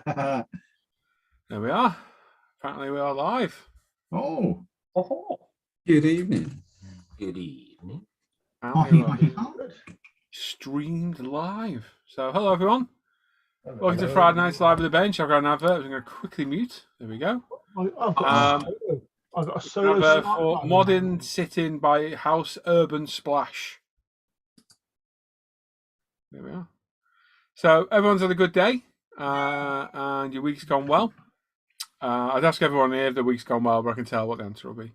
There we are. Apparently we are live. Oh. Good evening. Good evening. Apparently we're streamed live. So hello everyone. Welcome to Friday Night's Live at the Bench. I've got an advert. I'm going to quickly mute. There we go. I've got a solo advert for Modern Sitting by House Urban Splash. There we are. So everyone's had a good day and your week's gone well. I'd ask everyone here if the week's gone well, but I can tell what the answer will be.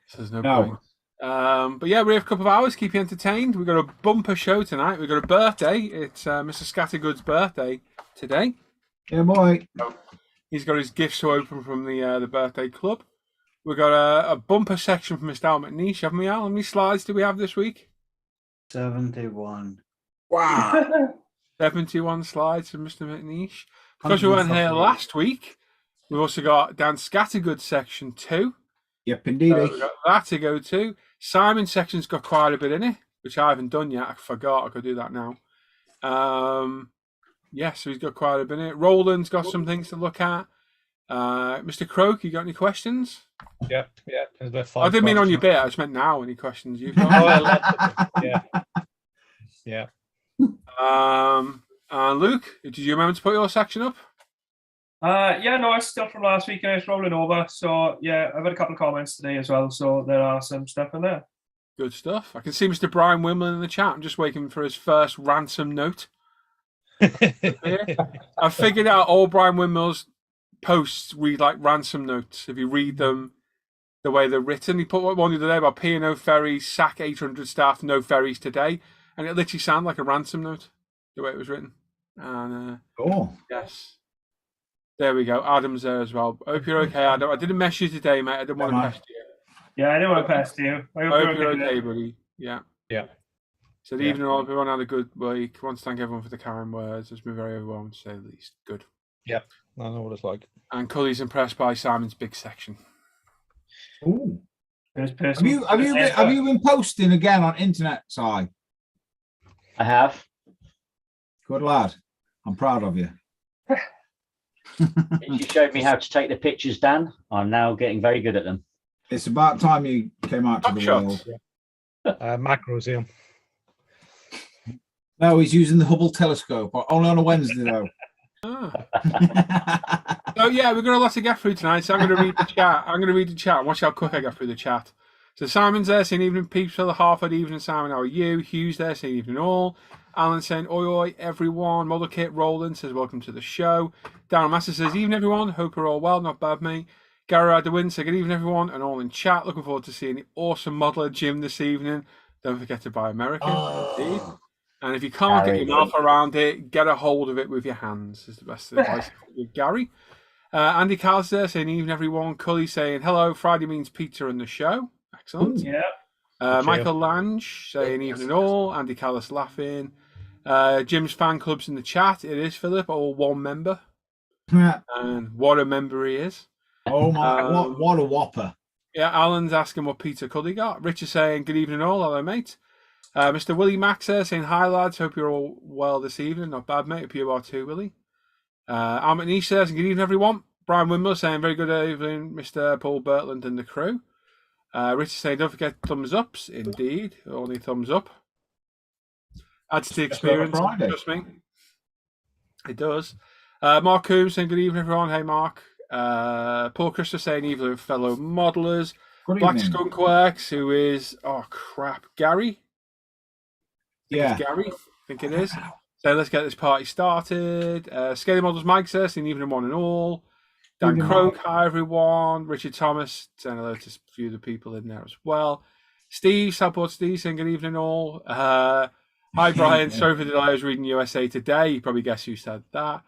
So there's no point. But yeah, we have a couple of hours, keep you entertained. We've got a bumper show tonight. We've got a birthday. It's Mr. Scattergood's birthday today. Yeah, boy. He's got his gifts to open from the birthday club. We've got a bumper section from Mr. Al McNeish, haven't we, Al? How many slides do we have this week? 71. Wow. 71 slides from Mr. McNeish. Because we weren't here last week, we've also got Dan Scattergood's section 2. Yep, indeed. So we've got that to go to. Simon's section's got quite a bit in it, which I haven't done yet. I forgot. I could do that now. Yeah, so he's got quite a bit in it. Roland's got some things to look at. Mr. Croak, you got any questions? Yeah. There's about 5 I didn't mean on your bit. I just meant now. Any questions you've got? Yeah. And Luke, did you remember to put your section up? Yeah, no, it's still from last week and it's rolling over. So yeah, I've had a couple of comments today as well. So there are some stuff in there. Good stuff. I can see Mr. Brian Wimlin in the chat. I'm just waiting for his first ransom note. I figured out all Brian Wimmel's posts read like ransom notes. If you read them the way they're written, he put one the other day about P&O ferries, sack 800 staff, no ferries today. And it literally sounded like a ransom note, the way it was written. And yes. There we go. Adam's there as well. I hope you're okay, Adam. I didn't mess you today, mate. I didn't want to pest you. Yeah, I didn't want to pest you. I hope you're okay, buddy. Yeah. So the evening, all everyone had a good week. I want to thank everyone for the kind words. It's been very overwhelming, to say the least. Good. Yeah, I know what it's like. And Cully's impressed by Simon's big section. Ooh. Have you been posting again on internet, Si? I have. Good lad. I'm proud of you. You showed me how to take the pictures, Dan. I'm now getting very good at them. It's about time you came out to the world. Macros here. No, he's using the Hubble telescope. Only on a Wednesday, though. So yeah, we've got a lot to get through tonight. So I'm going to read the chat. And watch how quick I get through the chat. So Simon's there saying evening peeps for the Harford evening. Simon, how are you? Hugh's there saying evening all. Alan saying oi oi everyone. Model Kit Roland says welcome to the show. Darren Master says evening everyone. Hope you're all well. Not bad, mate. Gary Ryder says good evening everyone and all in chat. Looking forward to seeing the awesome modeler Jim this evening. Don't forget to buy American. Indeed. And if you can't get your mouth around it, get a hold of it with your hands. Is the best advice with Gary. Andy Carl's there saying evening everyone. Cully saying hello. Friday means pizza in the show. Excellent. Yeah. Michael Lange saying evening all. Andy Callis laughing. Jim's fan club's in the chat. It is Philip, all one member. And what a member he is. Oh my, what a whopper. Yeah, Alan's asking what pizza Cully got. Rich is saying good evening all. Hello, mate. Mr. Willie Max there saying hi, lads. Hope you're all well this evening. Not bad, mate. Hope you are too, Willie. Al McNeish says good evening, everyone. Brian Wimble saying very good evening, Mr. Paul Bertland and the crew. Rich is saying don't forget thumbs ups. Indeed, only thumbs up. Adds to the experience. Trust me. It does. Mark Coombs saying good evening, everyone. Hey, Mark. Paul Christopher saying evening, fellow modelers. Black Skunk Works, who is Gary. Yeah, Gary. I think it is. So let's get this party started. Scaly Models Mike says saying evening one and all. Dan Croak, hi everyone. Richard Thomas saying hello to a few of the people in there as well. Steve, Southport Steve saying good evening all. Hi Brian, sorry for the delay. I was reading USA Today. You probably guess who said that.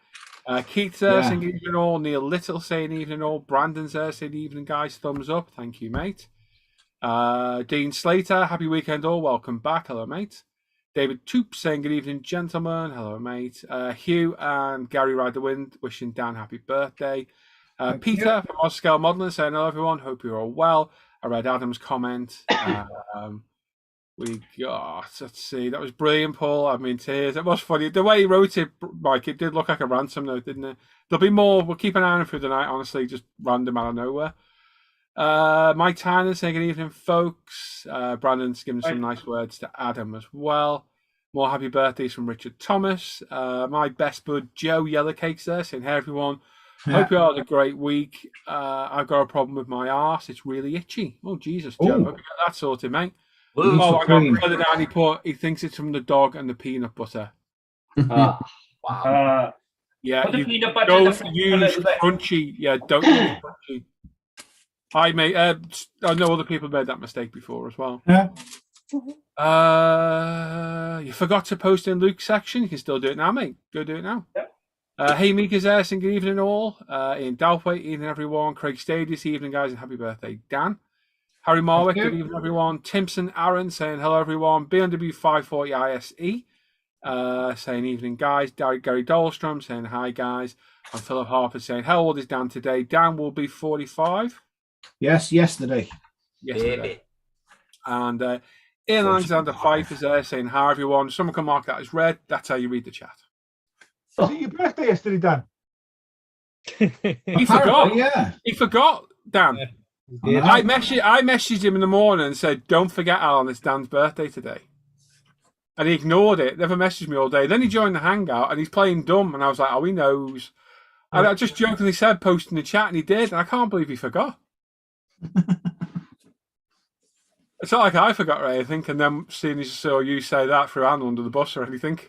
Keith there saying evening all. Neil Little saying evening all. Brandon's there saying evening guys. Thumbs up. Thank you, mate. Dean Slater, happy weekend all. Welcome back. Hello, mate. David Toop saying good evening, gentlemen. Hello, mate. Hugh and Gary Ryder Wind wishing Dan happy birthday. Peter from Oscar Modeling saying hello, everyone. Hope you're all well. I read Adam's comment. we got, let's see, that was brilliant, Paul. I'm in tears. It was funny. The way he wrote it, Mike, it did look like a ransom note, didn't it? There'll be more. We'll keep an eye on it through the night, honestly, just random out of nowhere. Mike Tyner saying good evening, folks. Brandon's giving some nice words to Adam as well. More happy birthdays from Richard Thomas. My best bud Joe Yellowcakes there saying, hey, everyone. Hope you all had a great week. I've got a problem with my arse. It's really itchy. Oh, Jesus, Joe. Hope you got that sorted, mate. Oh, I got further down. He thinks it's from the dog and the peanut butter. Wow. Yeah, Put the you peanut butter don't in the fridge a use little bit. crunchy. Yeah, don't use crunchy. I know other people made that mistake before as well. Yeah. You forgot to post in Luke's section. You can still do it now, mate. Go do it now. Yep. Hey, Mika's there saying good evening all. Ian Dalthwaite, evening everyone. Craig Stadius, evening guys, and happy birthday, Dan. Harry Marwick, good evening everyone. Timpson Aaron saying hello everyone. BMW 540 ISE saying evening guys. Gary Dolstrom saying hi guys. And Philip Harper saying how old is Dan today? Dan will be 45. Yes, yesterday. And Ian Alexander Fife is there saying hi everyone. Someone can mark that as red. That's how you read the chat. Was it your birthday yesterday, Dan? He forgot. Yeah. He forgot, Dan. Yeah. I messaged him in the morning and said, don't forget, Alan, it's Dan's birthday today. And he ignored it, never messaged me all day. Then he joined the hangout and he's playing dumb. And I was like, oh, he knows. And I just jokingly said, post in the chat, and he did. And I can't believe he forgot. It's not like I forgot or anything. And then seeing as saw you say that through Anne under the bus or anything.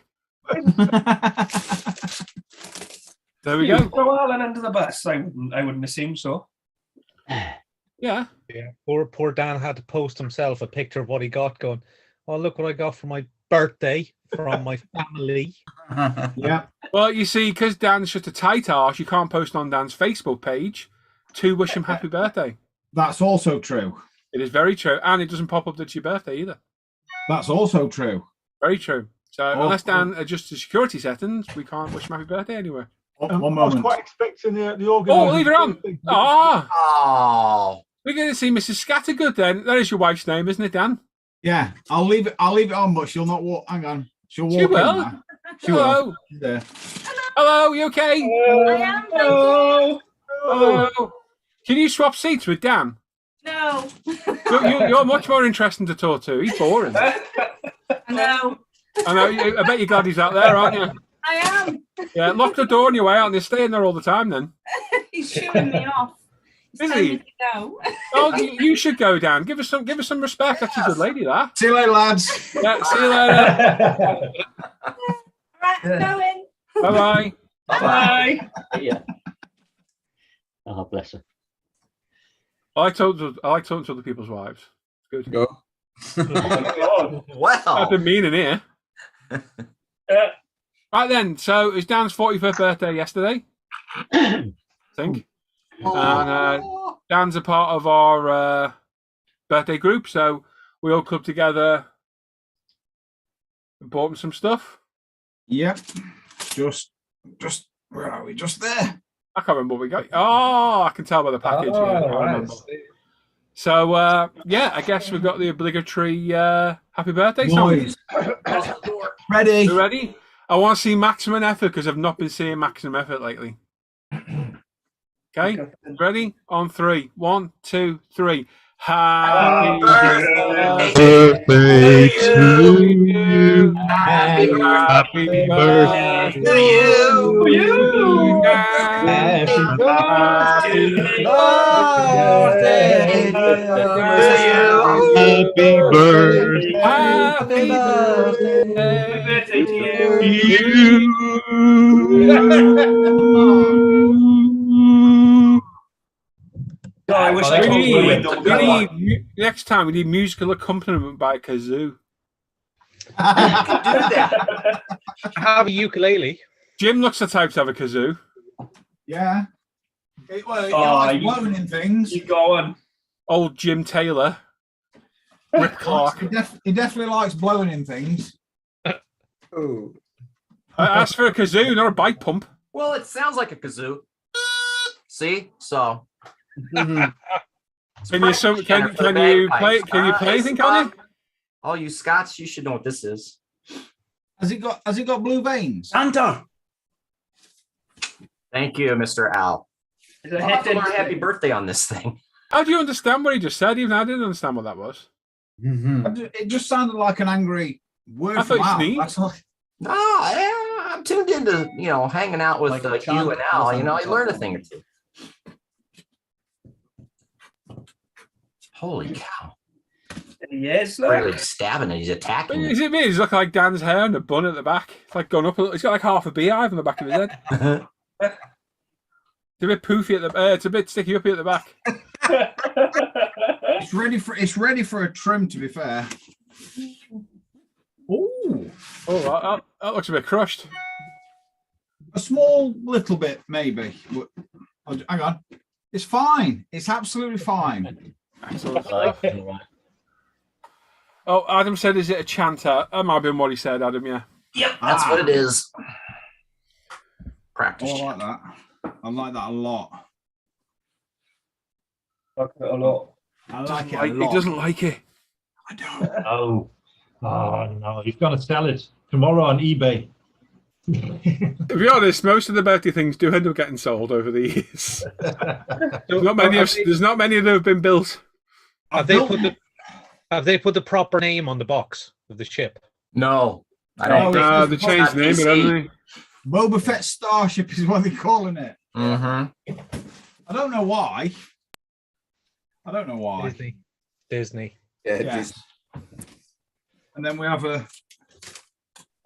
There we go. Throw Alan under the bus. I wouldn't assume so. Yeah. Poor Dan had to post himself a picture of what he got going, oh, look what I got for my birthday from my family. Yeah. Well, you see, because Dan's just a tight arse, you can't post on Dan's Facebook page to wish him happy birthday. That's also true. It is very true. And it doesn't pop up that it's your birthday either. That's also true. Very true. So unless Dan adjusts the security settings, we can't wish him happy birthday anywhere. One I was moment. quite expecting the Oh, organizer. leave it on. Ah, Oh, we're going to see Mrs. Scattergood then. That is your wife's name, isn't it, Dan? Yeah, I'll leave it on, but she'll not walk. Hang on. She'll walk She in will. now. She Hello. will. She's there. Hello, you okay? I am. Thank you. Hello. Can you swap seats with Dan? No. You're much more interesting to talk to. He's boring. No. I know. I bet you're glad he's out there, aren't you? I am. Yeah, lock the door on your way out and you're staying there all the time then. He's shooing me off. He's Is telling he? me to go. Oh, you should go, Dan. Give us some respect. That's a good lady, that. See you later, lads. Yeah, see you later. Right, I'm going. Bye-bye. Bye. Yeah. Oh, bless her. I like talking to other people's wives. Good. go. God. I've Wow. been mean in here. Right then, so it was Dan's 45th birthday yesterday, I think. And Dan's a part of our birthday group, so we all clubbed together and bought him some stuff. Yep. Just where are we? Just there. I can't remember what we got. Oh, I can tell by the package. Oh, yeah, I right. remember. So, yeah, I guess we've got the obligatory happy birthday song. Boys. Ready? You ready? I want to see maximum effort because I've not been seeing maximum effort lately. Okay, ready? On 3. 1, 2, 3. Happy birthday to you. Happy Happy birthday to you. Happy birthday. Happy birthday to you. God, I wish I We need next time. We need musical accompaniment by Kazoo. I have a ukulele. Jim looks the type to have a kazoo. Yeah. He Oh, likes you- blowing in things. Keep going. Old Jim Taylor. Rip Clark. He definitely likes blowing in things. Ooh. I asked for a kazoo, not a bike pump. Well, it sounds like a kazoo. See, so Can you play anything on it? All you Scots, you should know what this is. Has it got blue veins? Santa. Thank you, Mr. Al. I'll have to learn happy birthday on this thing. How do you understand what he just said? Even I didn't understand what that was. It just sounded like an angry word. I thought from you Al. sneezed. No, I'm tuned into, hanging out with you and Al. I learn a thing or two. Holy cow. Yes, Really stabbing it. He's attacking Is it. it me? He's looking like Dan's hair and a bun at the back. It's like gone up. He's got like half a beehive on the back of his head. It's a bit poofy at the. It's a bit sticky uppy at the back. It's ready for a trim. To be fair. Oh, that looks a bit crushed. a small little bit maybe. But, hang on. It's fine. It's absolutely fine. Excellent Like, stuff. Oh, Adam said, "Is it a chanter?" That might have been what he said, Adam. Yeah. Yep, that's what it is. Practice. Oh, I like that. I like that a lot. Like it a lot. I like it a He lot. doesn't like it. I don't. Oh. Oh, no. He's going to sell it tomorrow on eBay. To be honest, most of the birthday things do end up getting sold over the years. There's not many that have been built. Have they put the proper name on the box of the ship? No, I don't think. They changed the name, haven't they? Boba Fett Starship is what they're calling it. Mm-hmm. I don't know why. Disney. Yeah, Yes. And then we have a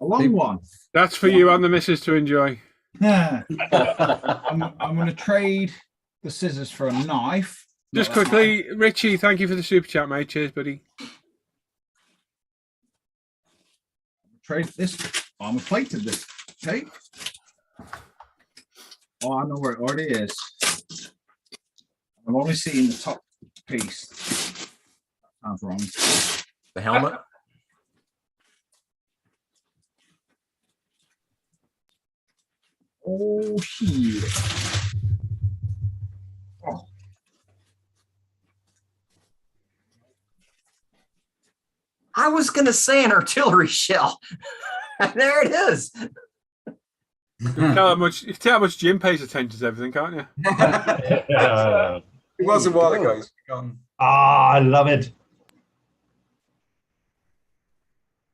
long one. That's for you and the missus to enjoy. Yeah. I'm going to trade the scissors for a knife. Just quickly, Richie, thank you for the super chat, mate. Cheers, buddy. Trade this. I'm plated this. Okay. Oh, I know where it already is. I'm only seeing the top piece. That sounds wrong. The helmet. Oh shit. Oh. I was gonna say an artillery shell. There it is. You can tell how much Jim pays attention to everything, can't you? It was a while ago. It's gone. I love it.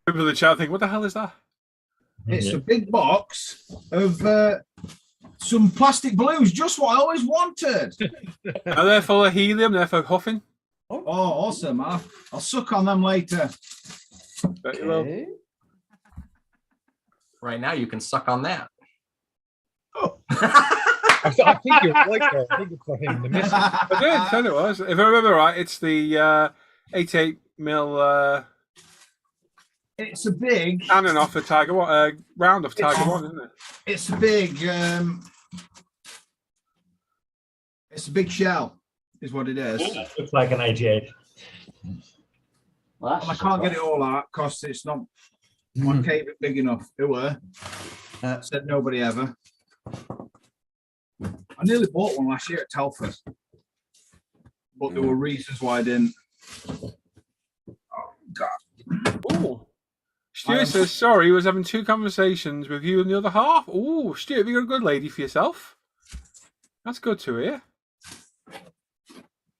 People in the chat think, what the hell is that? It's a big box of some plastic balloons, just what I always wanted. Are they full of helium? They're for huffing? Oh, awesome. I'll suck on them later. Bet you will. Right now, you can suck on that. Oh. I think you're right there. I think it's for him. The miss. I did, said it was. If I remember right, it's the 88mm It's a big cannon off the Tiger One, round of Tiger One, isn't it? It's a big shell, is what it is. Looks like an 88. Well, I can't get it all out because it's not one cave big enough. It were. Said nobody ever. I nearly bought one last year at Telford, but there were reasons why I didn't. Oh God. Ooh. Stuart says, sorry, he was having two conversations with you and the other half. Ooh, Stuart, have you got a good lady for yourself? That's good to hear.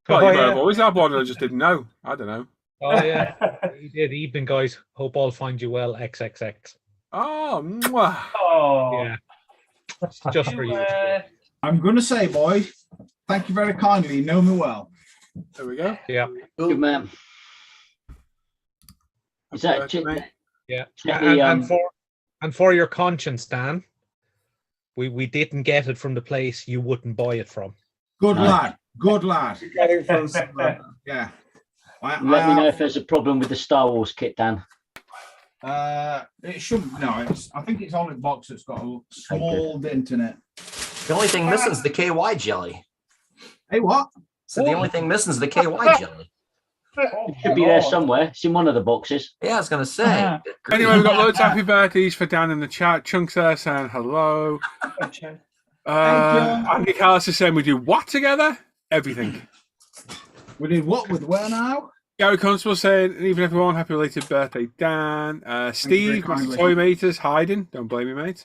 Well, you might have always had one, I just didn't know. I don't know. Oh, yeah. He did. Evening, guys. Hope all find you well. XXX. Oh, mwah. Oh, Yeah. Just for you. I'm going to say, boy, thank you very kindly. You know me well. There we go. Yeah. Good man. Is that Happy birthday, mate. Yeah. check And, the, and for your conscience, Dan, we didn't get it from the place you wouldn't buy it from. Good lad. Good lad. Getting from somewhere. Yeah. let me know if there's a problem with the Star Wars kit, Dan. It shouldn't. No, I think it's only the box that's got a small dent in it. The only thing missing is the KY jelly. Hey, what? So the only thing missing is the KY jelly. It should be there somewhere. It's in one of the boxes. Yeah, I was gonna say. Anyway, we've got loads of happy birthdays for Dan in the chat. Chunks there saying hello. Andy Carlos is saying we do what together? Everything. We did what with where now? Gary Constable saying, even everyone, happy belated birthday, Dan. Steve, very Master kindly. Toy Maters, hiding. Don't blame me, mate.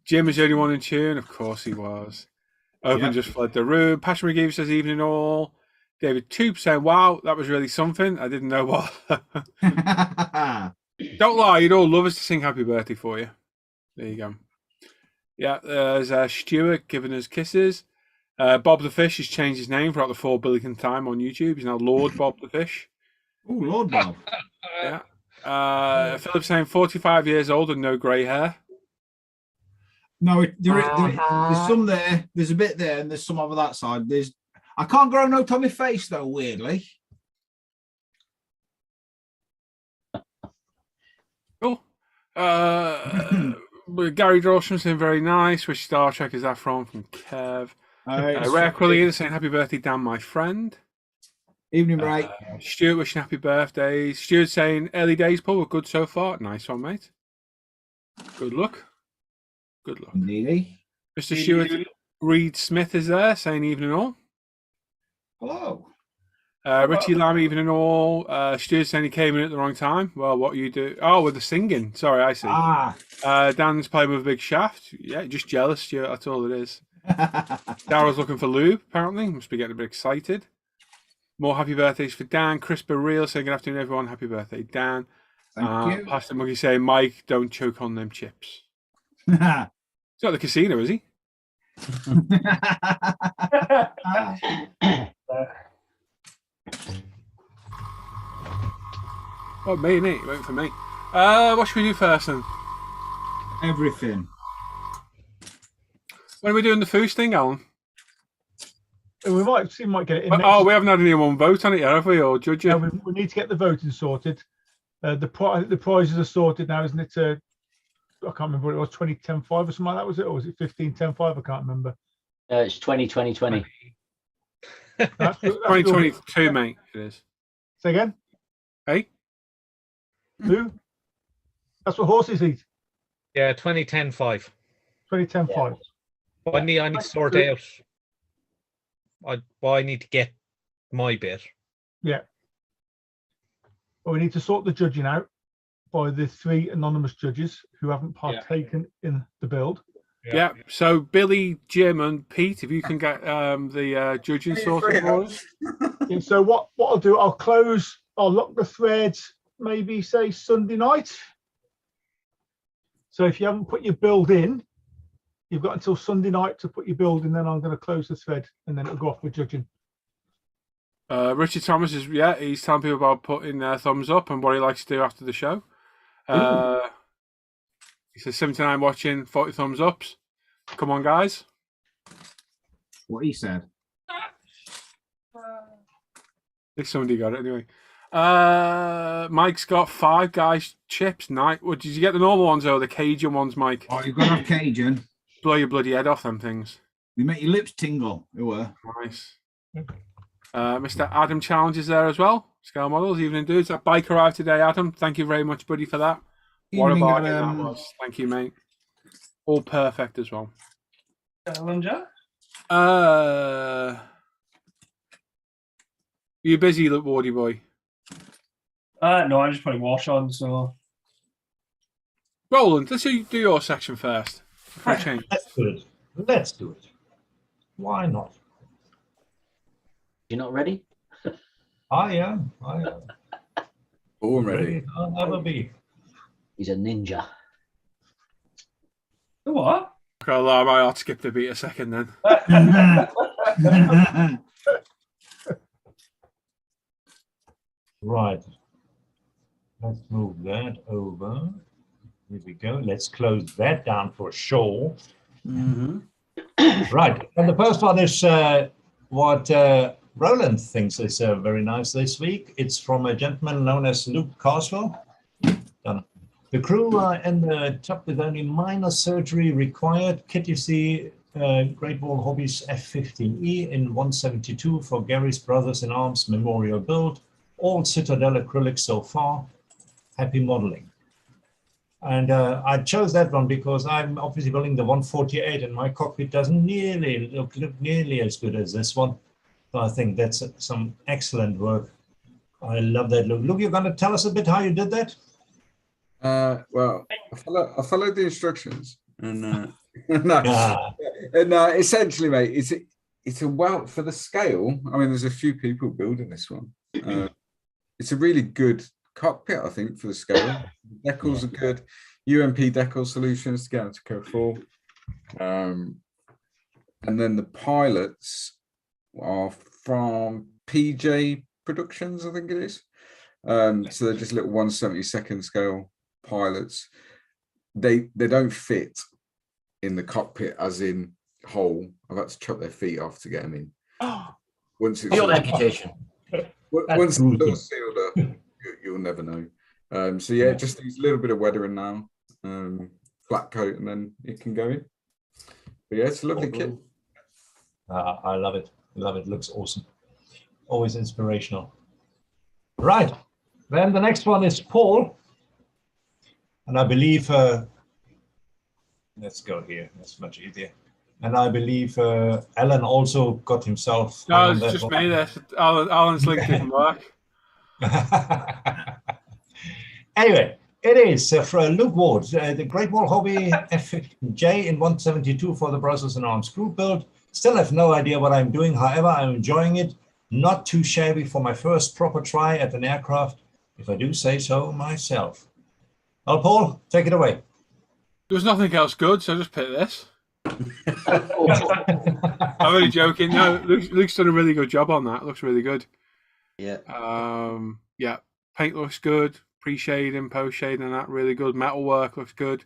Jim was the only one in tune. Of course he was. Open Yep. just fled the room. Passion McGee says, evening all. David Toop saying, wow, that was really something. I didn't know what. Don't lie, you'd all love us to sing happy birthday for you. There you go. Yeah, there's Stuart giving us kisses. Bob the Fish has changed his name throughout the 4 billion time on YouTube. He's now Lord Bob the Fish. Oh, Lord Bob. Yeah. Philip saying 45 years old and no grey hair. No, there's some there. There's a bit there, and there's some over that side. I can't grow no Tommy face though. Weirdly. Cool. Gary Dawson saying very nice. Which Star Trek is that from Kev? Rare Quillian saying happy birthday, Dan, my friend. Evening, Ray. Stuart wishing happy birthday. Stuart saying early days, Paul, were good so far. Nice one, mate. Good luck. Good luck. Needy. Mr. Stuart Reed Smith is there saying evening all. Hello. Richie Lamb, evening all. Stuart saying he came in at the wrong time. Well, what you do? Oh, with the singing. Sorry, I see. Dan's playing with a big shaft. Yeah, just jealous, Stuart. That's all it is. Daryl's looking for lube, apparently. Must be getting a bit excited. More happy birthdays for Dan. Chris Barreal saying good afternoon, everyone. Happy birthday, Dan. Thank you. Pastor Muggy saying, Mike, don't choke on them chips. He's not at the casino, is he? Oh, me, innit? He went for me. What should we do first then? Everything. When are we doing the foos thing, Alan? We might get it in. Oh, we haven't had anyone vote on it yet, have we? Or judge it? No, we need to get the voting sorted. The prizes are sorted now, isn't it? I can't remember what it was, 20-10-5 or something like that, was it? Or was it 15-10-5? I can't remember. It's 20-20-20. That's 2022, mate. It is. Say again? Hey? Who? That's what horses eat. Yeah, 20-10-5. 20-10-5. I need to sort out. I need to get my bit. Yeah. Well, we need to sort the judging out by the 3 anonymous judges who haven't partaken in the build. Yeah. So Billy, Jim, and Pete, if you can get the judging sorted for us. Yeah, so what I'll do, I'll lock the threads maybe say Sunday night. So if you haven't put your build in, you've got until Sunday night to put your build in, then I'm going to close the thread and then it'll go off for judging. Richard Thomas is, he's telling people about putting their thumbs up and what he likes to do after the show. He says 79 watching, 40 thumbs ups. Come on, guys. What he said. If somebody got it anyway. Mike's got 5 guys chips. Night. Well, did you get the normal ones or the Cajun ones, Mike? Oh, you've got to have Cajun. Blow your bloody head off them things. They make your lips tingle. They were. Nice. Mr. Adam Challenge is there as well. Scale models, evening dudes. That bike arrived today, Adam. Thank you very much, buddy, for that. What a bargain that was. Thank you, mate. All perfect as well. Challenger? You busy, look, Wardy boy? No, I'm just putting wash on, so. Roland, let's do your section first. For a change. Let's do it. Why not? You're not ready? I am. Oh, I'm ready. I'll never be. He's a ninja. What? Okay, my heart skipped a beat a second then. Right. Let's move that over. Here we go. Let's close that down for sure. Right. And the first one is what Roland thinks is very nice this week. It's from a gentleman known as Luke Carswell. The crew are in the top with only minor surgery required. Kit you see Great Wall Hobbies F15E in 172 for Gary's Brothers in Arms memorial build. All Citadel acrylics so far. Happy modeling. And I chose that one because I'm obviously building the 148 and my cockpit doesn't nearly look nearly as good as this one. So I think that's some excellent work I love that look. Luke, you're going to tell us a bit how you did that? Well, I followed the instructions, and Yeah. and essentially, mate, it's a well for the scale. I mean, there's a few people building this one. It's a really good cockpit, I think, for the scale. The decals are good. UMP decal solutions to get out to code 4. And then the pilots are from PJ Productions, I think it is. So they're just little 1/72 scale pilots. They don't fit in the cockpit as in whole. I've had to chop their feet off to get them in. Once it's Field amputation. once it's sealed up, you'll never know. So yeah, it just needs a little bit of weathering now. Flat coat, and then it can go in. But yeah, it's a lovely kit. I love it. Love it. Looks awesome. Always inspirational. Right. Then the next one is Paul. And I believe, let's go here. That's much easier. And I believe Alan also got himself. No, it's just me there. Alan's link didn't work. Anyway, it is for Luke Ward, the Great Wall Hobby F15J in 172 for the Brussels and Arms Group build. Still have no idea what I'm doing. However, I'm enjoying it. Not too shabby for my first proper try at an aircraft, if I do say so myself. Well, Paul, take it away. There was nothing else good, so I just picked this. I'm only joking. No, Luke's done a really good job on that. It looks really good. Yeah. Yeah. Paint looks good. Pre-shading, post-shading, and that really good. Metal work looks good.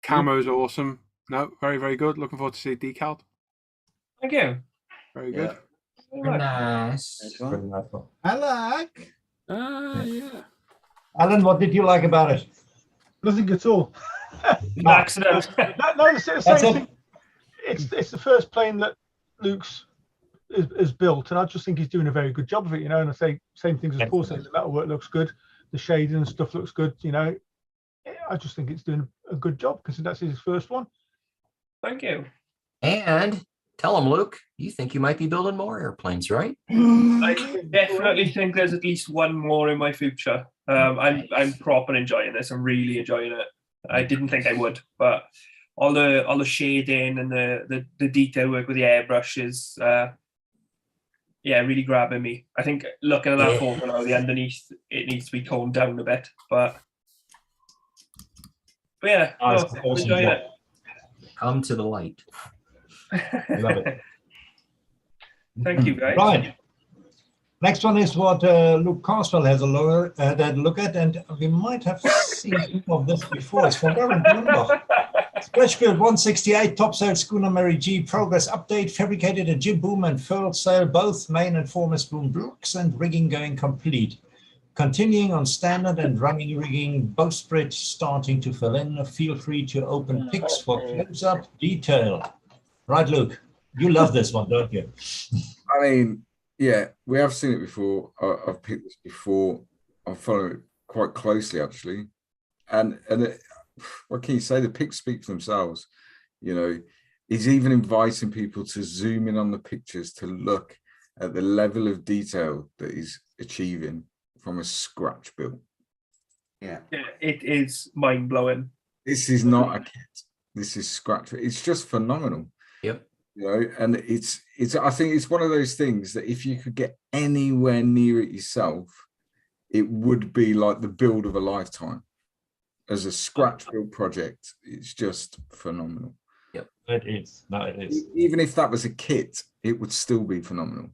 Camo's awesome. No, very, very good. Looking forward to see it decaled. Thank you. Very good. Nice. I like. Yeah. Alan, what did you like about it? Nothing at all. Accident. No, it's the same thing. It's the first plane that Luke's is built, and I just think he's doing a very good job of it. You know, and I say same things as Paul saying. The metal work looks good, the shading and stuff looks good. You know, I just think it's doing a good job because that's his first one. Thank you. And tell him, Luke, you think you might be building more airplanes, right? I definitely think there's at least one more in my future. I'm proper enjoying this. I'm really enjoying it. I didn't think I would, but all the shading and the detail work with the airbrushes, really grabbing me. I think looking at that photo now, the underneath it needs to be toned down a bit, but yeah, Awesome. enjoying it. Come to the light. Love it. Thank you, guys. Right. Next one is what Luke Carswell has a look at, and we might have seen some of this before. It's from Darren Bloomberg. Stretch build 168 topsail schooner Mary G. Progress update. Fabricated a jib boom and furled sail, both main and foremast boom blocks, and rigging going complete. Continuing on standard and running rigging, bowsprit starting to fill in. Feel free to open pics for close-up detail. Right, Luke, you love this one, don't you? I mean, yeah, we have seen it before. I've picked this before. I follow it quite closely, actually. And what can you say? The pics speak for themselves. You know, he's even inviting people to zoom in on the pictures to look at the level of detail that he's achieving from a scratch build. Yeah. It is mind-blowing. This is not a kit. This is scratch. It's just phenomenal. Yep. You know, and it's I think it's one of those things that if you could get anywhere near it yourself, it would be like the build of a lifetime. As a scratch build project, it's just phenomenal. Yep. It is. No, it is. Even if that was a kit, it would still be phenomenal.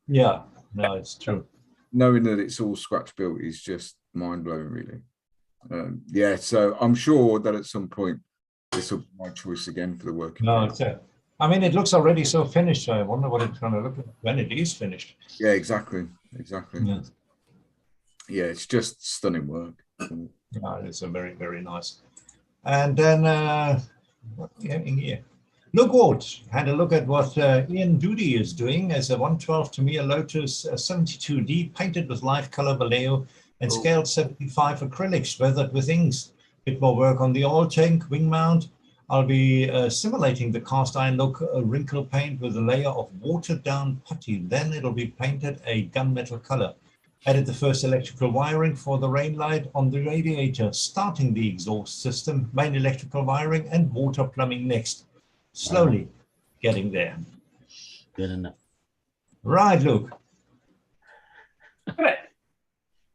Yeah, no, it's true. Knowing that it's all scratch built is just mind blowing, really. Yeah, so I'm sure that at some point this will be my choice again for the work. No, it's I mean, it looks already so finished. So I wonder what it's going to look like when it is finished. Yeah, exactly. Yeah, yeah, it's just stunning work. No, it's a very, very nice. And then what are we having here? Luke Ward had a look at what Ian Doody is doing as a 112 Tamiya Lotus 72D painted with live color Vallejo and scaled 75 acrylics weathered with inks. Bit more work on the oil tank wing mount. I'll be simulating the cast iron look wrinkle paint with a layer of watered down putty. Then it'll be painted a gunmetal color. Added the first electrical wiring for the rain light on the radiator, starting the exhaust system, main electrical wiring, and water plumbing next. Slowly getting there. Good enough. Right, Luke. Look at it.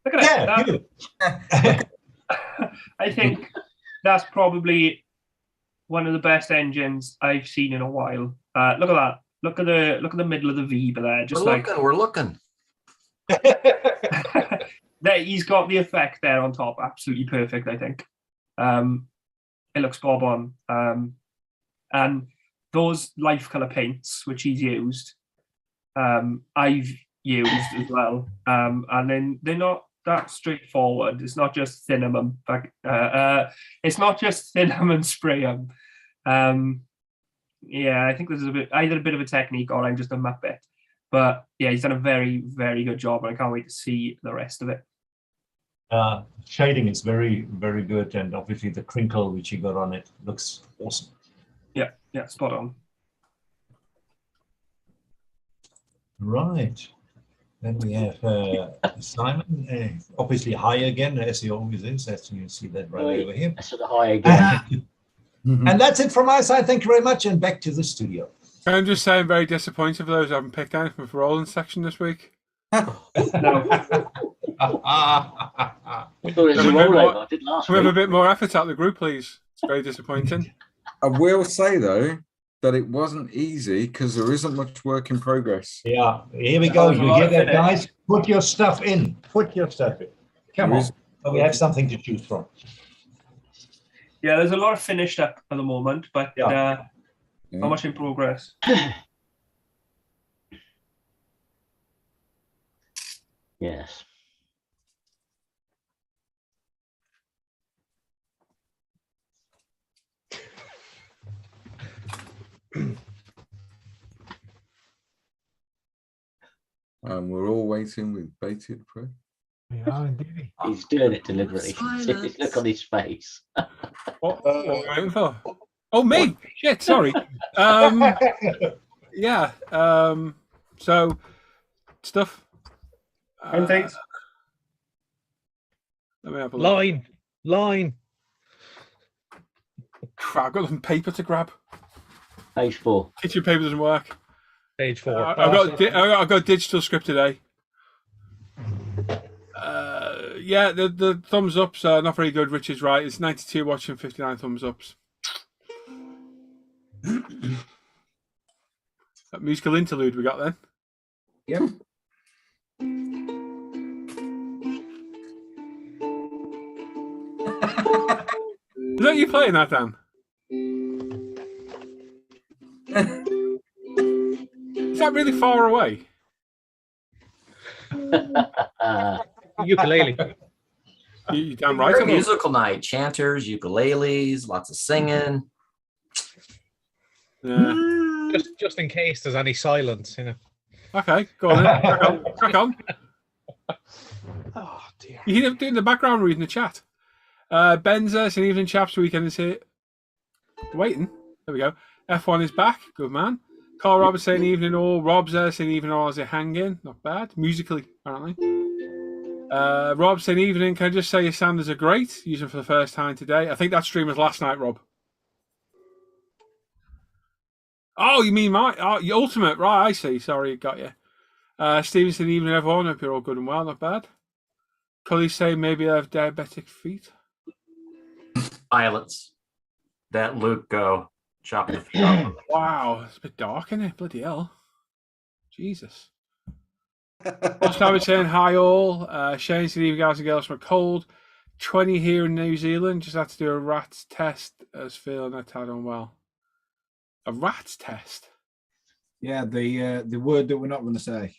Look at it. Yeah, you. I think that's probably one of the best engines I've seen in a while. Look at that. Look at the middle of the V there. Just We're looking. There, he's got the effect there on top. Absolutely perfect, I think. It looks bob on. And those life color paints which he's used, I've used as well. And then they're not that straightforward. It's not just thin them and it's not just thin them and spray them. Yeah, I think this is either a bit of a technique or I'm just a muppet. But yeah, he's done a very, very good job, and I can't wait to see the rest of it. Shading is very, very good, and obviously the crinkle which you got on it looks awesome. Yeah, spot on. Right. Then we have Simon, obviously high again, as he always is, as you see that right over here. Sort of high again. And that's it from my side. Thank you very much, and back to the studio. I'm just saying, very disappointed for those who haven't picked anything for Roland's section this week. No. We have a bit more effort out of the group, please. It's very disappointing. I will say, though, that it wasn't easy because there isn't much work in progress. Yeah, here we go. You hear that, guys? Put your stuff in. Put your stuff in. Come on. So we have something to choose from. Yeah, there's a lot of finished up at the moment, but not much in progress. Yes. We're all waiting with bated breath. Yeah, indeed. He's doing it deliberately. Look on his face. What are we waiting for? Oh, me! Shit, sorry. Yeah. So, stuff. Thanks. Let me have a look. Line. Crap, I've got some paper to grab. Page 4. Kitchen paper doesn't work. Page 4. I've got digital script today. Yeah, the thumbs ups are not very good. Richard's right. It's 92 watching, 59 thumbs ups. That musical interlude we got then. Yep. Is that you playing that, Dan? Is that really far away? Ukulele. You damn right. Very musical night. Chanters, ukuleles, lots of singing. Yeah. Just in case there's any silence, you know. Okay, go on then. Crack on. Oh dear. You hear them doing the background reading the chat. Benza, it's an evening chaps. Weekend is here. Waiting. There we go. F1 is back. Good man. Carl Roberts saying evening all. Rob's there saying evening all as they hang in. Not bad. Musically, apparently. Rob saying evening. Can I just say your sanders are great? Use them for the first time today. I think that stream was last night, Rob. Oh, you mean your ultimate? Right, I see. Sorry, got you. Stevenson, evening everyone. Hope you're all good and well. Not bad. Cully saying maybe I have diabetic feet. Violets. That Luke go. Chop the feet off. Wow, it's a bit dark, isn't it? Bloody hell. Jesus. Also, I was saying hi all. Shane said, even guys and girls from a cold. 20 here in New Zealand. Just had to do a rat's test. As feeling that I done well. A rat's test? Yeah, the word that we're not going to say.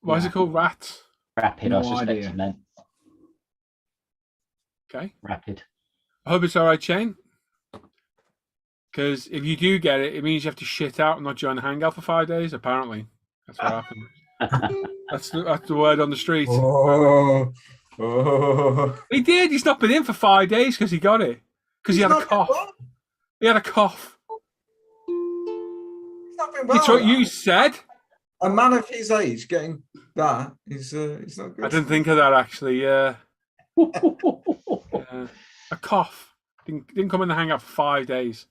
Why is it called rats? Rapid, No I suspect idea. you meant. Okay. Rapid. I hope it's all right, Shane. Because if you do get it, it means you have to shit out and not join the hangout for 5 days. Apparently, that's what happened. That's the word on the street. Oh. He did. He's not been in for 5 days because he got it. Because he had a cough. He had a cough. It's not been It's what you said. A man of his age getting that is not good. I didn't think of that actually. Yeah. A cough. Didn't come in the hangout for 5 days.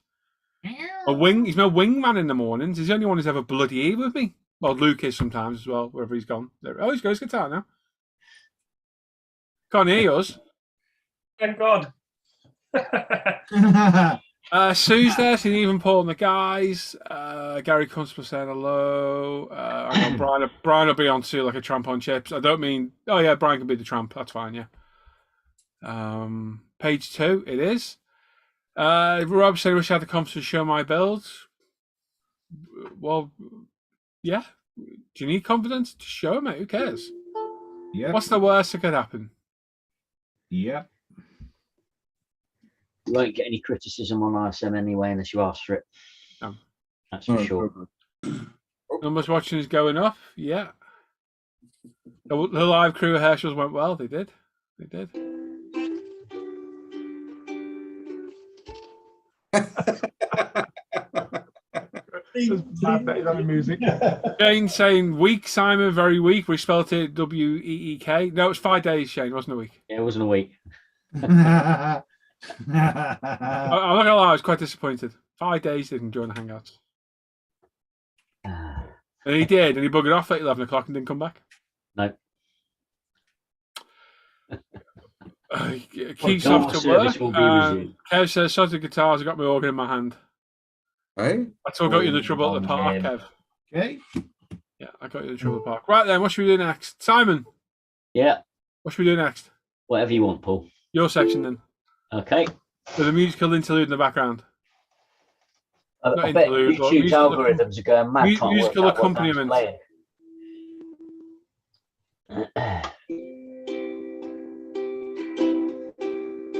He's my wingman in the mornings. He's the only one who's ever bloody here with me. Well, Luke is sometimes as well, wherever he's gone. Oh, he's got his guitar now. Can't hear yours. Thank God. Sue's there, seen even Paul and the guys. Gary Kunstler saying hello. I know Brian will be on Sue like a tramp on chips. I don't mean, oh yeah, Brian can be the tramp. That's fine, yeah. Page 2, it is. Rob said, I wish I had the confidence to show my builds. Well, yeah. Do you need confidence to show, mate? Who cares? Yeah. What's the worst that could happen? Yeah. You won't get any criticism on ISM anyway unless you ask for it. No. That's for sure. Numbers watching is going up. Yeah. The live crew rehearsals went well. They did. They did. Music. Shane saying weak, Simon, very weak. We spelled it W-E-E-K. No, it was 5 days, Shane. It wasn't a week. Yeah, it wasn't a week. I'm not gonna lie, I was quite disappointed. 5 days didn't join the Hangouts. And he did, and he buggered off at 11 o'clock and didn't come back. No. Keeps off to work. Kev says, "Shot the guitars, I got my organ in my hand." Hey? That's all got you in the trouble at the park, Kev. Okay. Yeah, I got you in the trouble at the park. Right then, what should we do next? Simon? Yeah. What should we do next? Whatever you want, Paul. Your section then. Okay. With a musical interlude in the background. I bet YouTube's algorithms are going mad. Musical accompaniment.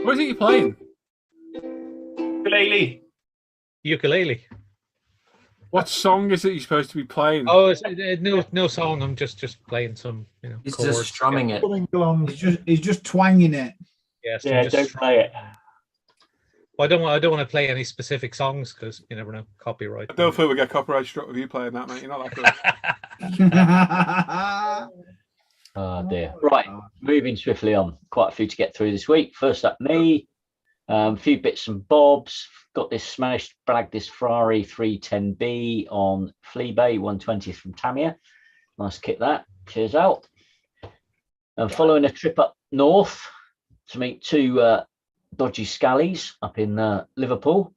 What is it you're playing? Ukulele. Ukulele. What song is it you're supposed to be playing? Oh, it's, no song. I'm just playing some, He's chords. just strumming it. He's just twanging it. Yes. Yeah, don't play it. Well, I don't want to play any specific songs because you never know, copyright. I don't feel we get copyright struck with you playing that, mate. You're not that good. Oh dear. Right, moving swiftly on. Quite a few to get through this week. First up, me. A few bits and bobs. Got this smashed, bagged this Ferrari 310B on Fleabay 120th from Tamiya. Nice kit that. Cheers out. And following a trip up north to meet two dodgy scallies up in Liverpool,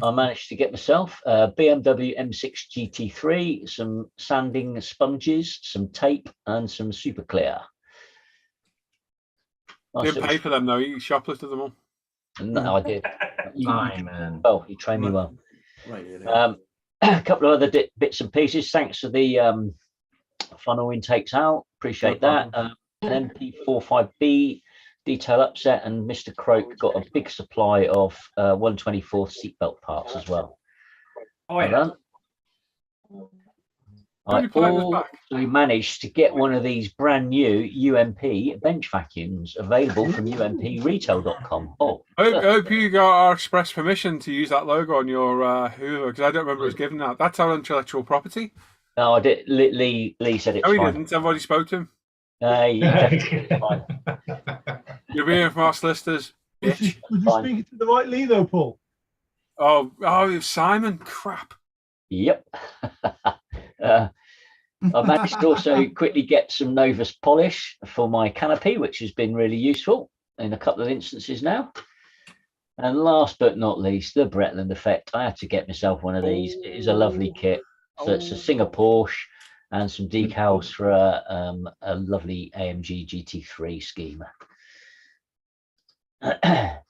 I managed to get myself a BMW M6 GT3, some sanding sponges, some tape, and some super clear. You didn't pay for them though. You shoplifted them all. No, I did. Man. Oh, you trained me well. Right. A couple of other bits and pieces. Thanks for the funnel intakes out. Appreciate that. An MP45B detail upset, and Mr. Croak got a big supply of 124th seatbelt parts as well. Oh, yeah. So we managed to get one of these brand new UMP bench vacuums available from umpretail.com. I hope you got our express permission to use that logo on your Hoover, because I don't remember us giving that. That's our intellectual property. No, I did. Lee said it's no, he fine. didn't. I've already spoke to him. Yeah, it's fine. You're being from our solicitors. Was you speaking to the right Lee though, Paul? Oh, it was Simon. Crap. Yep. I managed to also quickly get some Novus polish for my canopy, which has been really useful in a couple of instances now. And last but not least, the Bretland Effect. I had to get myself one of these. It is a lovely kit. So it's a Singer Porsche and some decals for a lovely AMG GT3 scheme. And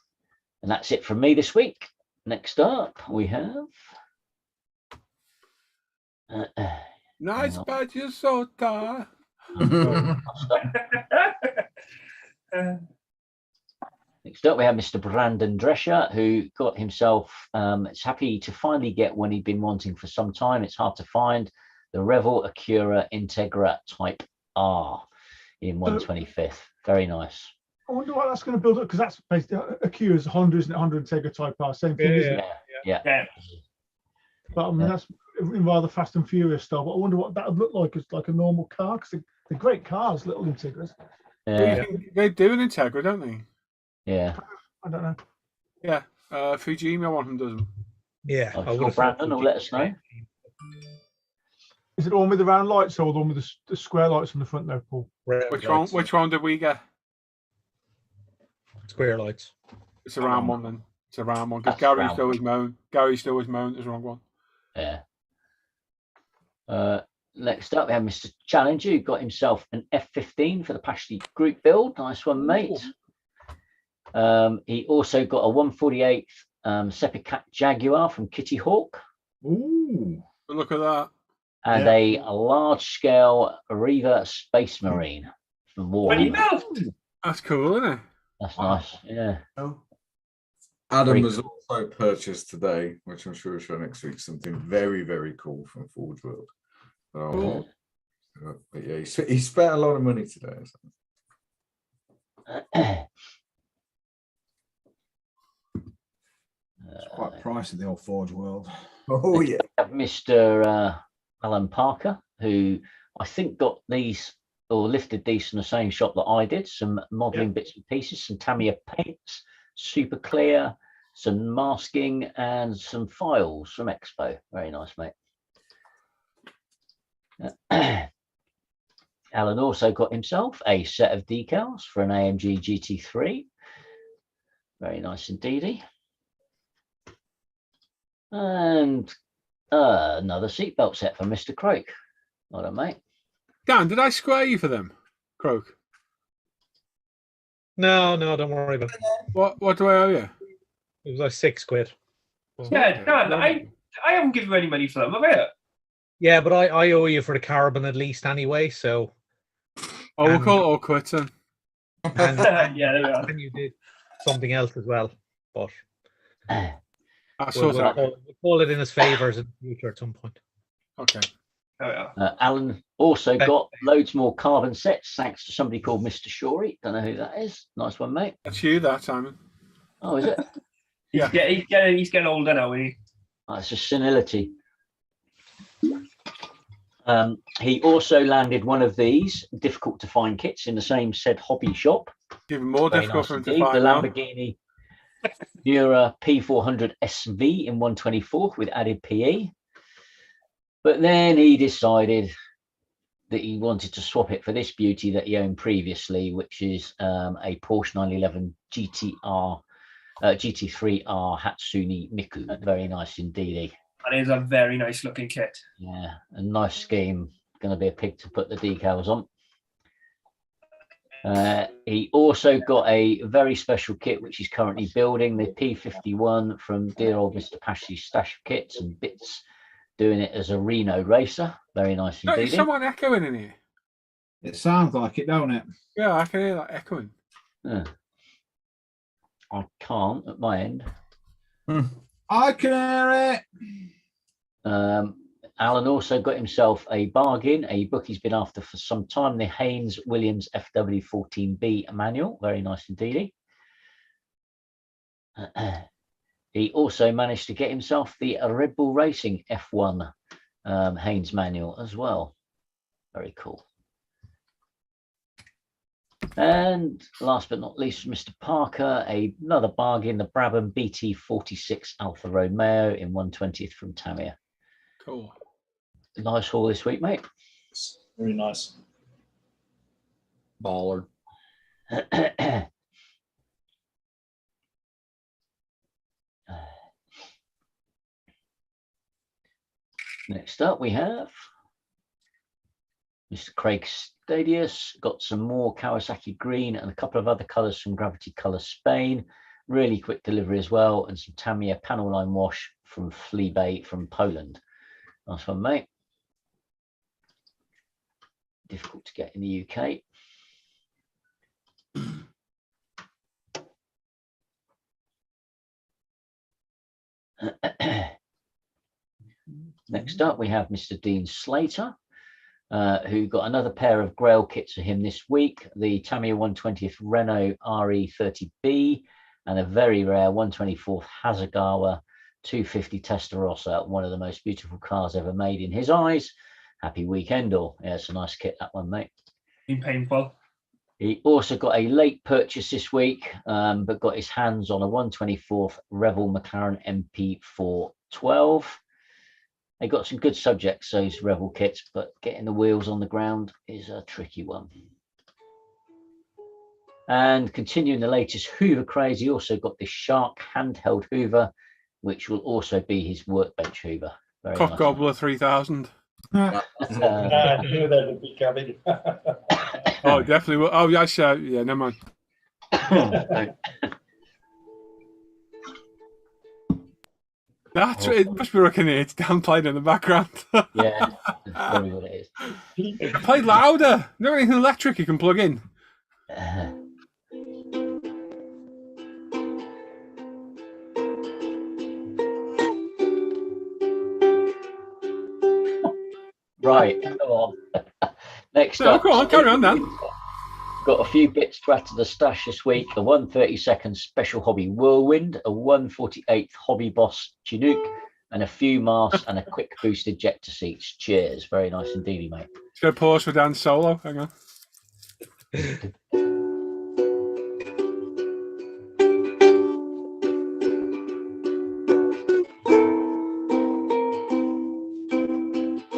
that's it from me this week. Next up, we have... Nice badge, soda. Next up, we have Mr. Brandon Drescher, who got himself, it's happy to finally get one he'd been wanting for some time. It's hard to find, the Revel Acura Integra Type R in 125th. Very nice. I wonder what that's going to build up, because that's basically Acura's Honda, isn't it? Honda Integra Type R, same thing, isn't it? Yeah. But I mean, that's in rather Fast and Furious style. But I wonder what that would look like as like a normal car, because They're great cars, little Integras. Yeah, They do an Integra, don't they? yeah. I don't know. Yeah. Fujimi, one of them does them. Yeah, I'm I would sure have thought Brandon will Fuji- let us know. Is it the one with the round lights or the one with the square lights on the front there, Paul? Round Which lights, one? Which one did we get? Square lights. It's a round one then. It's a round one because That's Gary round. still was moan. Gary still was moan. It's the wrong one. Yeah. Next up, we have Mr. Challenger, who got himself an F15 for the Pashley group build. Nice one, mate. He also got a 148 Sepicat Jaguar from Kitty Hawk. Ooh. Look at that. And a large-scale Arriva Space Marine from Warhammer. That's cool, isn't it? That's nice. Yeah. Adam Great. has also purchased today, which I'm sure will show next week, something very, very cool from Forge World. Cool. But yeah, he spent a lot of money today. It's quite pricey, the old Forge World. Oh yeah. Have Mr. Alan Parker, who I think got these or lifted these from the same shop that I did. Some modelling bits and pieces, some Tamiya paints, super clear, some masking, and some files from Expo. Very nice, mate. Alan also got himself a set of decals for an AMG GT3. Very nice indeedy. And another seatbelt set for Mr. Croak. Well done, mate. Dan, did I square you for them, Croak? No, don't worry about it. What do I owe you? It was like £6. Yeah, Dan, I haven't given you any money for them, have I? Yeah, but I owe you for the carbon at least anyway, so. Oh, we'll call it all quits then. And, yeah, there we are. and you did something else as well, but We'll call it in his favours in the future at some point. Okay. There we are. Alan also got loads more carbon sets thanks to somebody called Mr. Shorey. Don't know who that is. Nice one, mate. That's you, that Simon. Oh, is it? Yeah. He's getting older now, isn't he? That's a senility. He also landed one of these difficult to find kits in the same said hobby shop. Even more Very difficult nice for him to indeed. find The now. Lamborghini Miura P400 SV in 124 with added PE. But then he decided that he wanted to swap it for this beauty that he owned previously, which is a Porsche 911 GT3R Hatsune Miku. Very nice indeed. And it is a very nice looking kit. Yeah, a nice scheme. Going to be a pig to put the decals on. He also got a very special kit, which he's currently building, the P51 from dear old Mr. Pashley's stash of kits and bits, doing it as a Reno racer. Very nice No, indeed. is someone echoing in here? It sounds like it, don't it? Yeah, I can hear that echoing. Yeah. I can't at my end. I can hear it. Alan also got himself a bargain, a book he's been after for some time, the Haynes Williams FW14B manual. Very nice indeed. He also managed to get himself the Rebel Racing F1 Haynes manual as well. Very cool. And last but not least, Mr. Parker, another bargain, the Brabham BT46 Alfa Romeo in 1/20th from Tamiya. Cool. Nice haul this week, mate. Very nice. Baller. Next up, we have Mr. Craig Stadius. Got some more Kawasaki green and a couple of other colours from Gravity Colour Spain. Really quick delivery as well, and some Tamiya panel line wash from Fleabay from Poland. Nice one, mate. Difficult to get in the UK. Next up, we have Mr. Dean Slater, who got another pair of Grail kits for him this week, the Tamiya 120th Renault RE30B and a very rare 124th Hasegawa 250 Testarossa, one of the most beautiful cars ever made in his eyes. Happy weekend all. Yeah, it's a nice kit, that one, mate. been painful. He also got a late purchase this week, but got his hands on a 1/24 Rebel Mclaren Mp4 12. They got some good subjects, those Rebel kits, but getting the wheels on the ground is a tricky one. And continuing the latest Hoover craze, he also got this Shark handheld Hoover, which will also be his workbench Hoover. Very Cock nice. Gobbler 3000. I knew that would be coming. Oh, definitely will. Oh, yes, yeah, never mind. That's it. Must be working here. It's Dan playing in the background. Yeah, that's probably what it is. Play louder. No anything electric you can plug in. Right, come on. Next No, up, go on, carry on, Dan. got a few bits to add to the stash this week. A 1/32 Special Hobby Whirlwind, a 1/48 Hobby Boss Chinook, and a few masks and a quick boost ejector seats. Cheers. Very nice indeed, mate. Just going to pause for Dan's solo. Hang on.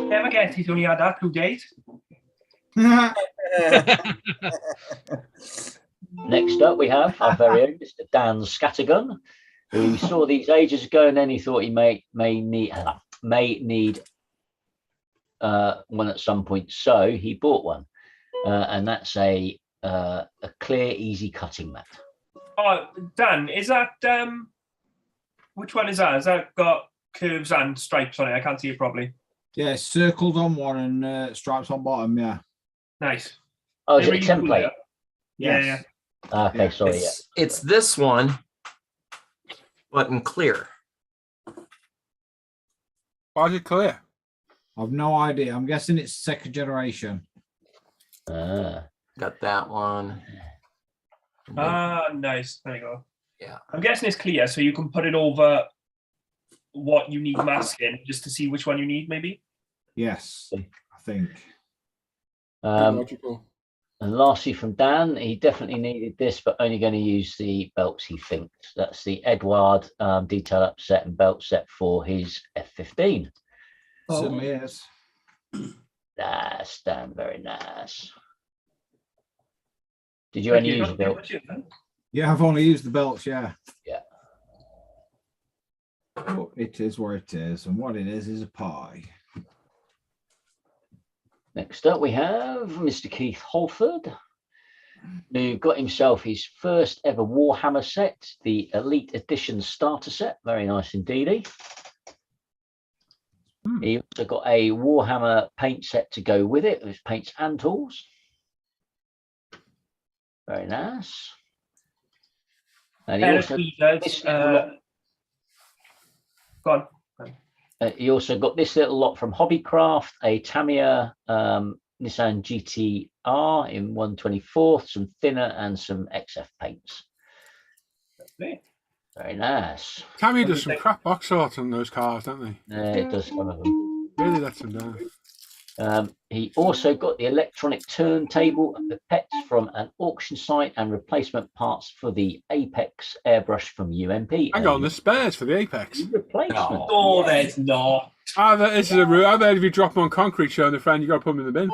Never guessed he's only had that 2 days. Next up, we have our very own Mr. Dan Scattergun, who saw these ages ago, and then he thought he may need one at some point. So he bought one, and that's a clear, easy cutting mat. Oh, Dan, is that which one is that? Has that got curves and stripes on it? I can't see it properly. Yeah, circled on one and stripes on bottom. Yeah. Nice. Oh, is They're it a really cool, template? yeah. Yes. Okay, Yeah. sorry. Yeah. It's this one, but in clear. Why is it clear? I've no idea. I'm guessing it's second generation. Got that one. Ah, nice. There you go. Yeah. I'm guessing it's clear, so you can put it over what you need masking just to see which one you need, maybe. Yes, I think. Logical. And lastly from Dan, he definitely needed this, but only going to use the belts he thinks. That's the Edward detail upset and belt set for his F15. Certainly is. Nice, Dan, very nice. Did you only use the belt? Yeah, I've only used the belts. Yeah. Yeah. Oh, it is what it is, and what it is a pie. Next up, we have Mr. Keith Holford, who got himself his first ever Warhammer set, the Elite Edition starter set. Very nice indeed. He also got a Warhammer paint set to go with it, with paints and tools. Very nice. And he also he also got this little lot from Hobbycraft, a Tamiya Nissan GTR in 1/24, some thinner and some XF paints. Very nice. Tamiya does some crap box art on those cars, don't they? It does some of them. Really lets them down. He also got the electronic turntable and the pets from an auction site and replacement parts for the Apex airbrush from UMP. Hang on, there's spares for the Apex. Replacement. Oh, there's not. This is a route. I bet if you drop them on concrete showing a friend, you got to put them in the bin.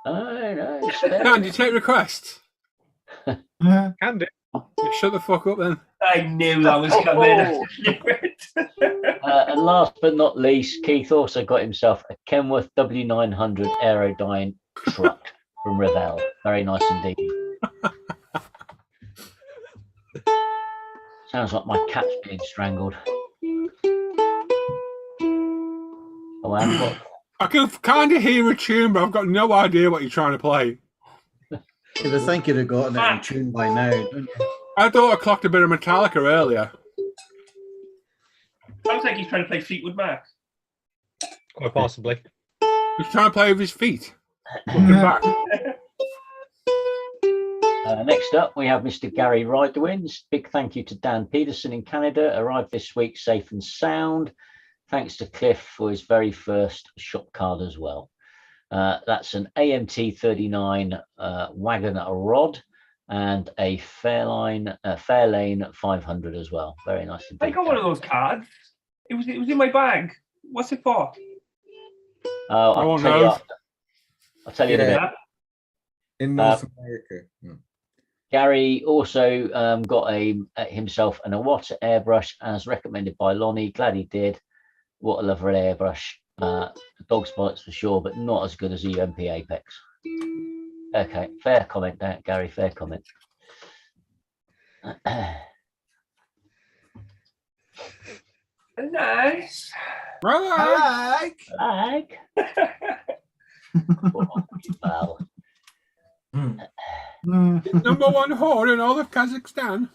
Oh, no. Dan, do you take requests? Can do. You shut the fuck up then. I knew that was coming. And last but not least, Keith also got himself a Kenworth W900 Aerodyne truck from Rebel. Very nice indeed. Sounds like my cat's being strangled. Oh, and what? I can kind of hear a tune, but I've got no idea what you're trying to play. You'd have think you'd have gotten it in tune by now, don't you? I thought I clocked a bit of Metallica earlier. Sounds like he's trying to play Fleetwood Mac. Quite possibly. He's trying to play with his feet. Looking back. Next up, we have Mr. Gary Ryderwins. Big thank you to Dan Peterson in Canada. Arrived this week safe and sound. Thanks to Cliff for his very first shop card as well. That's an AMT 39 wagon rod and a Fairlane 500 as well. Very nice indeed. I got one of those cards. It was in my bag. What's it for? I'll tell you. I'll tell you in a bit. In North America. Gary also got himself an Iwata airbrush as recommended by Lonnie. Glad he did. What a lovely airbrush. Dog spots for sure, but not as good as the UMP Apex. Okay, fair comment, Gary. Fair comment. Nice. Like. Well. Number one whore in all of Kazakhstan.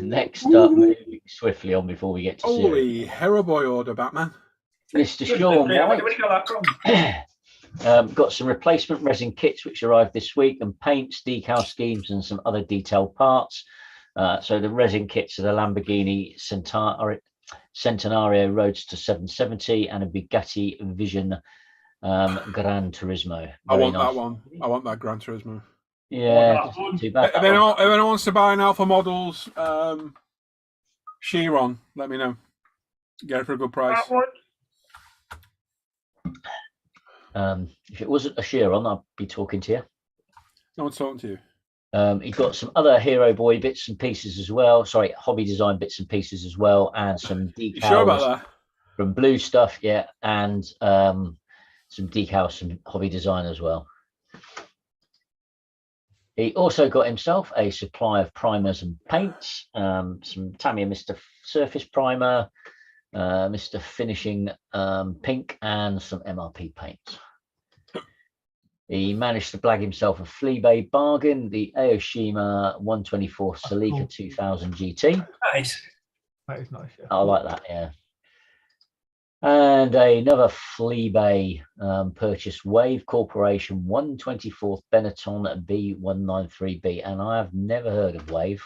Next up, moving swiftly on before we get to Holy Heraboy order, Batman. Mr. Sean White. Got some replacement resin kits which arrived this week, and paints, decal schemes, and some other detailed parts. So the resin kits are the Lamborghini Centenario Roadster 770 and a Bugatti Vision Gran Turismo. I want that one. I want that Gran Turismo. Yeah, too bad. If anyone wants to buy an Alpha Models Chiron, let me know. Get it for a good price. If it wasn't a Chiron, I'd be talking to you. No one's talking to you. He got some other Hero Boy bits and pieces as well. Sorry, hobby design bits and pieces as well, and some decals. You sure about that? From Blue Stuff, yeah, and some decals from hobby design as well. He also got himself a supply of primers and paints, some Tamiya Mr. Surface Primer, Mr. Finishing Pink, and some MRP paints. He managed to blag himself a Fleabay bargain, the Aoshima 124 Celica 2000 GT. Nice. That is nice. Yeah. I like that, yeah. And another Fleabay purchase, Wave Corporation 124th Benetton B193B, and I have never heard of Wave.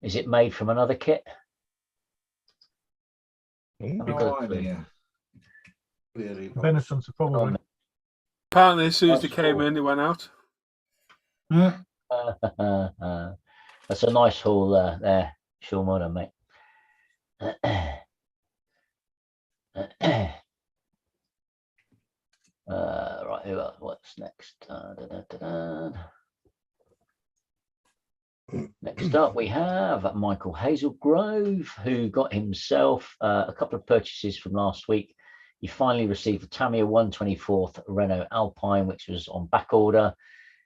Is it made from another kit? No idea. Benettons are probably. Apparently, as soon as they came in, they went out. That's a nice haul there, Sean. Well done, mate. Right, who else? What's next? Next up, we have Michael Hazelgrove, who got himself a couple of purchases from last week. He finally received the Tamiya 124th Renault Alpine, which was on back order.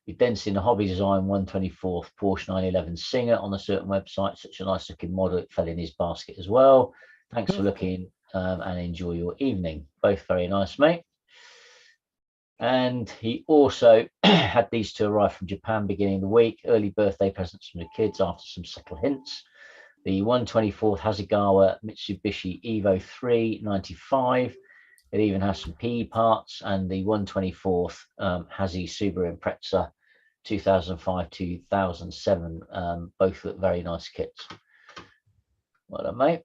He'd then seen the Hobby Design 124th Porsche 911 Singer on a certain website. Such a nice looking model. It fell in his basket as well. Thanks for looking and enjoy your evening. Both very nice, mate. And he also had these two arrive from Japan beginning of the week. Early birthday presents from the kids after some subtle hints. The 124th Hasegawa Mitsubishi Evo 3 95. It even has some PE parts, and the 124th Hazy Subaru Impreza 2005-2007. Both look very nice kits. Well done, mate.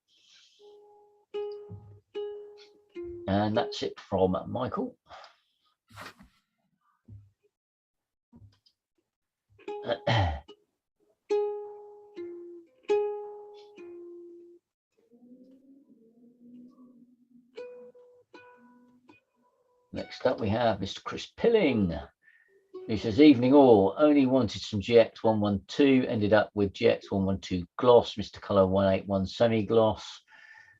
And that's it from Michael. Next up, we have Mr. Chris Pilling. He says, evening all, only wanted some GX112, ended up with GX112 Gloss, Mr. Colour 181 Semi-Gloss,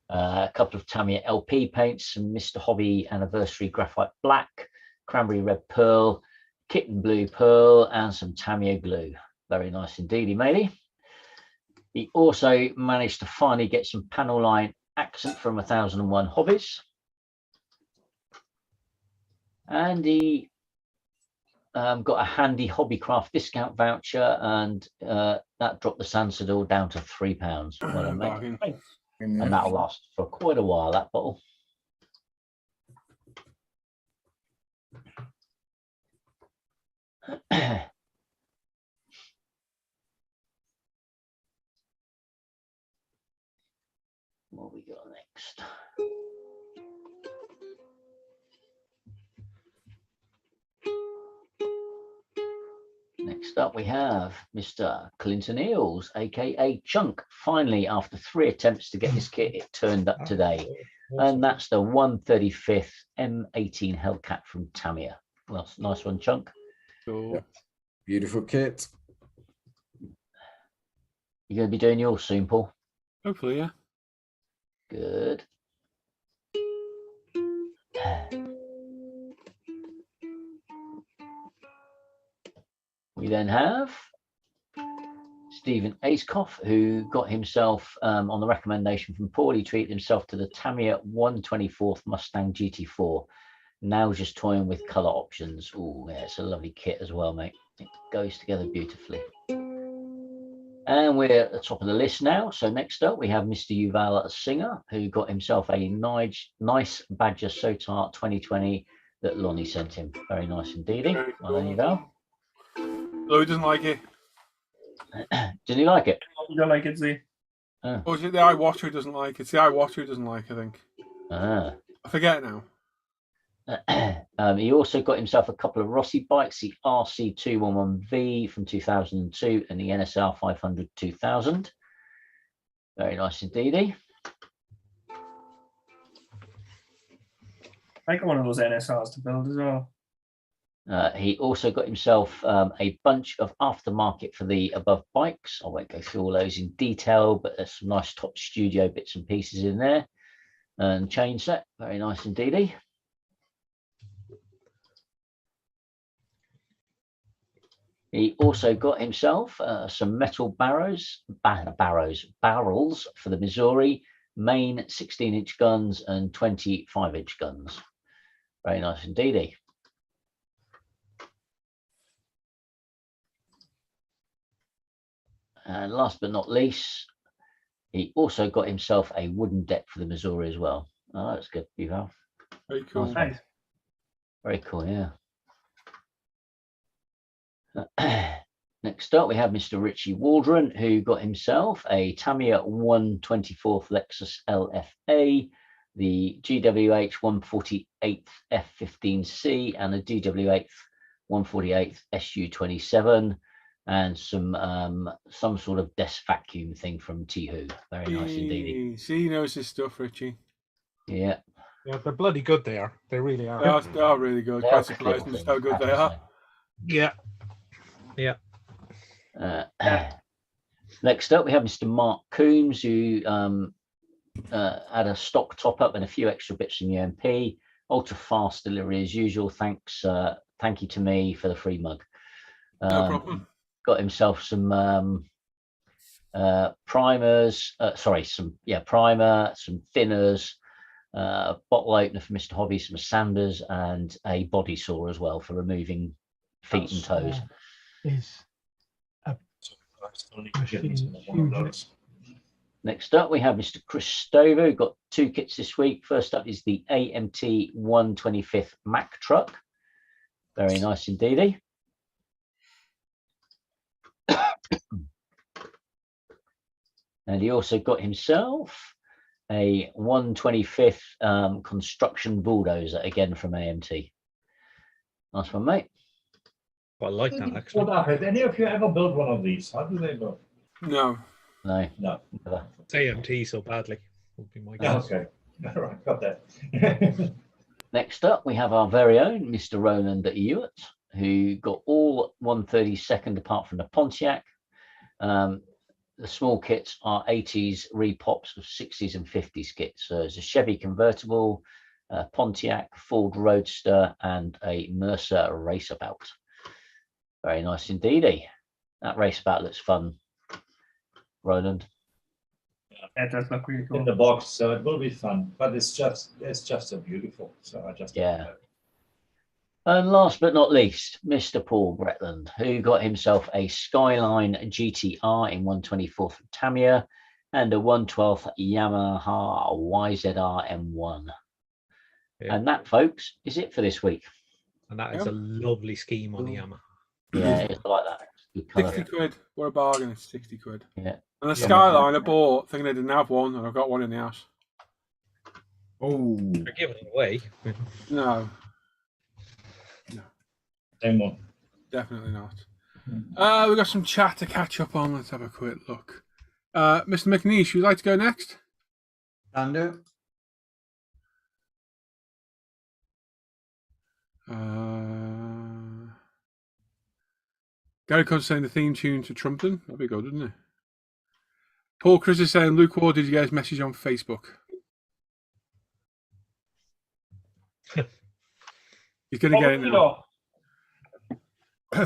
a couple of Tamiya LP paints, some Mr. Hobby Anniversary Graphite Black, Cranberry Red Pearl, Kitten Blue Pearl, and some Tamiya glue. Very nice indeedy, matey. He also managed to finally get some panel line accent from 1001 Hobbies. And he got a handy Hobbycraft discount voucher, and that dropped the Sansador down to £3. Well, and that'll last for quite a while, that bottle. What we got next? Next up, we have Mr. Clinton Eels, aka Chunk. Finally, after 3 attempts to get this kit, it turned up today. And that's the 135th M18 Hellcat from Tamiya. Well, nice one, Chunk. Cool. Yep. Beautiful kit. You're going to be doing yours soon, Paul? Hopefully, yeah. Good. We then have Stephen Acecoff, who got himself, on the recommendation from Paul, he treated himself to the Tamiya 124th Mustang GT4. Now just toying with colour options. Oh, yeah, it's a lovely kit as well, mate. It goes together beautifully. And we're at the top of the list now. So next up, we have Mr. Yuval Singer, who got himself a nice Badger Sotar 2020 that Lonnie sent him. Very nice indeed. Well done, Yuval. Though he doesn't like it. Did he like it? You don't like it, Z? Or is it the eye watcher who doesn't like it? It's the eye watcher who doesn't like it, I think. I forget now. He also got himself a couple of Rossi bikes, the RC211V from 2002 and the NSR 500 2000. Very nice indeed. I got one of those NSRs to build as well. He also got himself a bunch of aftermarket for the above bikes. I won't go through all those in detail, but there's some nice top studio bits and pieces in there. And chain set, very nice indeed. He also got himself some metal barrels for the Missouri, main 16-inch guns and 25-inch guns. Very nice indeed. And last but not least, he also got himself a wooden deck for the Missouri as well. Oh, that's good, Yuval. Very cool. Nice. Very cool, yeah. Next up, we have Mr. Richie Waldron, who got himself a Tamiya 124th Lexus LFA, the GWH 148th F15C, and the DWH 148th SU27, and some sort of desk vacuum thing from Tihu. Very nice indeed. See, he knows his stuff, Richie. Yeah. Yeah, they're bloody good. They are. They really are. They are really good. Quite surprised just how good they are. Yeah. Yeah. Next up, we have Mr. Mark Coombs, who had a stock top up and a few extra bits from UMP. Ultra fast delivery as usual. Thank you to me for the free mug. No problem. Got himself some primers. Primer, some thinners, bottle opener for Mr. Hobby, some sanders, and a body saw as well for removing feet and toes. Next up, we have Mr. Chris Stover, who got 2 kits this week. First up is the AMT 125th Mack truck. Very nice indeed. And he also got himself a 125th construction bulldozer, again from AMT. Nice one, mate. I like that, actually. Have any of you ever built one of these? How do they go? No. No. Never. AMT so badly would be my guess. Okay. All right, got that. Next up, we have our very own Mr. Roland Hewitt, who got all 132nd apart from the Pontiac. The small kits are 80s repops of 60s and 50s kits. So there's a Chevy convertible, Pontiac, Ford Roadster, and a Mercer raceabout. Very nice indeed. That raceabout looks fun, Roland. That does look really cool. In the box, so it will be fun. But it's just so beautiful. So I just And last but not least, Mr. Paul Bretland, who got himself a Skyline GTR in 124th from Tamiya and a 112th Yamaha YZR M1. Yeah. And that, folks, is it for this week. And that is a lovely scheme on the Yamaha. Yeah, I like that. Good colour. 60 quid. What a bargain. It's 60 quid. Yeah. And the Skyline I bought, thinking I didn't have one, and I've got one in the house. Oh. You're giving it away. No. Same one. Definitely not. We've got some chat to catch up on. Let's have a quick look. Mr. McNeish, would you like to go next? Can do. Gary Cole's saying the theme tune to Trumpton. That'd be good, wouldn't it? Paul Chris is saying, Luke Ward, did you get his message on Facebook? He's going to get it now.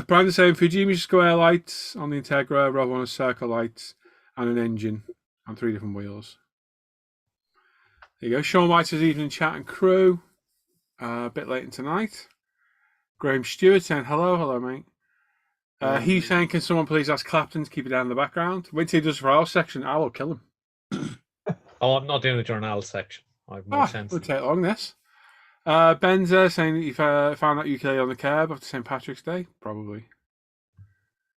Brian's saying, Fujimi square lights on the Integra, rather on a circle lights and an engine on 3 different wheels. There you go. Sean White says, evening chat and crew. A bit later tonight. Graham Stewart saying, hello, mate. He's saying, can someone please ask Clapton to keep it down in the background? Wait till he does for our section. I will kill him. Oh, I'm not doing it during Al's section. I have more sense. We'll take long this. Benza saying that you found that ukulele on the curb after St. Patrick's Day. Probably.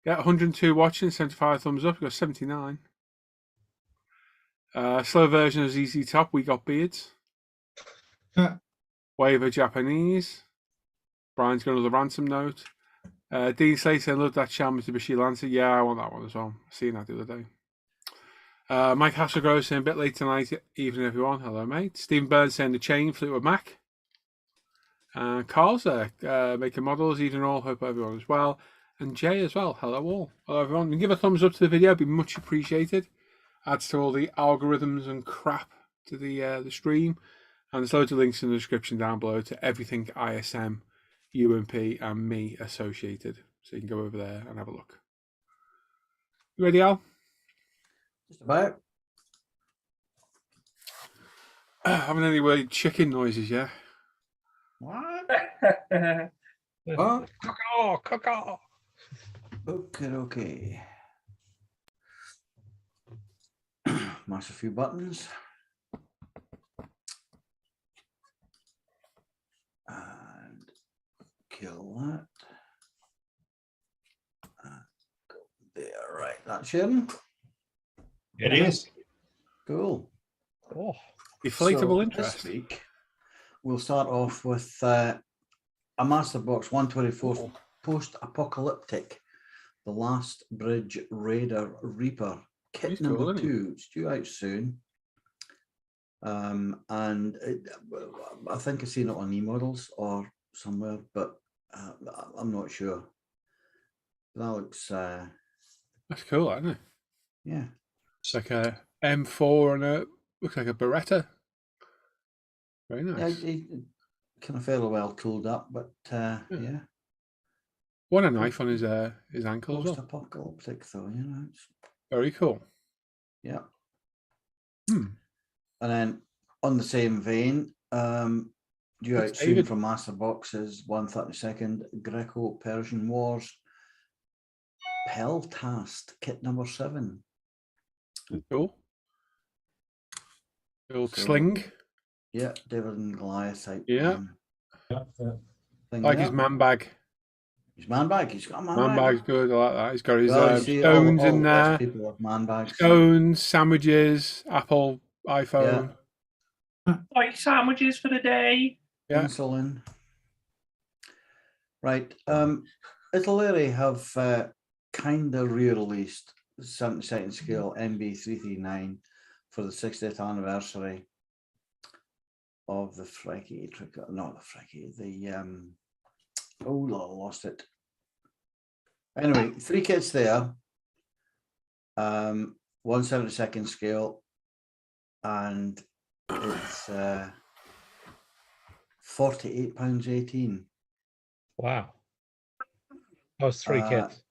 Yeah, 102 watching, 75 thumbs up. We've got 79. Slow version of ZZ Top. We got beards. Waiver Japanese. Brian's got another ransom note. Dean Slater, I love that Sham Mitsubishi Lancer. Yeah, I want that one as well. I seen that the other day. Mike Hasselgrove saying a bit late tonight, evening everyone. Hello, mate. Stephen Burns saying the chain Fleetwood Mac. Carl's there, making models, evening all. Hope everyone is well. And Jay as well. Hello all. Hello everyone. And give a thumbs up to the video, it'd be much appreciated. Adds to all the algorithms and crap to the stream. And there's loads of links in the description down below to everything ISM, UMP and me associated. So you can go over there and have a look. You ready, Al? Just about. Haven't any weird chicken noises yet. What? What? Caw. Okay. Mash a few buttons. And kill that. Go there, right. That's him. It is. Cool. Oh, deflatable interest. This week, we'll start off with a Masterbox 124 post-apocalyptic, The Last Bridge Raider Reaper, kit He's number cool, 2. It's due out soon. And I think I've seen it on e-models or somewhere, but I'm not sure. That looks that's cool, isn't it? Yeah. It's like a M4 and a looks like a Beretta. Very nice. Yeah, kind of fairly well tooled up, but yeah. What a knife on his ankle as well. Post-apocalyptic though, you know. It's... Very cool. Yeah. And then on the same vein, due out soon from Master Boxes 132nd Greco-Persian Wars Peltast kit number 7. Cool. The old sling. Yeah, David and Goliath type. Yeah. Thing Like there. his man bag. His man bag. He's got a man Man bag. bag's good. I like that. He's got his Well, you see, stones all in the best there. people have man bags. Scones, sandwiches, Apple, iPhone. Like sandwiches for the day. Yeah. Insulin. Right. Italy have kind of re-released 72nd scale MB339 for the 60th anniversary of the Frecky, not the Frecky, the oh, I lost it. Anyway, 3 kits there, 1/72nd scale, and it's £48.18. wow. That was 3 kits.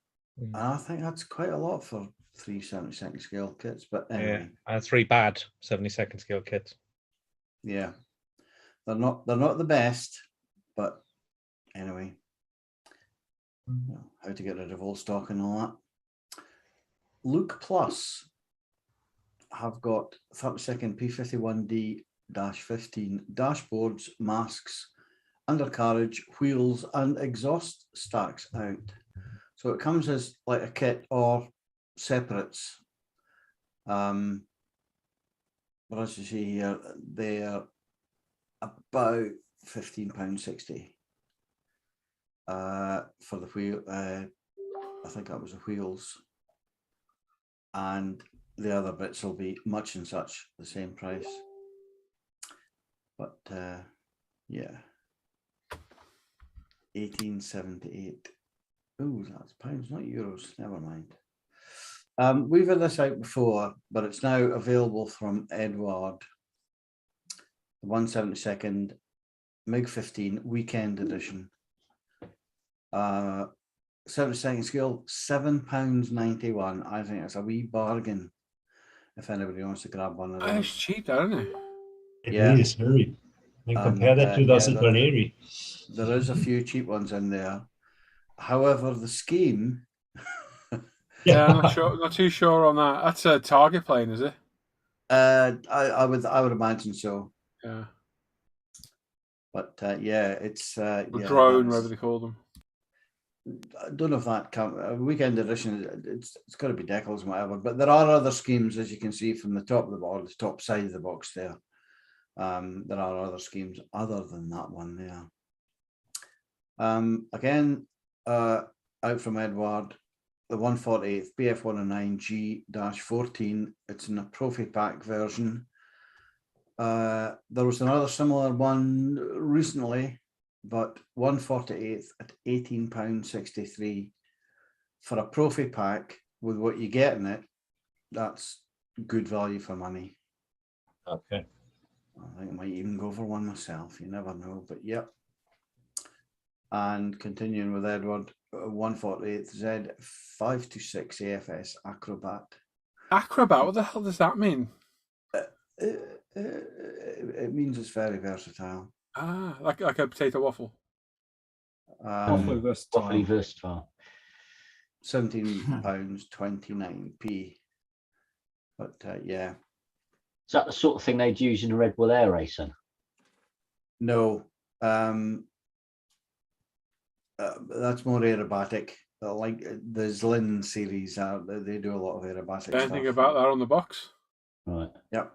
I think that's quite a lot for 3 72nd scale kits, but anyway. Yeah, 3 bad 72nd scale kits. Yeah, they're not the best, but anyway, how to get rid of old stock and all that. Luke Plus have got 32nd P51D-15 dashboards, masks, undercarriage, wheels, and exhaust stacks out. So it comes as like a kit or separates. But as you see here, they're about £15.60 for the wheel, I think that was the wheels. And the other bits will be much and such the same price. But yeah. 1878. Oh, that's pounds, not euros. Never mind. We've had this out before, but it's now available from Edward. The 172nd MiG-15 Weekend Edition. 72nd scale, £7.91. I think it's a wee bargain if anybody wants to grab one of those. It's cheap, isn't it? It is very. And compare that to those at Valeri. There is a few cheap ones in there. However, the scheme. Yeah, I'm not too sure on that. That's a target plane, is it? I would imagine so. Yeah. But yeah, it's drone, whatever they call them. I don't know if that weekend edition. It's got to be decals and whatever. But there are other schemes, as you can see from the top of the box, the top side of the box there. There are other schemes other than that one there. Again, out from Edward, the 148th BF109G-14. It's in a Profi Pack version. There was another similar one recently, but 148th at £18.63 for a Profi Pack with what you get in it. That's good value for money. Okay. I think I might even go for one myself. You never know, but yep. And continuing with Edward, 148th Z 526 AFS Acrobat. Acrobat? What the hell does that mean? It means it's very versatile. Ah, like a potato waffle. Awfully versatile. Awfully versatile. £17.29p. But yeah. Is that the sort of thing they'd use in a Red Bull Air Racing? No. That's more aerobatic. Like the Zlin series, they do a lot of aerobatic Anything stuff. about that on the box? Right. Yep.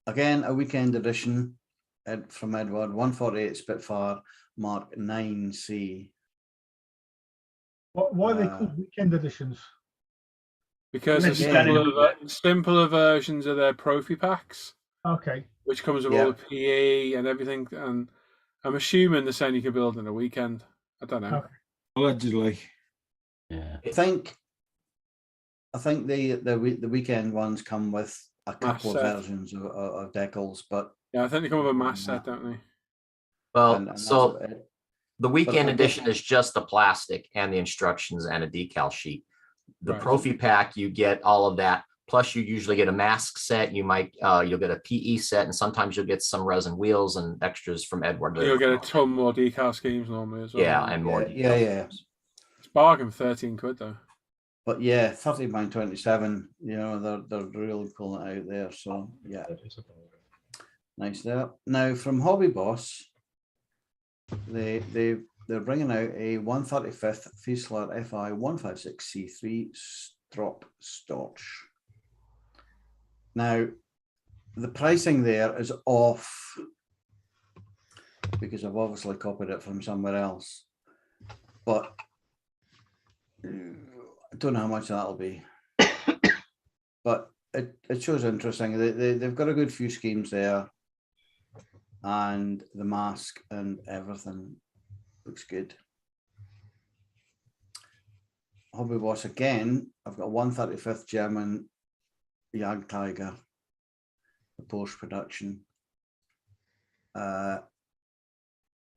Again, a weekend edition from Edward, 148 Spitfire Mark 9C. Why are they called weekend editions? Because Yes, it's simpler versions of their Profi packs. Okay. Which comes with all the PE and everything. And I'm assuming they're saying you can build in a weekend. I don't know. Okay. Allegedly. Yeah. I think the weekend ones come with a couple of versions of decals, but yeah, I think they come with a mass set, don't they? Well, and so the weekend but edition is just the plastic and the instructions and a decal sheet. The Right. Profi Pack, you get all of that. Plus, you usually get a mask set. You might you'll get a PE set, and sometimes you'll get some resin wheels and extras from Edward. You'll get a ton more decal schemes normally as well. Yeah, and more. Yeah. It's bargain for £13 though. But yeah, £30.27. You know, they're really pulling it out there. So yeah, nice there. Now from Hobby Boss, they're bringing out a 135th Fiesler FI 156C3 strop storch. Now, the pricing there is off because I've obviously copied it from somewhere else, but I don't know how much that'll be. But it shows interesting. They've got a good few schemes there, and the mask and everything looks good. Hobby Boss again. I've got 135th German Jagdtiger, the Porsche production.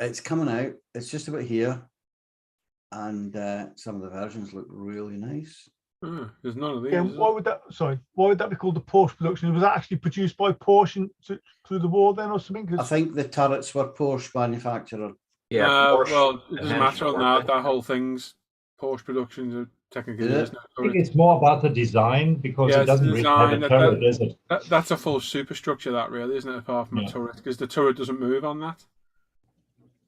It's coming out. It's just about here, and some of the versions look really nice. There's none of these. Yeah, why would that be called the Porsche production? Was that actually produced by Porsche through the war then, or something? I think the turrets were Porsche manufacturer. Yeah, well, it doesn't matter on that. That whole thing's Porsche productions are technically. Is it? I think it's more about the design because it doesn't really have a turret, is it? That's a full superstructure, that really, isn't it? Apart from a turret, because the turret doesn't move on that.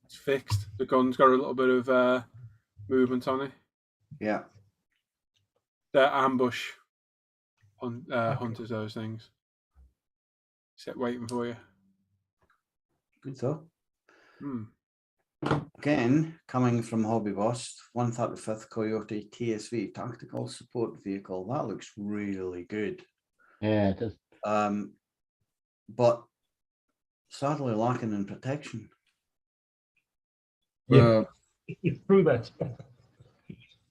It's fixed. The gun's got a little bit of movement on it. Yeah. They're ambush hunters, those things. Sit waiting for you. Good though. Again, coming from Hobby Boss, 135th Coyote TSV Tactical Support Vehicle. That looks really good. Yeah, it does. But sadly lacking in protection. Yeah, through that.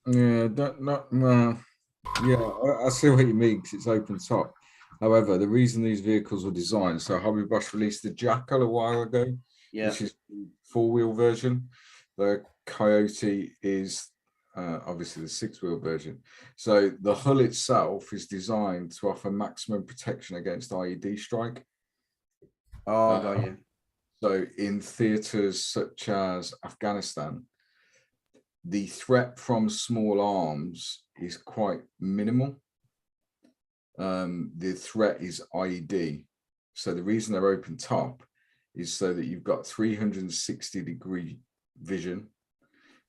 Yeah, I see what you mean, because it's open top. However, the reason these vehicles were designed, so Hobby Boss released the Jackal a while ago, which is the 4-wheel version. The Coyote is obviously the 6-wheel version. So the hull itself is designed to offer maximum protection against IED strike. Oh, got you. So in theaters such as Afghanistan, the threat from small arms is quite minimal. The threat is IED. So the reason they're open top is so that you've got 360-degree vision.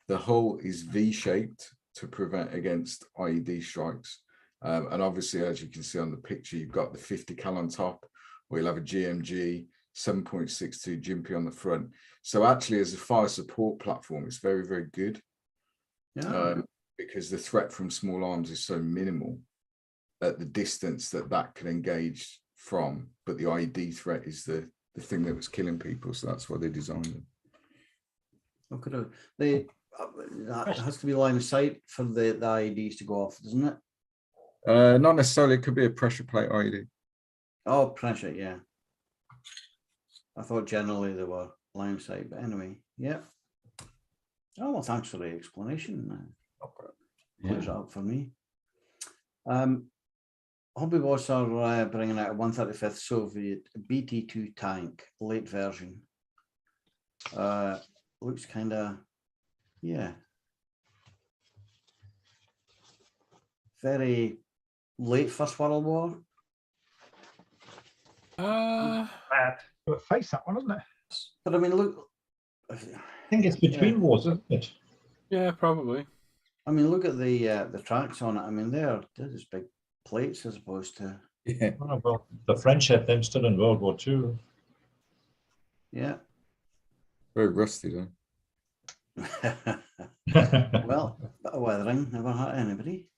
The hull is V-shaped to prevent against IED strikes. And obviously, as you can see on the picture, you've got the 50 cal on top, or you'll have a GMG, 7.62 Jimpy on the front. So actually, as a fire support platform, it's very, very good. Yeah. Because the threat from small arms is so minimal at the distance that can engage from. But the IED threat is the thing that was killing people. So that's why they designed it. Okay. That has to be line of sight for the IEDs to go off, doesn't it? Not necessarily. It could be a pressure plate IED. Oh, pressure, yeah. I thought generally they were line of sight, but anyway, yeah. Oh, well, thanks for the explanation. Clears it up for me. Hobby Boss are bringing out a 135th Soviet BT2 tank, late version. Looks kind of, yeah, very late First World War. Bad. Face that one, isn't it? But I mean, look. I think it's between wars, isn't it? Yeah, probably. I mean, look at the tracks on it. I mean, they're just big plates as opposed to. Yeah. Oh, well, the French had them still in World War II. Yeah. Very rusty though. Well, bit of weathering never hurt anybody.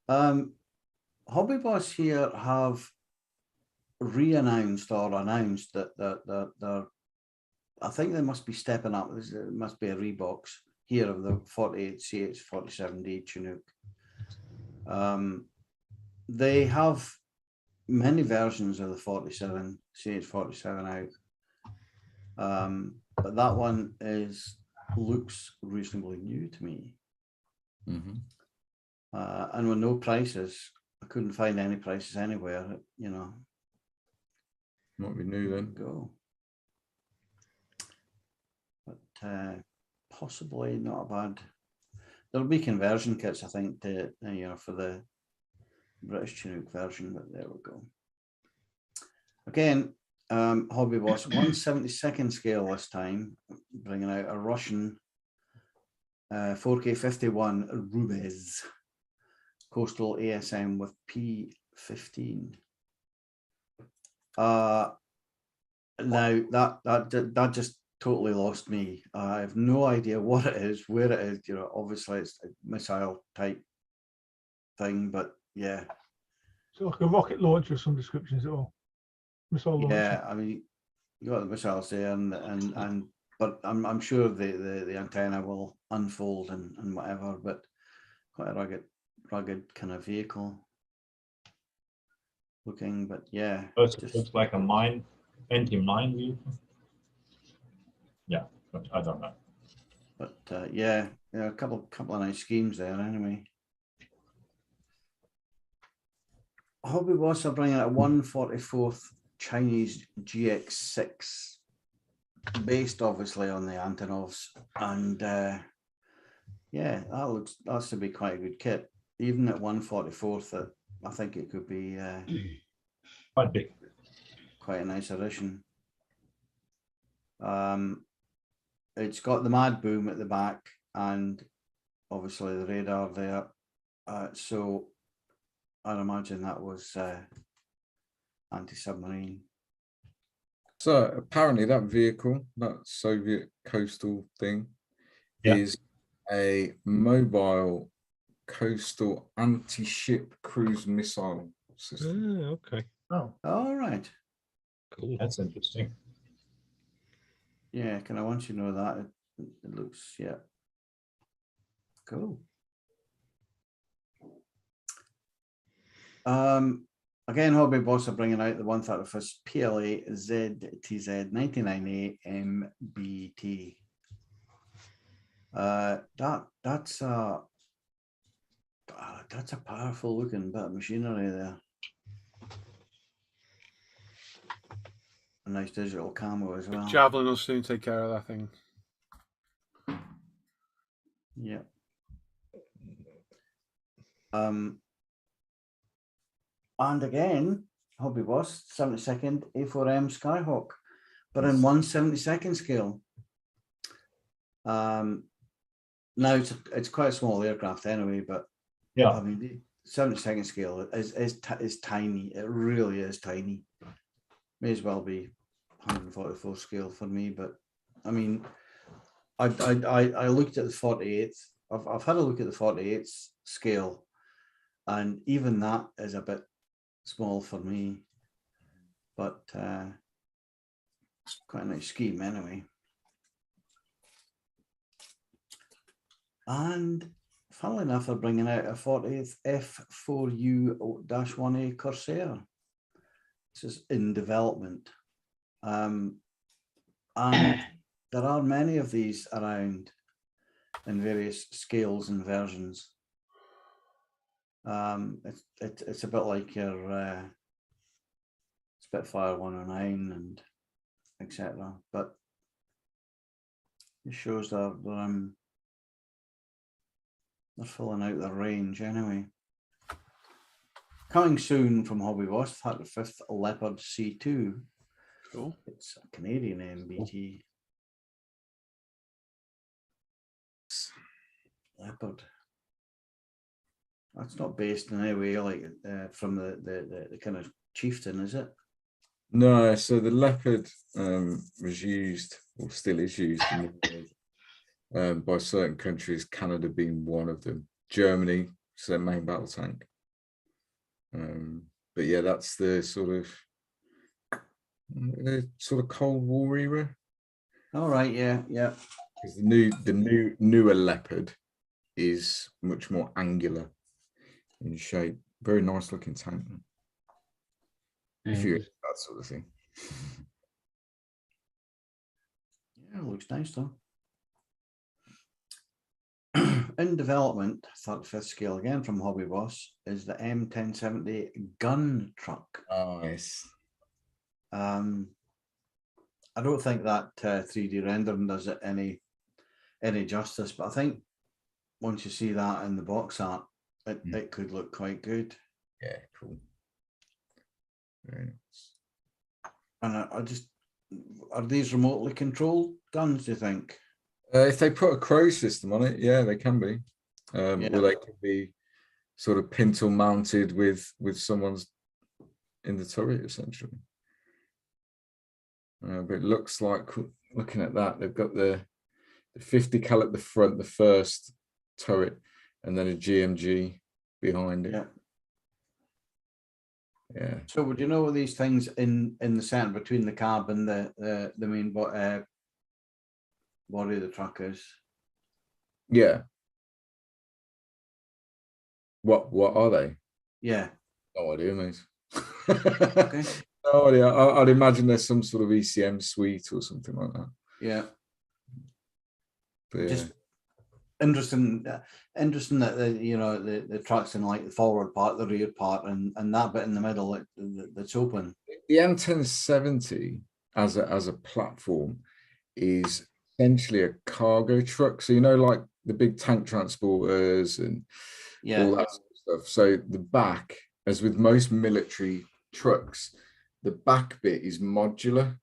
Hobby Boss here have re-announced or announced that they're, I think they must be stepping up. There must be a rebox here of the 48 CH47D Chinook. They have many versions of the 47 CH47 out, but that one looks reasonably new to me. And with no prices, I couldn't find any prices anywhere. You know, might be new then. Go, but possibly not a bad. There'll be conversion kits, I think, to for the British Chinook version, but there we go. Again, Hobby Boss 1/72 scale this time, bringing out a Russian 4K51 Rubez coastal ASM with P15. Now that just totally lost me. I have no idea what it is, where it is. You know, obviously it's a missile type thing, but yeah. So like a rocket launcher of some description, is it all? Missile launcher. Yeah, I mean, you got the missiles there, but I'm sure the antenna will unfold and whatever. But quite a rugged kind of vehicle looking. But yeah, It looks like a anti-mine vehicle. Yeah, but I don't know. But yeah, a couple of nice schemes there anyway. Hobby Boss are bringing out a 1/44th Chinese GX6, based obviously on the Antonovs, and yeah, that's to be quite a good kit. Even at 1/44th, I think it could be quite big, quite a nice addition. It's got the Mad Boom at the back, and obviously the radar there. So I'd imagine that was anti-submarine. So apparently that vehicle, that Soviet coastal thing, Yeah. is a mobile coastal anti-ship cruise missile system. Okay. Oh, All right. Cool. that's interesting. Yeah, can I once you know that it looks, yeah. Cool. Again, Hobby Boss are bringing out the 131st PLA ZTZ 99A MBT. That's a powerful looking bit of machinery there. A nice digital camo as well. Javelin will soon take care of that thing. Yeah. And again, Hobby Boss 72nd A4M Skyhawk, but in 1/72 scale. Now it's quite a small aircraft anyway, but Yeah. I mean the 72nd scale is tiny. It really is tiny. May as well be 144 scale for me, but I mean, I looked at the 48th. I've had a look at the 48th scale, and even that is a bit small for me. But it's quite a nice scheme anyway. And funnily enough, they're bringing out a 40th F4U-1A Corsair. This is in development. And there are many of these around in various scales and versions. It's a bit like your Spitfire 109 and etc. But it shows that they're filling out their range anyway. Coming soon from Hobby Boss, 35th Leopard C2. Cool. It's a Canadian MBT. Leopard. That's not based in any way like from the kind of chieftain, is it? No, so the Leopard was used, or still is used, in the world, by certain countries, Canada being one of them. Germany, it's their main battle tank. But yeah, that's the sort of Cold War era. All right, yeah. Because the newer Leopard is much more angular in shape. Very nice looking tank. If you that sort of thing. Yeah, it looks nice though. In development, 35th scale again from Hobby Boss, is the M1070 Gun Truck. Nice. I don't think that 3D rendering does it any justice, but I think once you see that in the box art, it could look quite good. Yeah, cool. Very nice. And are these remotely controlled guns, do you think? If they put a crow system on it, yeah, they can be. Or they could be sort of pintle mounted with someone's in the turret, essentially. But it looks like, looking at that, they've got the 50 cal at the front, the first turret, and then a GMG behind it. Yeah. So would you know these things in the center between the cab and the main body of the truck is? Yeah. What are they? Yeah. No idea, mate. Okay. No idea. I'd imagine there's some sort of ECM suite or something like that. Yeah. But yeah. Just interesting that the truck's in like the forward part, the rear part, and that bit in the middle that's open. The M1070 as a platform is essentially a cargo truck. So like the big tank transporters and all that sort of stuff. So the back, as with most military trucks, the back bit is modular.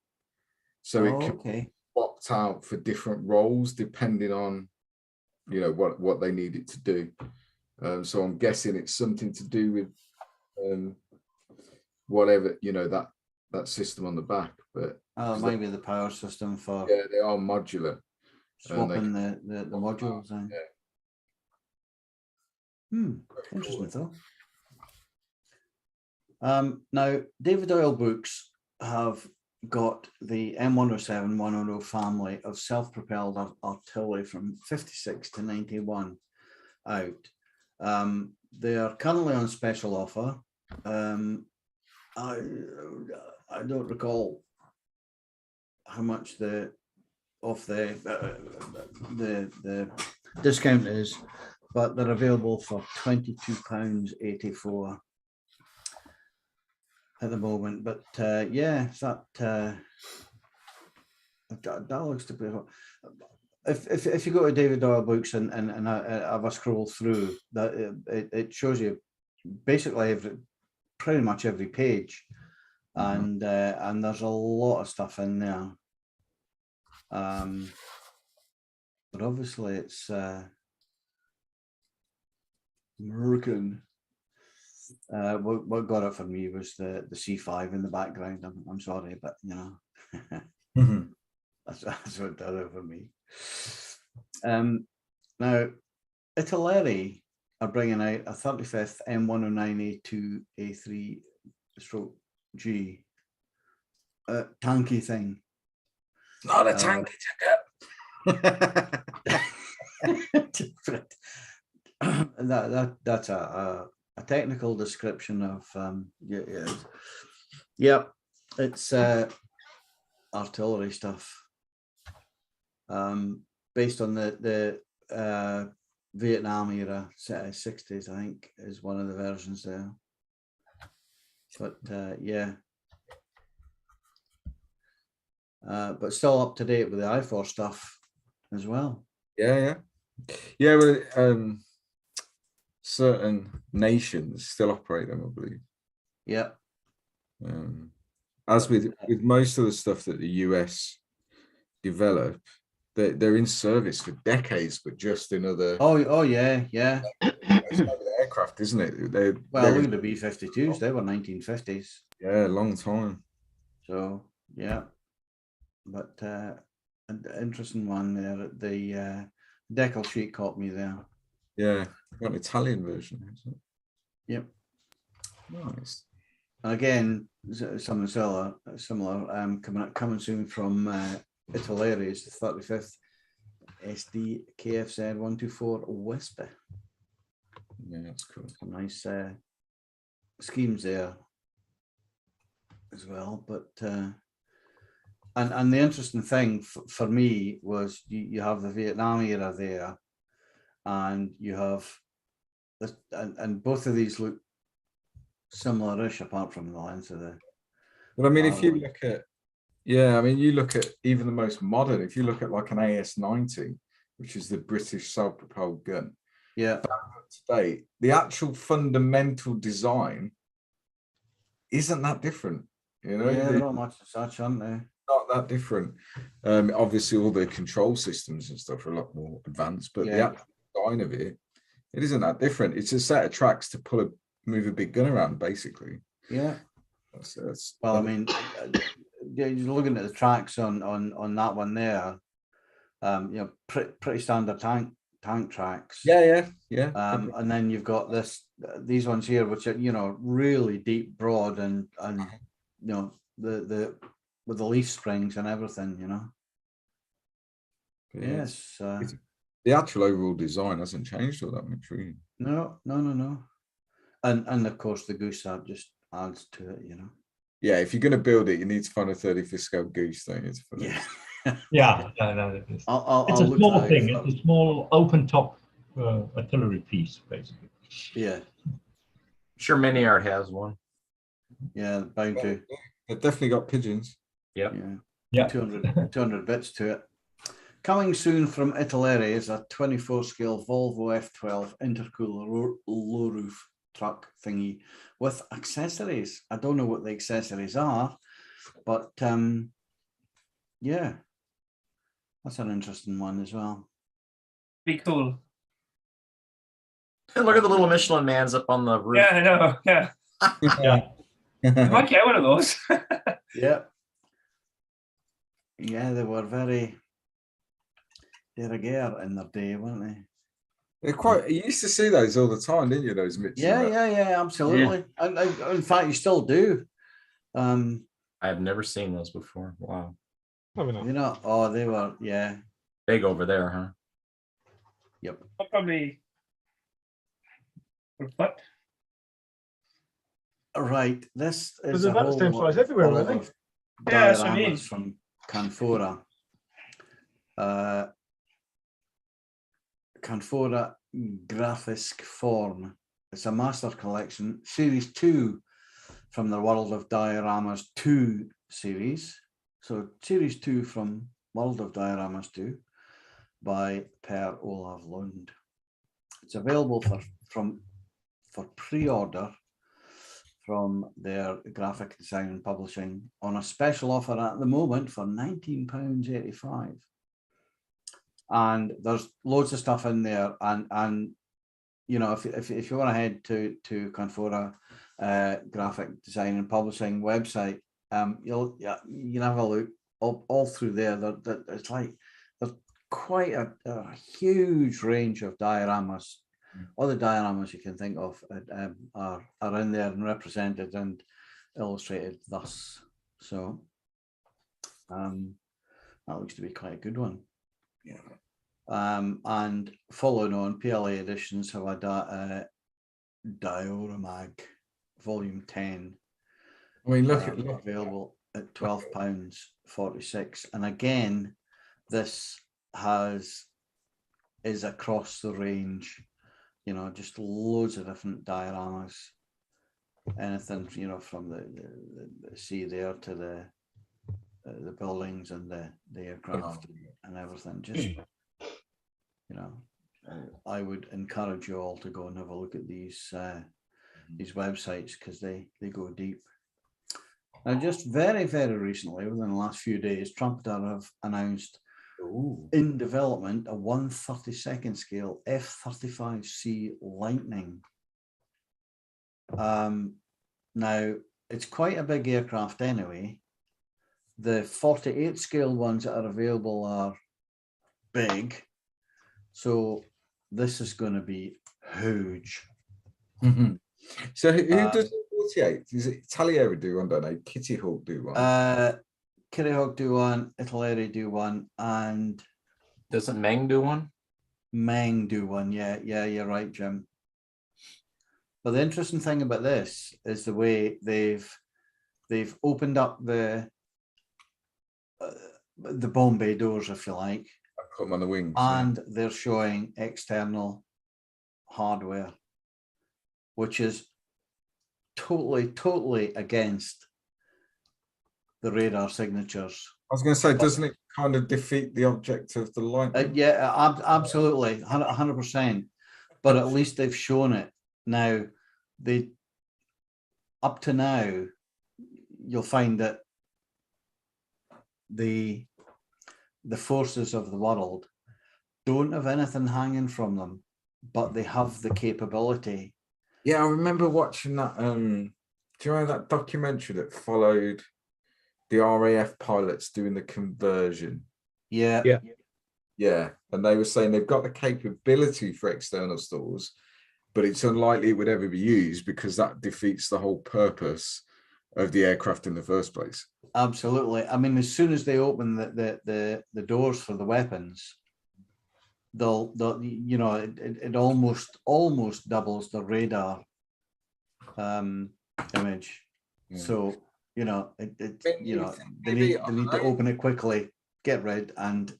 So it can be swapped out for different roles depending on what they need it to do. So I'm guessing it's something to do with whatever that that system on the back, but maybe the power system for yeah, they are modular. swapping the modules. Interesting though. Now, David Oil Books have got the M1070 100 family of self-propelled artillery from 56 to 91 out. They are currently on special offer. I don't recall how much the discount is, but they're available for £22.84 at the moment. But yeah, that looks to be. If you go to David Oil Books and have a scroll through, that it shows you basically pretty much every page, and there's a lot of stuff in there. But obviously it's American. What got it for me was the C5 in the background. I'm sorry, but you know, that's what did it for me. Now, Italeri are bringing out a 35th M109A2A3/G tanky thing. Not a tanky ticket. That's a technical description of it's artillery stuff, based on the Vietnam era 60s, I think, is one of the versions there. But but still up to date with the I4 stuff as well. Yeah. Well, certain nations still operate them, I believe. Yeah. As with most of the stuff that the US develop, they're in service for decades, but just in other. Oh yeah. It's like the aircraft, isn't it? Look at the B-52s. They were 1950s. Yeah, long time. So yeah, but an interesting one there. The Decal sheet caught me there. Yeah, got an Italian version. Isn't it? Yep. Nice. And again, something similar. Coming soon from Italeri is the 35th SD KFZ 124 Whisper. Yeah, that's cool. Some nice schemes there as well. But and the interesting thing for me was you have the Vietnam era there, and you have this, and both of these look similar-ish apart from the length of the. But I mean, if you look at, you look at even the most modern. If you look at like an AS-90, which is the British self-propelled gun. Yeah. Today, the actual fundamental design isn't that different. You know, yeah, not much as such, aren't they? Not that different. Obviously, all the control systems and stuff are a lot more advanced, but the actual design of it isn't that different. It's a set of tracks to move a big gun around, basically. Yeah. Well, I mean, you're looking at the tracks on that one there. Pretty standard tank tracks. Yeah. And then you've got these ones here, which are really deep, broad, and the with the leaf springs and everything. Yes. The actual overall design hasn't changed all that much, really. No. And of course, the goose just adds to it. Yeah, if you're going to build it, you need to find a 35th scale goose, don't you? Yeah. Yeah, no. It's a small thing. It's a small open top artillery piece, basically. Yeah. Sure, Mini Art has one. Yeah, bound to. They've definitely got pigeons. Yeah. 200 bits to it. Coming soon from Italeri is a 24 scale Volvo F12 intercooler low roof truck thingy with accessories. I don't know what the accessories are, but yeah, that's an interesting one as well. Be cool. Look at the little Michelin mans up on the roof. Yeah, I know. Yeah. Yeah. I might get one of those. Yeah. Yeah, they were very de rigueur in their day, weren't they? They're quite. You used to see those all the time, didn't you? Those Mitchell? Yeah, absolutely. And in fact, you still do. I have never seen those before. Wow. You know, oh, they were, yeah. Big over there, huh? Yep. Probably. What? Right. This is They're about the same size everywhere, lot weren't of Yeah, that's what I dioramas mean. from Canfora. Canfora Graphisk Form. It's a master collection, series 2 from the World of Dioramas 2 series. So series 2 from World of Dioramas 2 by Per Olav Lund. It's available for pre-order from their graphic design and publishing on a special offer at the moment for £19.85. And there's loads of stuff in there, and you know, if you want to head to Canfora graphic design and publishing website, you'll have a look all through there. It's like there's quite a huge range of dioramas. All the dioramas you can think of are in there and represented and illustrated thus. So that looks to be quite a good one. Yeah. And following on, PLA editions have a Diorama Volume 10. I mean, look at available at £12.46. And again, this is across the range. You know, just loads of different dioramas. Anything, you know, from the sea there to the buildings and the aircraft and everything. Just, you know, I would encourage you all to go and have a look at these websites, because they go deep. Now, just very, very recently, within the last few days, Trumpeter have announced in development a 1/32 scale F-35C Lightning. Now, it's quite a big aircraft anyway. The 48 scale ones that are available are big. So this is going to be huge. So who does 48? Is it Taliera do one, don't they? Kitty Hawk do one. Kitty Hawk do one, Italeri do one, and doesn't Meng do one? Meng do one, yeah, you're right, Jim. But the interesting thing about this is the way they've opened up the bomb bay doors, if you like. I put them on the wings. And they're showing external hardware, which is totally against the radar signatures. I was going to say, doesn't it kind of defeat the object of the Lightning? Yeah, absolutely, 100%. But at least they've shown it. Now, up to now, you'll find that the forces of the world don't have anything hanging from them, but they have the capability. Yeah, I remember watching that. Do you remember that documentary that followed the RAF pilots doing the conversion? Yeah. And they were saying they've got the capability for external stores, but it's unlikely it would ever be used because that defeats the whole purpose of the aircraft in the first place. Absolutely. I mean, as soon as they open the doors for the weapons, they'll you know, it almost doubles the radar image. Yeah. So, you know, they need to open it quickly, get rid and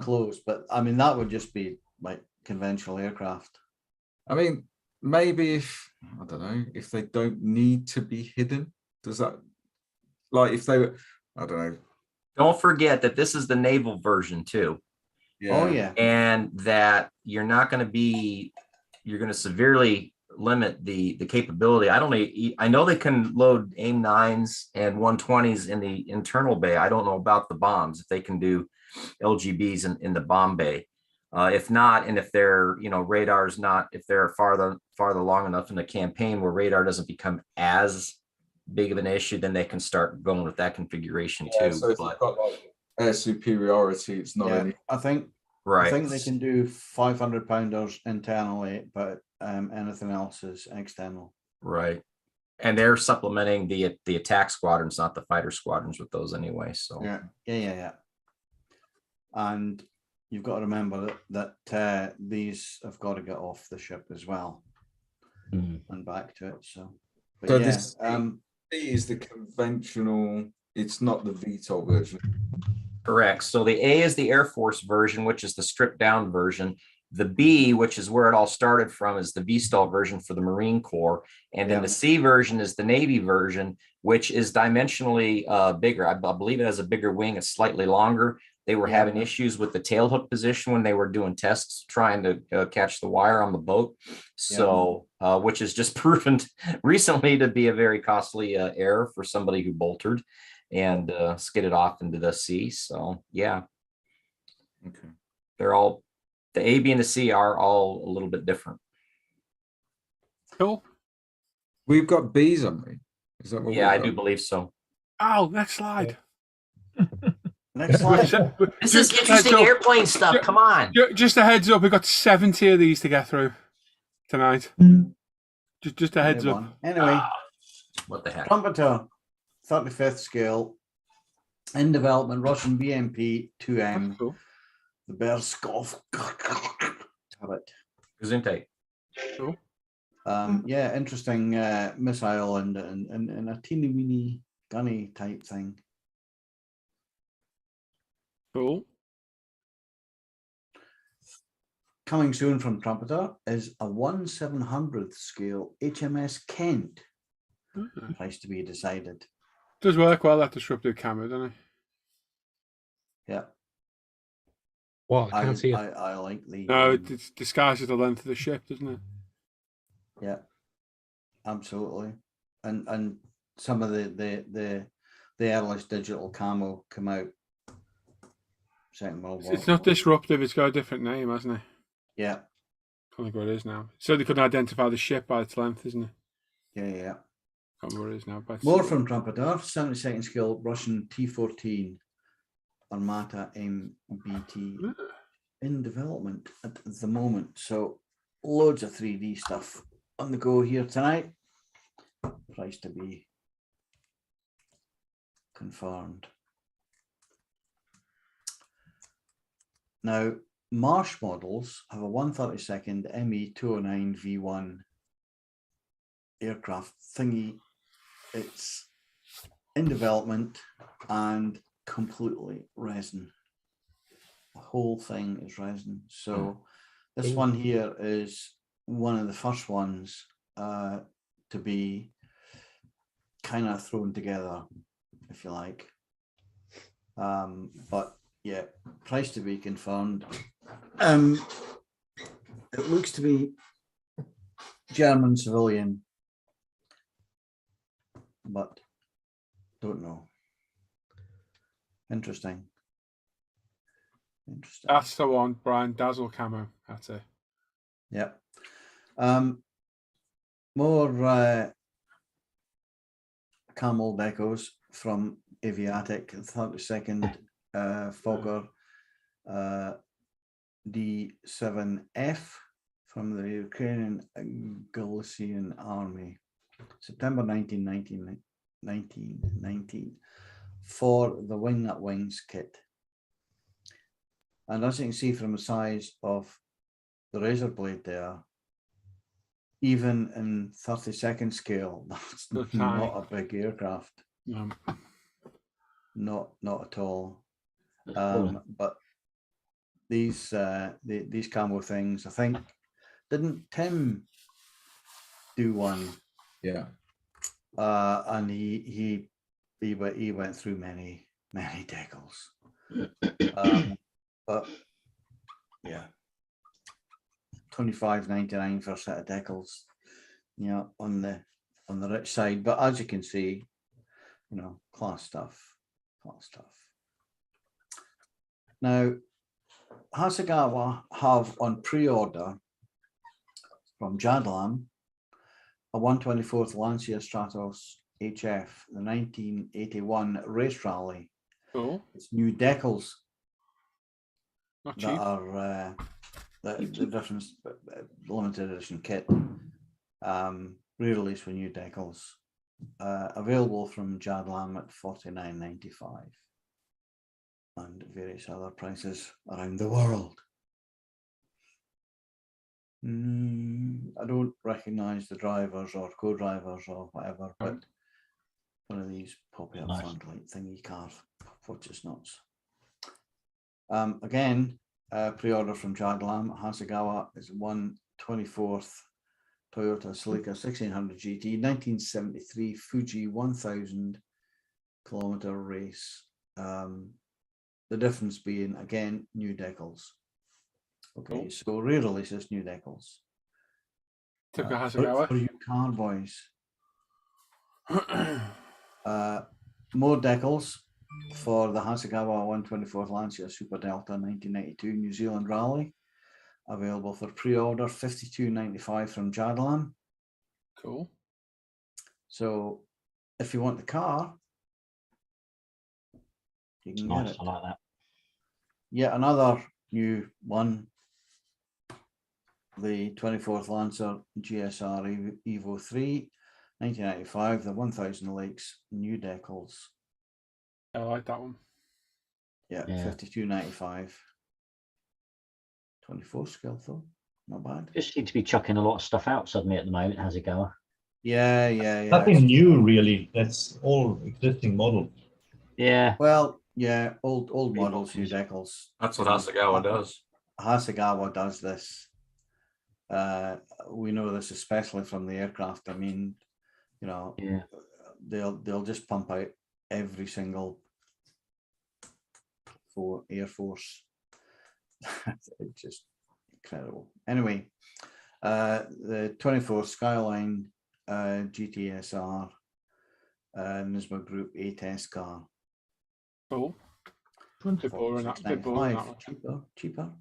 close. But I mean, that would just be like conventional aircraft. I mean, maybe I don't know, if they don't need to be hidden, does that, like if they were, I don't know. Don't forget that this is the naval version too. Yeah. Oh yeah. And that you're going to severely limit the capability. I know they can load AIM-9s and 120s in the internal bay. I don't know about the bombs, if they can do LGBs in the bomb bay. If not, and if their radar's not, if they're farther long enough in the campaign where radar doesn't become as big of an issue, then they can start going with that configuration Yeah, too. so if they've got like air superiority, it's not any. I think they can do 500-pounders internally, but anything else is external. Right. And they're supplementing the attack squadrons, not the fighter squadrons, with those anyway. So yeah. And you've got to remember that these have got to get off the ship as well and back to it. So This is the conventional. It's not the VTOL version. correct. So the A is the Air Force version, which is the stripped down version. The B, which is where it all started from, is the VSTOL version for the Marine Corps. And then the C version is the Navy version, which is dimensionally bigger. I believe it has a bigger wing. It's slightly longer. They were having issues with the tailhook position when they were doing tests, trying to catch the wire on the boat. So, which is just proven recently to be a very costly error for somebody who boltered and skidded off into the sea. So, yeah. Okay. They're all, the A, B, and the C are all a little bit different. Cool. We've got B's, haven't we? Is that what? Yeah, I do believe so. Oh, next slide. Next slide. This is interesting airplane stuff. Come on. Just a heads up, we've got 70 of these to get through tonight. Just a heads up. Anyway, what the heck? Trumpeter, 35th scale, in development, Russian BMP 2M. Cool. The Berskov turret. Gesundheit. Cool. Yeah, interesting missile and a teeny weeny gunny type thing. Cool. Coming soon from Trumpeter is a 1/700th scale HMS Kent. Price to be decided. Does work well, that disruptive camera, doesn't it? Yeah. Well, I can't see it. I like the. No, it disguises the length of the ship, doesn't it? Yeah, absolutely. And some of the earliest digital camo come out. Second World War. It's not disruptive, it's got a different name, hasn't it? Yeah. Can't think what it is now. So they couldn't identify the ship by its length, isn't it? Yeah. Can't remember what it is now. But More from Trumpeter, 72nd scale Russian T-14 Armata MBT in development at the moment. So loads of 3D stuff on the go here tonight. Price to be confirmed. Now, Marsh models have a 132nd ME209 V1 aircraft thingy. It's in development and completely resin. The whole thing is resin. So this one here is one of the first ones to be kind of thrown together, if you like. But yeah, price to be confirmed. It looks to be German civilian, but don't know. Interesting. That's the one, Brian. Dazzle camo. That's it. Yeah. More camel decos from Aviatic, 32nd Fokker D7F from the Ukrainian Galician Army, September 1919 for the Wing That Wings kit. And as you can see from the size of the razor blade there, even in 32nd scale, that's not a big aircraft. No. Not at all. But these camo things, I think, didn't Tim do one? Yeah. And he went through many decals. But yeah, $25.99 for a set of decals. Yeah, on the rich side. But as you can see, you know, class stuff. Now, Hasegawa have on pre-order from Jadlam a 124th Lancia Stratos HF, the 1981 race rally. Cool. It's new decals Not that cheap. are the difference, limited edition kit, re-release with new decals, available from Jadlam at $49.95, and various other prices around the world. I don't recognize the drivers or co-drivers or whatever, but one of these poppy up front light thingy cars, which is nuts. Again, pre-order from Jadlam. Hasegawa is 1/24th Toyota Celica 1600 GT 1973 Fuji 1000 kilometer race. The difference being, again, new decals. Okay, so re-releases, new decals. Typical Hasegawa. For you car boys. More decals for the Hasegawa 1/24th Lancia Super Delta 1992 New Zealand Rally, available for pre-order, $52.95 from Jadlam. Cool. So if you want the car, you can get it. I like that. Yet another new one, the 24th Lancer GSR Evo 3 1995, the 1000 Lakes, new decals. I like that one. Yeah. $52.95. 24 scale though, not bad. Just seem to be chucking a lot of stuff out suddenly at the moment. How's it going? Yeah. Nothing new, really. That's all existing model. Yeah. Well, yeah, old models, new decals. That's what Hasegawa does. Hasegawa does this. We know this especially from the aircraft. I mean, you know, they'll just pump out every single Air Force. It's just incredible. Anyway, the 24 Skyline GTSR Nismo Group 8S car. Cool. Bit boring, Cheaper.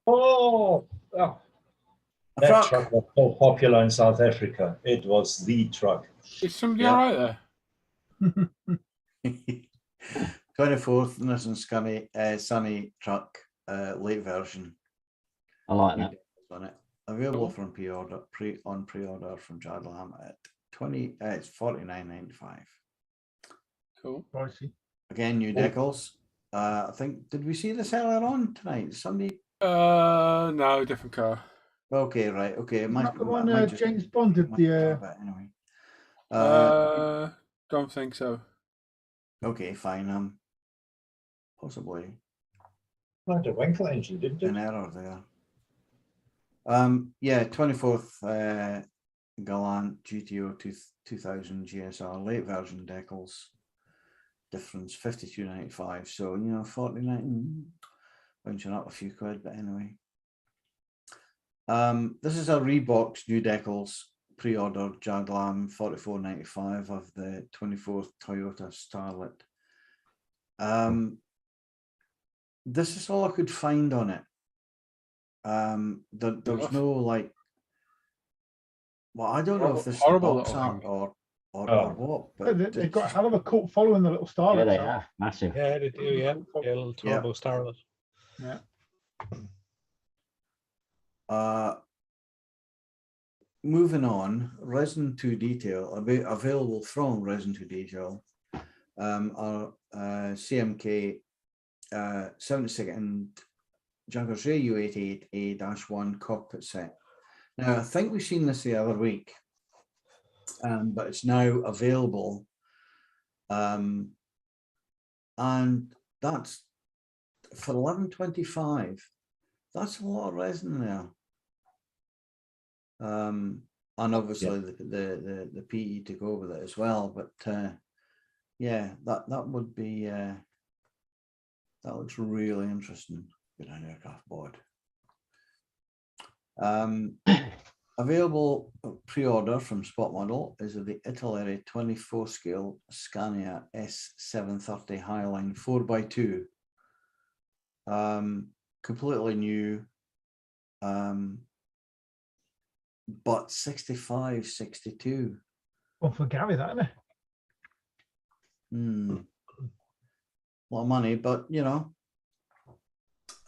Oh, that truck was so popular in South Africa. It was the truck. Is somebody all right there? 24th Nissan Sunny truck, late version. I like that. On it. Available from pre-order from Jadlam at it's $49.95. Cool. Pricey. Again, new decals. I think, did we see this earlier on tonight? Somebody? No, different car. Okay, right. Okay, it Not the one James Bond did the. Anyway. Don't think so. Okay, fine. Possibly. Like a Winkle engine, didn't it? An error there. Yeah, 24th Galant GTO 2000 GSR late version decals. Difference $52.95. So, you know, $49, bouncing up a few quid, but anyway. This is a Reeboks new decals pre-order Jadlam $44.95 of the 24th Toyota Starlet. This is all I could find on it. There was no like, well, I don't know if this is box art or what, but they've got a hell of a cult following, the little Starlet. Yeah, they are massive. Yeah, they do. Yeah, a little turbo Starlet. Yeah. Moving on, Resin 2 Detail, available from Resin 2 Detail, are CMK 72nd Junkers Ray U88A-1 cockpit set. Now, I think we've seen this the other week, but it's now available. And that's for $11.25. That's a lot of resin there. And obviously the PE to go with it as well. But yeah, that would be that looks really interesting. Good on aircraft board. Available pre-order from Spot Model is the Italeri 24 scale Scania S730 Highline 4x2. Completely new. but 65, 62. Well, for Gary, that, isn't it? A lot of money, but you know,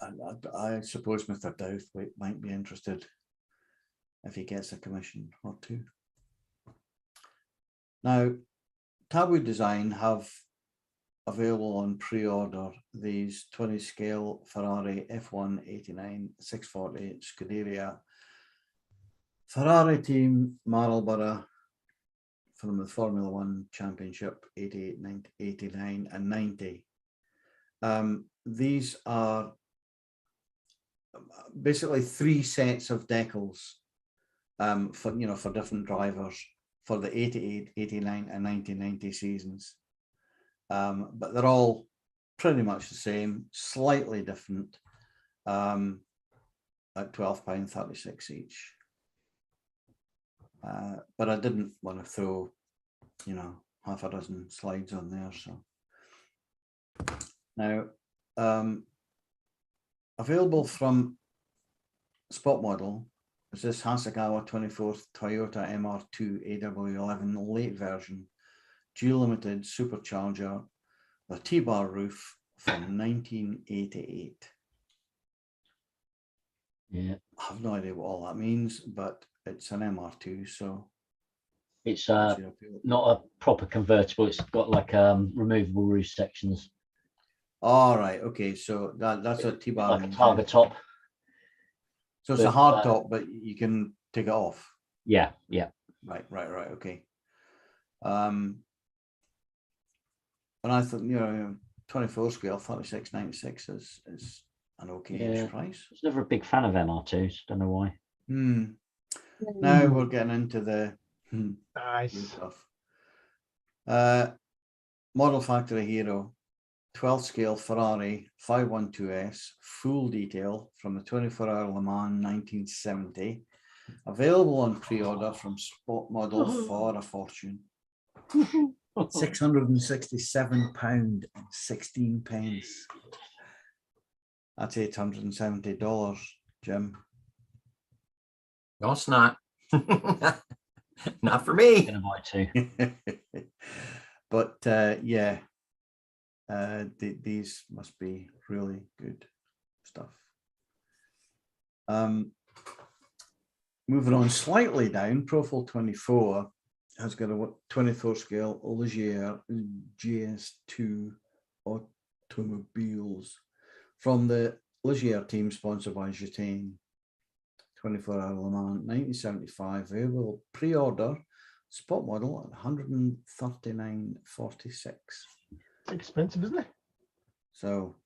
I suppose Mr. Douthwaite might be interested if he gets a commission or two. Now, Taboo Design have available on pre-order these 20 scale Ferrari F1 89 640 Scuderia Ferrari team Marlborough from the Formula One Championship 88, 90, 89 and 90. These are basically 3 sets of decals for, you know, for different drivers for the 88, 89 and 90 seasons. But they're all pretty much the same, slightly different, at £12.36 each. But I didn't want to throw, you know, half a dozen slides on there. So now, available from Spot Model is this Hasegawa 24th Toyota MR2 AW11 late version, G Limited supercharger, the T-bar roof from 1988. Yeah, I have no idea what all that means, but it's an MR2, so it's not a proper convertible. It's got like removable roof sections. All right, okay, so that's a T-bar, like a targa top. So it's a hard top, but you can take it off. Yeah, yeah. Right, okay. And I thought, you know, 24 scale 36.96 is an okay price. I was never a big fan of MR2s. Don't know why. Now we're getting into the nice stuff. Model Factory Hero 12th scale Ferrari 512S full detail from the 24-hour Le Mans 1970, available on pre-order from Spot Model for a fortune. £667.16. That's $870, Jim. No, it's not. Not for me. But yeah, these must be really good stuff. Moving on slightly down, Profile 24 has got a 24 scale Ligier GS2 automobiles from the Ligier team, sponsored by Gitain. 24-hour Le Mans 1975, available pre-order, Spot Model at $139.46. It's expensive, isn't it? So,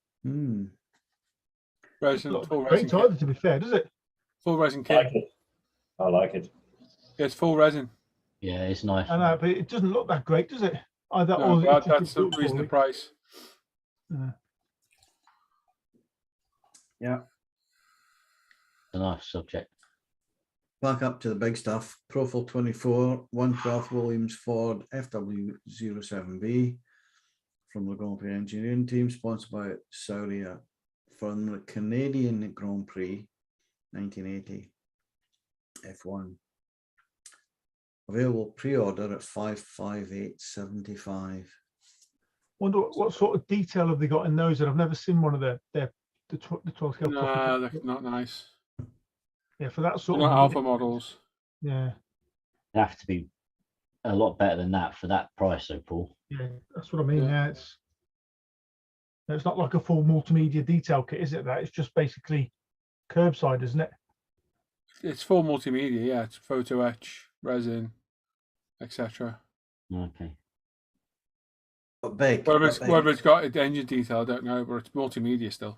Resin, full great resin title, kit. to be fair, does it? Full resin kit. I like it. Yeah, it's full resin. Yeah, it's nice. I know, but it doesn't look that great, does it? Either No, or but that's the reason the price. yeah. A nice subject. Back up to the big stuff. Profile 24, 112th Williams Ford FW07B from the Grand Prix engineering team, sponsored by Saudia, from the Canadian Grand Prix 1980 F1. Available pre-order at $558.75. Wonder what sort of detail have they got in those? And I've never seen one of the 12 scale. No, they're not nice. Yeah, for that sort They're of not alpha models. Yeah, They have to be a lot better than that for that price, though, Paul. yeah, that's what I mean. Yeah, it's not like a full multimedia detail kit, is it? That it's just basically curbside, isn't it? It's full multimedia, yeah. It's photo etch, resin, etc. Okay. But big. Whether it's got engine detail, I don't know, but it's multimedia still.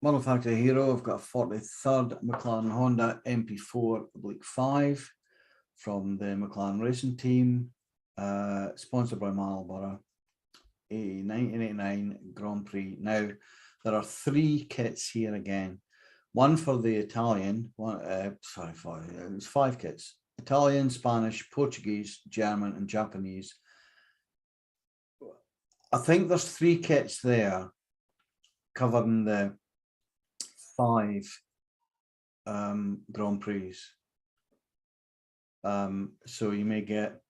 Model Factory Hero, I've got a 43rd McLaren Honda MP4 Oblique 5 from the McLaren Racing team, sponsored by Marlborough, 1989 Grand Prix. Now, there are 3 kits here again. One for the Italian, it was 5 kits. Italian, Spanish, Portuguese, German, and Japanese. I think there's 3 kits there covering the 5 Grand Prix. So you may get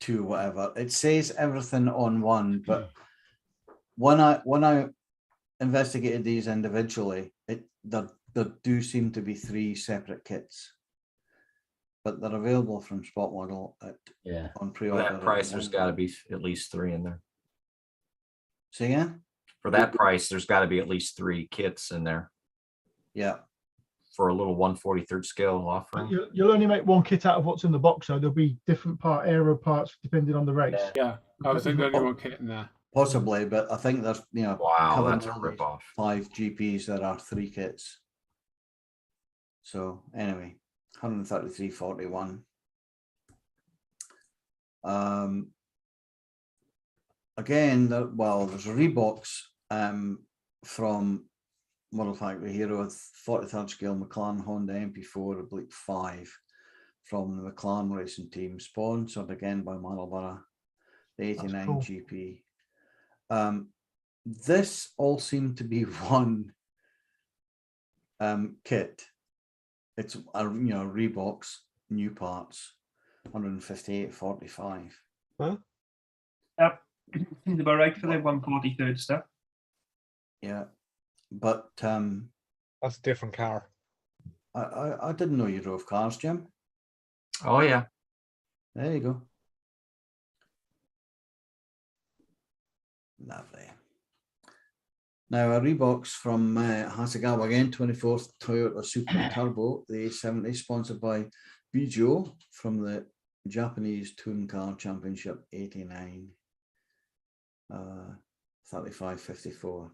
2, whatever. It says everything on one, but when I investigated these individually, there do seem to be 3 separate kits, but they're available from Spot Model on For pre-order. that price, there's got to be at least 3 in there. Say again? For that price, there's got to be at least 3 kits in there. Yeah. For a little 1/43 scale offering. You'll only make 1 kit out of what's in the box, so there'll be different aero parts depending on the race. Yeah, I was thinking only 1 kit in there. Possibly, but I think there's, Wow, covering that's a all these rip-off. 5 GPs, there are 3 kits. So anyway, 133.41. Again, there's a Reeboks from Model Factory Hero, 43rd scale McLaren Honda MP4 Oblique 5 from the McLaren racing team, sponsored again by Marlborough, the 89 cool. GP. This all seemed to be one kit. It's Reeboks, new parts, 158.45. Huh? Yep, seems about right for the 143rd stuff. Yeah, but That's a different car. I didn't know you drove cars, Jim. Oh yeah. There you go. Lovely. Now a Reeboks from Hasegawa again, 24th Toyota Super Turbo, the 70, sponsored by Bijo from the Japanese Touring Car Championship 89. 35.54.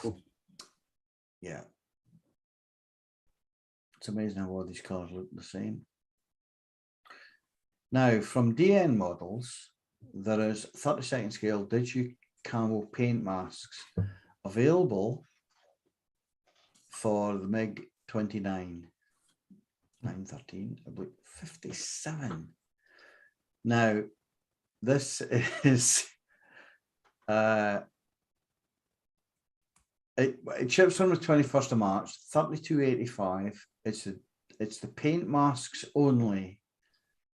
Cool. Yeah. It's amazing how all these cars look the same. Now, from DN models, there is 32nd scale Digi Camo paint masks available for the MiG 29, 913/57. Now, this is it ships on the 21st of March, 32.85. It's the paint masks only.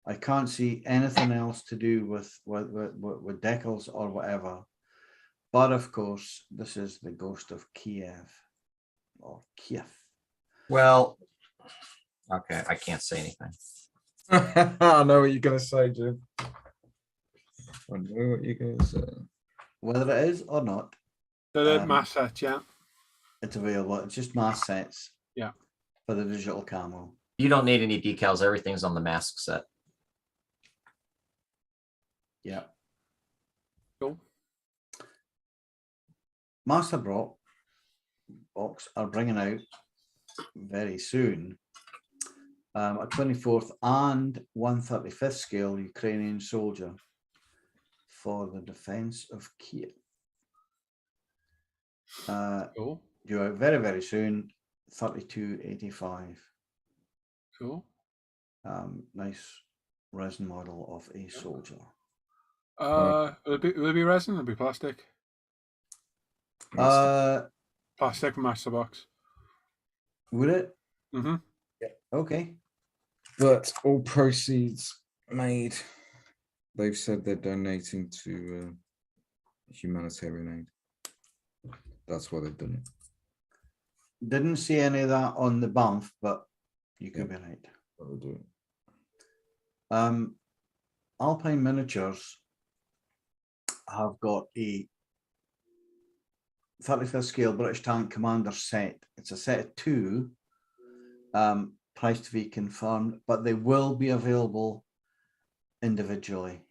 I can't see anything else to do with decals or whatever. But of course, this is the ghost of Kiev or Kiev. Well, okay, I can't say anything. I know what you're going to say, Jim. I know what you're going to say. Whether it is or not. The mass set, yeah. It's available. It's just mask sets. Yeah. For the digital camo. You don't need any decals. Everything's on the mask set. Yeah. Cool. Master Box are bringing out very soon a 24th and 135th scale Ukrainian soldier for the defense of Kiev. Cool. Due out very, very soon, 32.85. Cool. Nice resin model of a soldier. Will it be resin or will it be plastic? Plastic Master Box. Would it? Mm-hmm. Yeah. Okay. But all proceeds made, they've said they're donating to humanitarian aid. That's why they've done it. Didn't see any of that on the bump, but you could be right. I'll do it. Alpine Miniatures have got a 35th scale British Tank Commander set. It's a set of 2, price to be confirmed, but they will be available individually.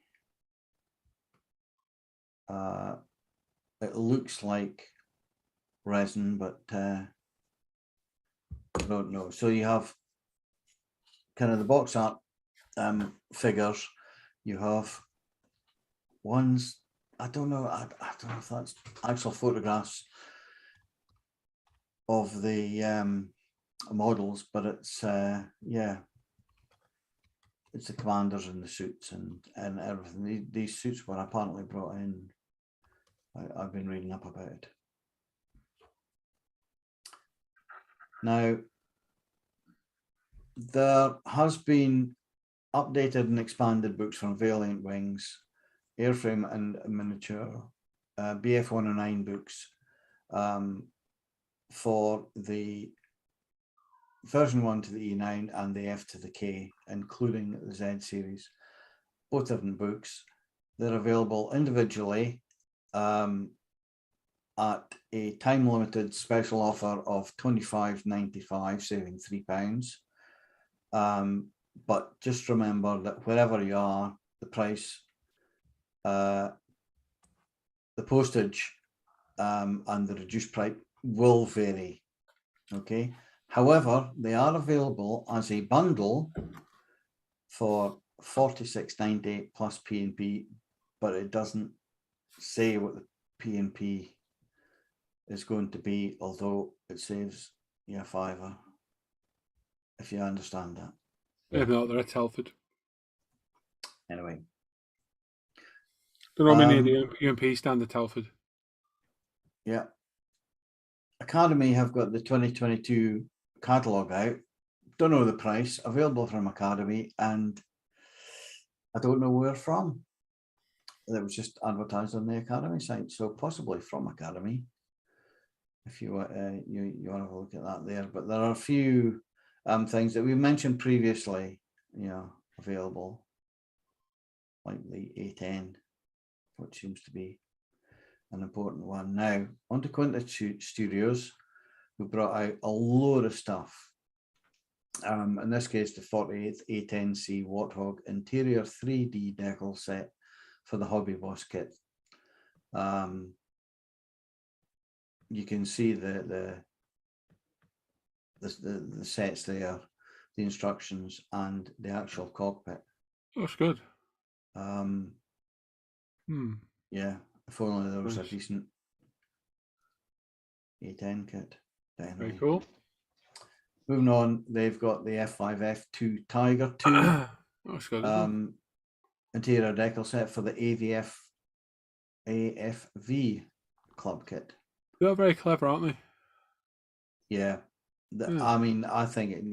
It looks like resin, but I don't know. So you have kind of the box art figures. You have ones, I don't know if that's actual photographs of the models, but it's it's the commanders and the suits and everything. These suits were apparently brought in. I've been reading up about it. Now, there has been updated and expanded books from Valiant Wings, Airframe and Miniature, BF109 books for the version 1 to the E9 and the F to the K, including the Z series. Both different books. They're available individually at a time-limited special offer of £25.95, saving £3. But just remember that wherever you are, the price, the postage, and the reduced price will vary. Okay. However, they are available as a bundle for £46.98 plus P&P, but it doesn't say what the P&P is going to be, although it saves you a fiver, if you understand that. Yeah, no, they're at Telford. Anyway. They're normally near the UMP stand at Telford. Yeah. Academy have got the 2022 catalogue out. Don't know the price. Available from Academy, and I don't know where from. It was just advertised on the Academy site, so possibly from Academy. If you want to have a look at that there, but there are a few things that we mentioned previously, available, like the A10, which seems to be an important one. Now, on to Quinta Studios, who brought out a load of stuff. In this case, the 48th A10C Warthog interior 3D decal set for the Hobby Boss kit. You can see the sets there, the instructions, and the actual cockpit. That's good. Yeah, if only there was a decent A10 kit. Definitely. Very cool. Moving on, they've got the F5F2 Tiger 2 That's good. interior decal set for the AFV club kit. They're very clever, aren't they? Yeah. I mean, I think it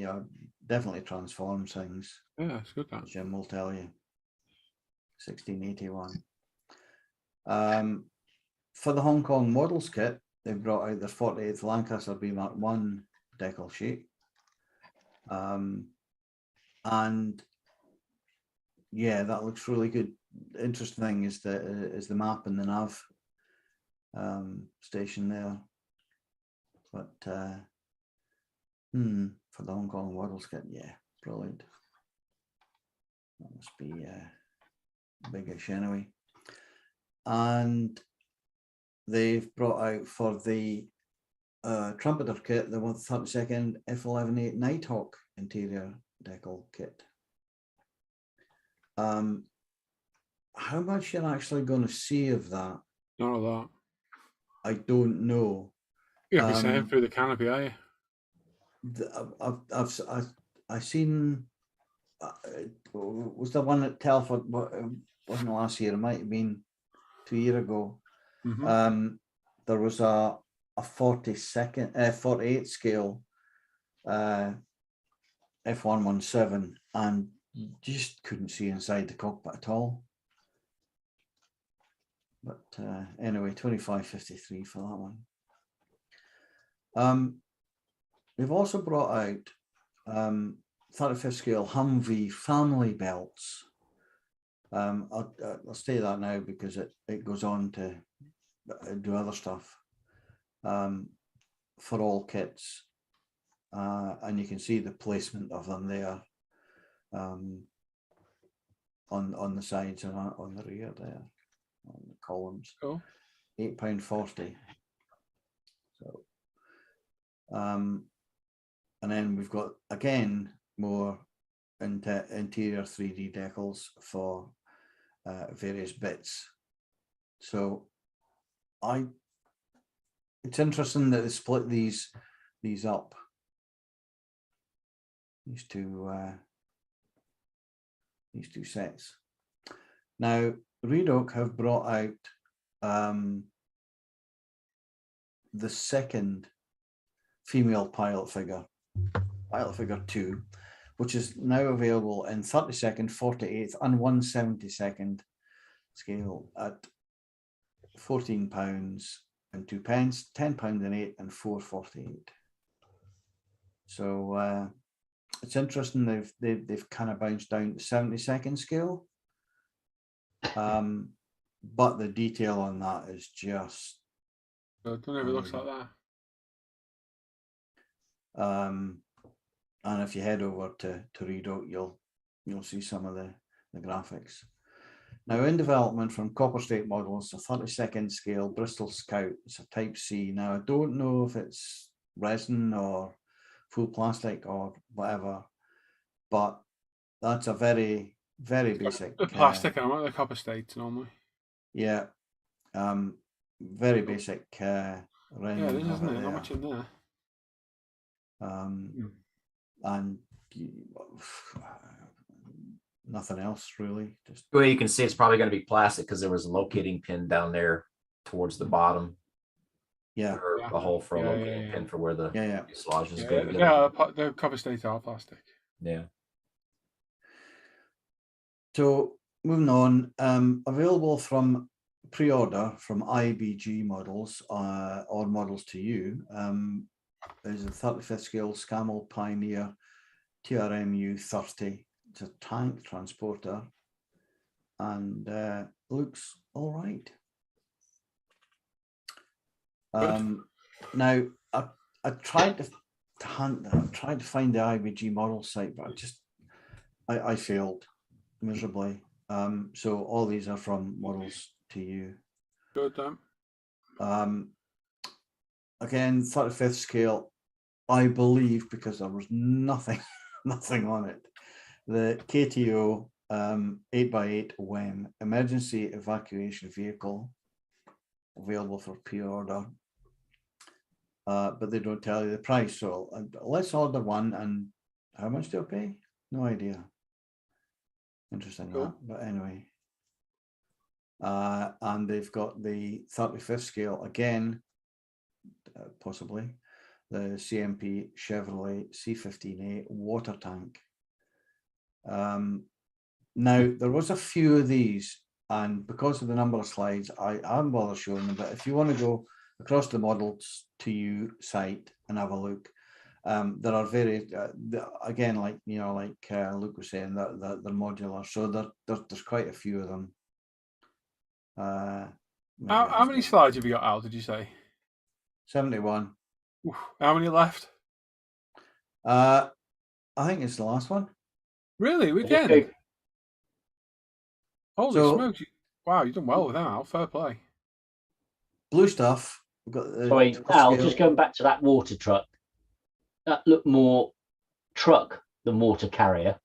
definitely transforms things. Yeah, it's good. That Jim will tell you. 1681. For the Hong Kong models kit, they brought out the 48th Lancaster B Mark 1 decal sheet. And yeah, that looks really good. Interesting thing is the map and the nav station there. But for the Hong Kong models kit, yeah, brilliant. That must be biggish anyway. And they've brought out for the trumpeter kit the 132nd F11A Nighthawk interior decal kit. How much you're actually going to see of that? None of that. I don't know. You'll be saying through the canopy, are you? I've seen. Was the one at Telford? Wasn't last year. It might have been 2 years ago. There was a 48 scale F117, and you just couldn't see inside the cockpit at all. But anyway, 25.53 for that one. We've also brought out 35th scale Humvee family belts. I'll say that now because it goes on to do other stuff for all kits, and you can see the placement of them there on the sides and on the rear there, on the columns. Cool. £8.40. So, and then we've got again more interior 3D decals for various bits. So it's interesting that they split these up. These two sets. Now, Redoc have brought out the second female pilot figure 2, which is now available in 32nd, 48th, and 1/72 scale at £14 and 2 pence, £10 and 8, and £4.48. So it's interesting. They've kind of bounced down to 72nd scale, but the detail on that is just. I don't know if it looks like that. And if you head over to Readout, you'll see some of the graphics. Now, in development from Copper State Models, a 32nd scale Bristol Scout. It's a Type C. Now, I don't know if it's resin or full plastic or whatever, but that's a very, very basic. The plastic, I want the Copper State normally. Yeah, very basic. Yeah, this isn't it. Not much in there. And nothing else really. Just Well, you can see it's probably going to be plastic because there was a locating pin down there towards the bottom. Yeah, or a hole for a locating pin for where the fuselage is going. Yeah, the Copper State are plastic. Yeah. So moving on, available from pre-order from IBG models or models to you. There's a 35th scale Scammell Pioneer TRMU 30. It's a tank transporter and looks all right. Now I tried to hunt that. I tried to find the IBG model site, but I failed miserably. So all these are from models to you. Good. Again, 35th scale, I believe, because there was nothing on it. The KTO 8x8 WEM emergency evacuation vehicle available for pre-order, but they don't tell you the price. So let's order one. And how much do I pay? No idea. Interesting. Cool. But anyway, and they've got the 35th scale again. Possibly the CMP Chevrolet C15A water tank. Now there was a few of these, and because of the number of slides, I haven't bothered showing them. But if you want to go across the models to you site and have a look, there are very again, like Luke was saying, that they're modular, so there's quite a few of them. How many slides have you got out? Did you say? 71. Oof. How many left? I think it's the last one. Really? Weekend? Holy smokes. Wow, you've done well with that, Al. Fair play. Blue stuff. We've got Sorry, Al, just going back to that water truck. That looked more truck than water carrier.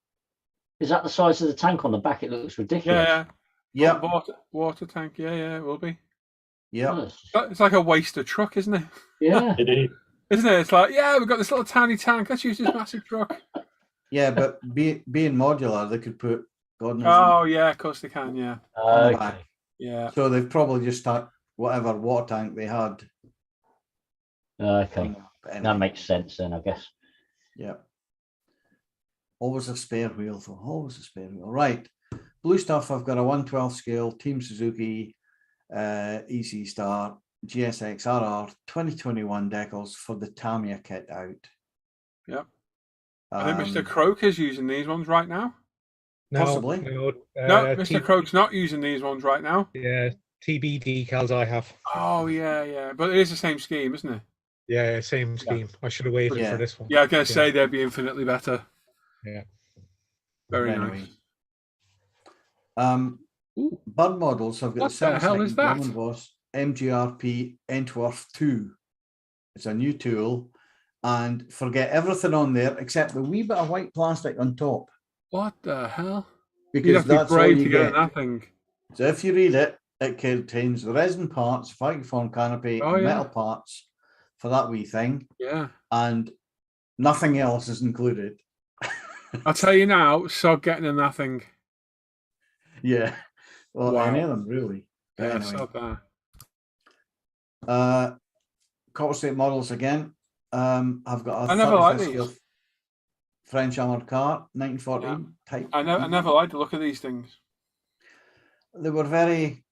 Is that the size of the tank on the back? It looks ridiculous. Yeah. Water tank. Yeah, it will be. Yeah. It's like a waster truck, isn't it? Yeah. It is. Isn't it? It's like, yeah, we've got this little tiny tank. Let's use this massive truck. Yeah, but being modular, they could put God knows. Oh, yeah, of course they can, yeah. Back. Yeah. So they've probably just stuck whatever water tank they had. Okay. Anyway. That makes sense then, I guess. Yeah. Always a spare wheel, though. Always a spare wheel. Right. Blue stuff, I've got a 1/12 scale Team Suzuki EC Star GSX RR 2021 decals for the Tamiya kit out. Yep. I think Mr. Croak is using these ones right now. Possibly. No, Mr. Croak's not using these ones right now. Yeah, TB decals I have. Oh, yeah. But it is the same scheme, isn't it? Yeah, same scheme. I should have waited for this one. Yeah, I was going to say they'd be infinitely better. Yeah. Very nice. Bird models have got what the hell is that? Boss MGRP Entworth 2. It's a new tool, and forget everything on there except the wee bit of white plastic on top. What the hell? Because you'd have that's to be brave all to you get get. that thing. So if you read it, it contains the resin parts, vacuum canopy, and metal parts for that wee thing. Yeah. And nothing else is included. I'll tell you now, so getting in that thing. Yeah. Well, Wow. any of them really. Yeah, Anyway. so bad. Copper State models again. I've got a I never liked 35th these. scale French armored car, 1914 Yeah. type. I never liked the look of these things. They were very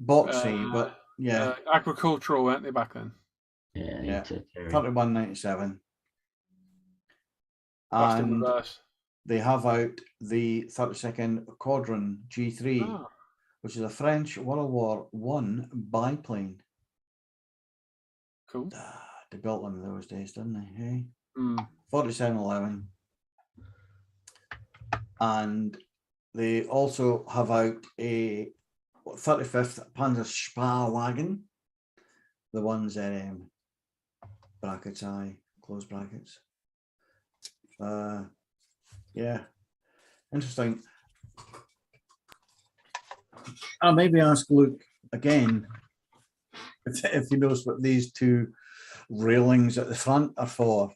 boxy, but yeah, agricultural, weren't they back then? yeah. 3197. Lost in And reverse. they have out the 32nd Quadron G3, Oh. which is a French World War I biplane. Cool. They built them in those days, didn't they? Hey? Mm. 4711. And they also have out a 35th Panzer Sparwagen. The ones brackets, close brackets. Yeah, interesting. I'll maybe ask Luke again if he knows what these two railings at the front are for.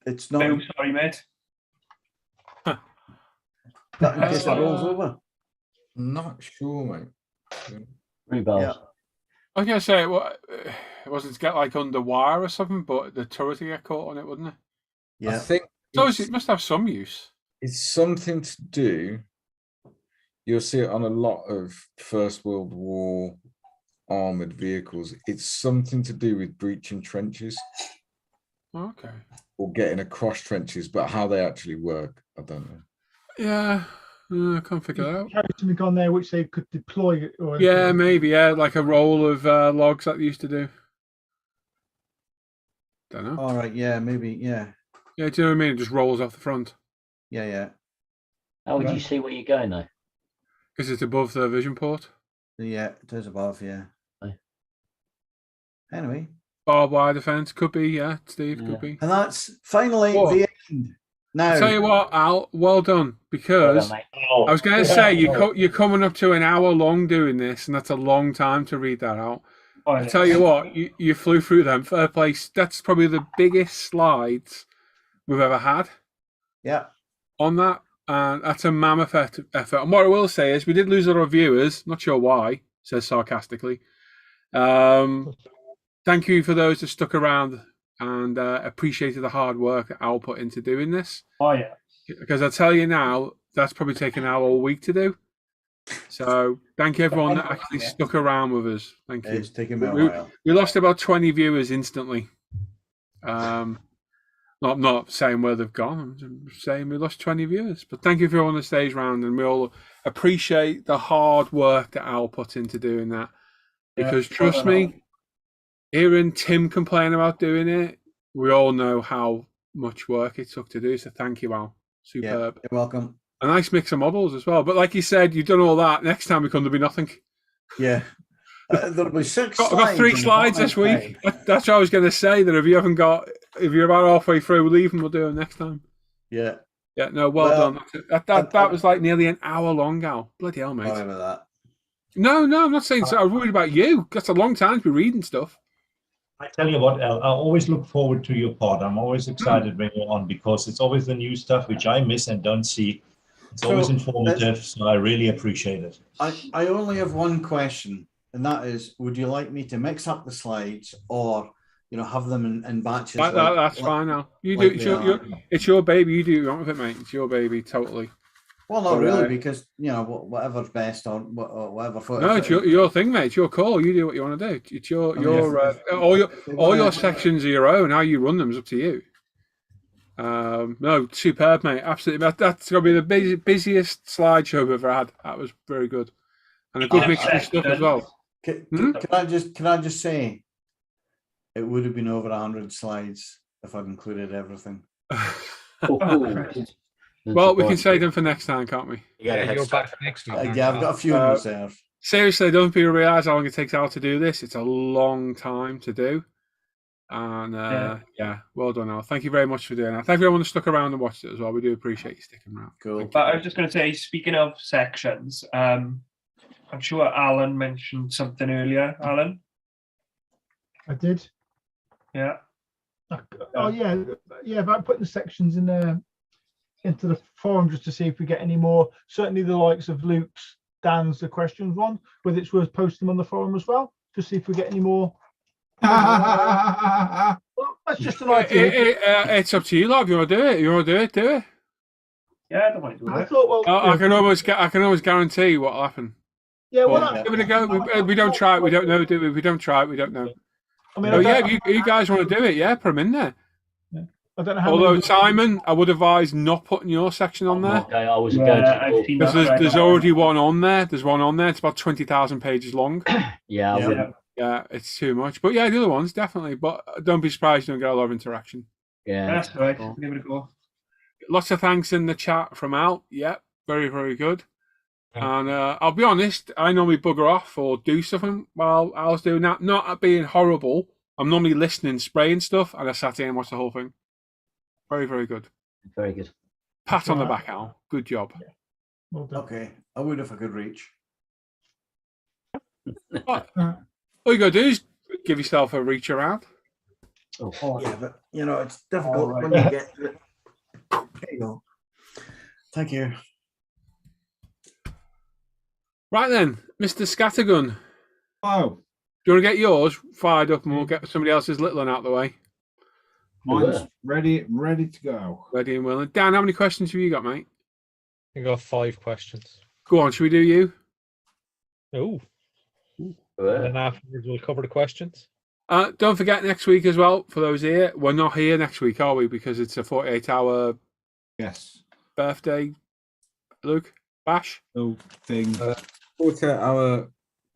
It's not. Oh, sorry, mate. That in case it rolls over. Not sure, mate. Rebels. Yeah. I was gonna say it wasn't to get like under wire or something, but the turret would get caught on it, wouldn't it? Yeah. I think So it must have some use. it's something to do. You'll see it on a lot of First World War armored vehicles. It's something to do with breaching trenches. Okay. Or getting across trenches, but how they actually work, I don't know. Yeah, I can't figure it out. Carry something on there which they could deploy. Or Yeah, maybe. Yeah, like a roll of logs that they used to do. Don't know. All right. Yeah. Maybe. Yeah. Yeah, do you know what I mean? It just rolls off the front Yeah. Yeah. How would you Right. see where you're going though? because it's above the vision port. Yeah. It is above. Yeah. Aye. Anyway. Barbed wire defense could be. Yeah, Steve Yeah. could be. And that's finally What? the end. Now, I'll tell you what, Al. Well done, because Well done, mate. Oh, I was going to say you're coming up to an hour long doing this, and that's a long time to read that out. I tell you what, you flew through them. Fair play. That's probably the biggest slides we've ever had yeah. on that, and that's a mammoth effort. And what I will say is, we did lose a lot of viewers. Not sure why. Says sarcastically. Thank you for those that stuck around and appreciated the hard work that Al put into doing this. Oh, yeah. Because I tell you now, that's probably taken Al all week to do. So thank you everyone that actually stuck around with us. Thank you. It's taken me a while. We lost about 20 viewers instantly. Not saying where they've gone. I'm saying we lost 20 viewers. But thank you for everyone that stays around, and we all appreciate the hard work that Al put into doing that. Because trust me, hearing Tim complain about doing it, we all know how much work it took to do. So thank you, Al. Superb. You're welcome. A nice mix of models as well. But like you said, you've done all that. Next time we come, there'll be nothing. Yeah. There'll be 6 I've got 3 slides this week. That's what I was going to say. That if you're about halfway through, leave them. We'll do them next time. Yeah. Yeah. No. Well done. That was like nearly an hour long, Al. Bloody hell, mate. Sorry about that. No, I'm not saying so. I'm worried about you. That's a long time to be reading stuff. I tell you what, Al, I always look forward to your pod. I'm always excited when you're on because it's always the new stuff which I miss and don't see. It's always informative, so I really appreciate it. I only have one question, and that is, would you like me to mix up the slides or, have them in batches? That's fine now. You do. It's your baby. You do what you want with it, mate. It's your baby, totally. Well, not really, because whatever's best or whatever. No, it's your thing, mate. It's your call. You do what you want to do. It's all your sections are your own. How you run them is up to you. No, superb, mate. Absolutely. That's going to be the busiest slideshow we've ever had. That was very good, and a good mix of stuff as well. Can I just say, it would have been over 100 slides if I'd included everything. Well, we can save them for next time, can't we? You're back next week. Yeah, I've got a few in reserve. Seriously, don't people realise how long it takes Al to do this? It's a long time to do. And yeah, well done, Al. Thank you very much for doing that. Thank you everyone who stuck around and watched it as well. We do appreciate you sticking around. Cool. But I was just going to say, speaking of sections, I'm sure Alan mentioned something earlier. Alan? I did. Yeah. Oh, yeah, about putting the sections in there into the forum just to see if we get any more. Certainly the likes of Luke's, Dan's, the questions one, whether it's worth posting them on the forum as well, to see if we get any more Well, that's just an idea. It's up to you, love. You want to do it? You want to do it? Do it. Yeah, I don't mind doing I it. thought, well, I can always guarantee what'll happen. yeah, well, Give it a go. We don't try it. We don't know. Do we? We don't try it. We don't know. I mean, Oh I yeah, don't, if you guys want to do it, yeah, put them in there. I don't know how Although many. Simon, I would advise not putting your section on there Okay, I was going Yeah, to. I've seen because that. there's already one on there. There's one on there. It's about 20,000 pages long. Yeah, I Yeah. wouldn't. Yeah, it's too much. But yeah, the other ones definitely. But don't be surprised you don't get a lot of interaction. Yeah. That's right. Give it a go. Lots of thanks in the chat from Al. Yep, very, very good. Yeah. And I'll be honest, I normally bugger off or do something while Al's doing that. Not at being horrible. I'm normally listening, spraying stuff, and I sat here and watched the whole thing. Very, very good. Very good. Pat on the back, Al. Good job. Well done. Okay, I would if I could reach. All you got to do is give yourself a reach around. Oh, yeah, but you know, it's difficult All right. when you get to it. There you go. Thank you. Right then, Mr. Scattergun. Oh, Do you want to get yours fired up and we'll get somebody else's little one out of the way? mine's ready to go. Ready and willing. Dan, how many questions have you got, mate? I got 5 questions. Go on, should we do you? Oh, and then afterwards we'll cover the questions. Don't forget next week as well, for those here, we're not here next week, are we? Because it's a 48-hour Yes. birthday, Luke, bash. No thing. 48-hour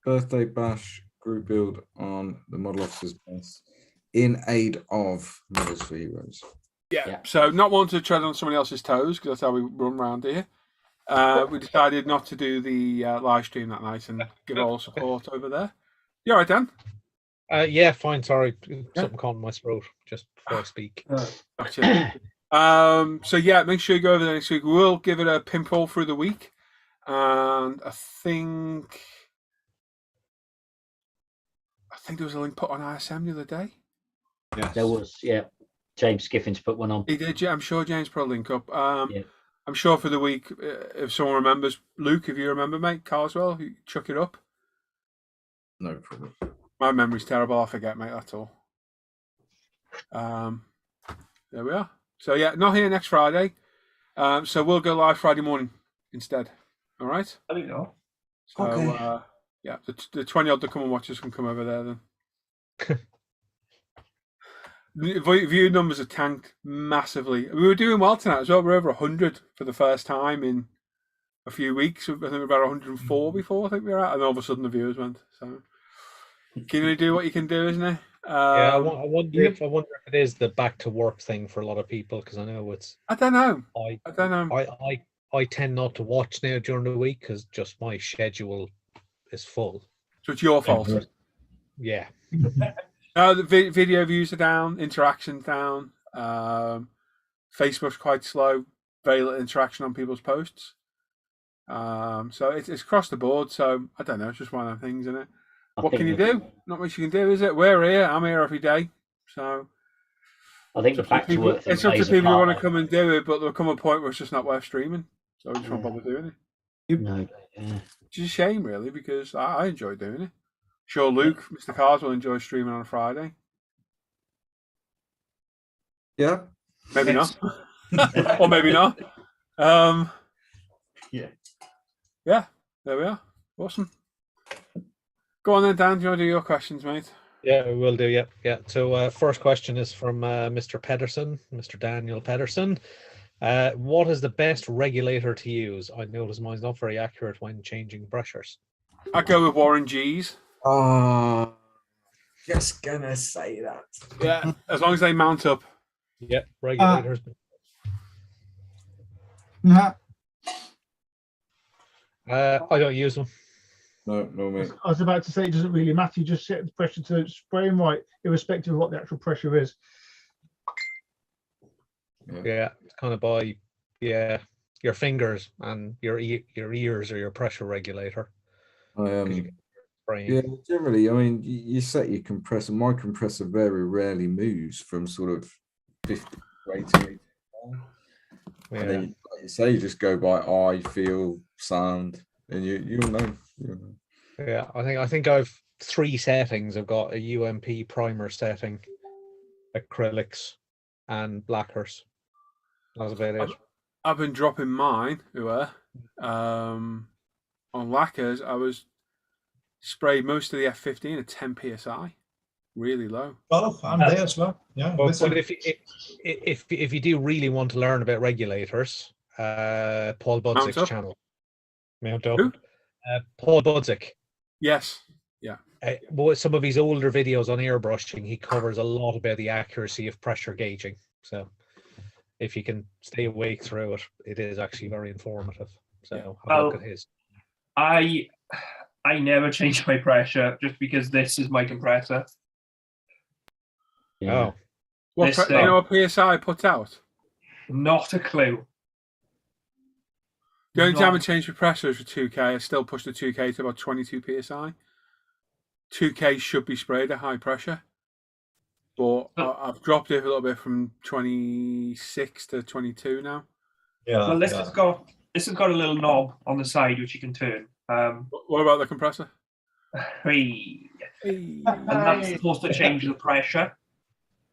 birthday bash group build on the Model Officers base in aid of Models for Heroes. Yeah. So not wanting to tread on somebody else's toes, because that's how we run around here. We decided not to do the live stream that night and give all support over there. You all right, Dan? Yeah, fine. Sorry, something caught in my throat just before I speak. Gotcha. So yeah, make sure you go over there next week. We'll give it a pinball through the week, and I think there was a link put on ISM the other day. Yes. There was, yeah. James Skiffins put one on. He did, yeah. I'm sure James put a link up. Yeah. I'm sure for the week, if someone remembers, Luke, if you remember, mate, Carswell, you chuck it up. No problem. My memory's terrible. I forget, mate. That's all. There we are. So yeah, not here next Friday. So we'll go live Friday morning instead. All right. There you go. So Okay. yeah, the 20 odd that come and watch us can come over there then. View numbers have tanked massively. We were doing well tonight as well. We're over 100 for the first time in a few weeks. I think we were about 104 before. I think we were at, and all of a sudden the viewers went. So can you do what you can do, isn't it? Yeah, I wonder if it is the back to work thing for a lot of people, because I know it's. I don't know. I don't know. I tend not to watch now during the week because just my schedule is full. So it's your fault. Yeah. No, the video views are down, interaction's down. Facebook's quite slow, very little interaction on people's posts. So it's across the board. So I don't know. It's just one of them things, isn't it? What can you do? Not much you can do, is it? We're here. I'm here every day. So I think the back to work thing it's up to plays a people who part, want to come and do it, but there'll come a point where it's just not worth streaming. So we just won't bother doing it. No, yeah. Which is a shame, really, because I enjoy doing it. Sure, Luke, Mr. Cars will enjoy streaming on a Friday. Yeah. Maybe not. Or maybe not. Yeah. Yeah, there we are. Awesome. Go on then, Dan. Do you want to do your questions, mate? Yeah, we will do. Yeah, yeah. So first question is from Mr. Pedersen, Mr. Daniel Pedersen. What is the best regulator to use? I notice mine's not very accurate when changing brushers. I go with Warren G's. Oh, just gonna say that. Yeah, as long as they mount up. Yeah, regulators. Nah. I don't use them. No, mate. I was about to say it doesn't really matter. You just set the pressure to spray them right, irrespective of what the actual pressure is. Yeah, it's kind of by your fingers and your ears are your pressure regulator. Yeah, generally, I mean, you set your compressor. My compressor very rarely moves from sort of 50 to 80. Yeah. And then, like you say, you just go by eye, feel, sound, and you'll know. Yeah, I think I've 3 settings. I've got a UMP primer setting, acrylics, and lacquers. That's about it. I've been dropping mine, on lacquers. I was sprayed most of the F15 at 10 psi, really low. Oh, I'm there as well. Yeah. But if you do really want to learn about regulators, Paul Budzik's channel. Mount up. Who? Paul Budzik. Yes. Yeah. Some of his older videos on airbrushing, he covers a lot about the accuracy of pressure gauging. So if you can stay awake through it, it is actually very informative. So have a look at his. I never change my pressure just because this is my compressor. Yeah. Oh. You know what PSI puts out? Not a clue. The only time I changed compressors for 2K, I still pushed the 2K to about 22 PSI. 2K should be sprayed at high pressure. But I've dropped it a little bit from 26 to 22 now. Yeah. Well, this has got a little knob on the side which you can turn. What about the compressor? And that's supposed to change the pressure.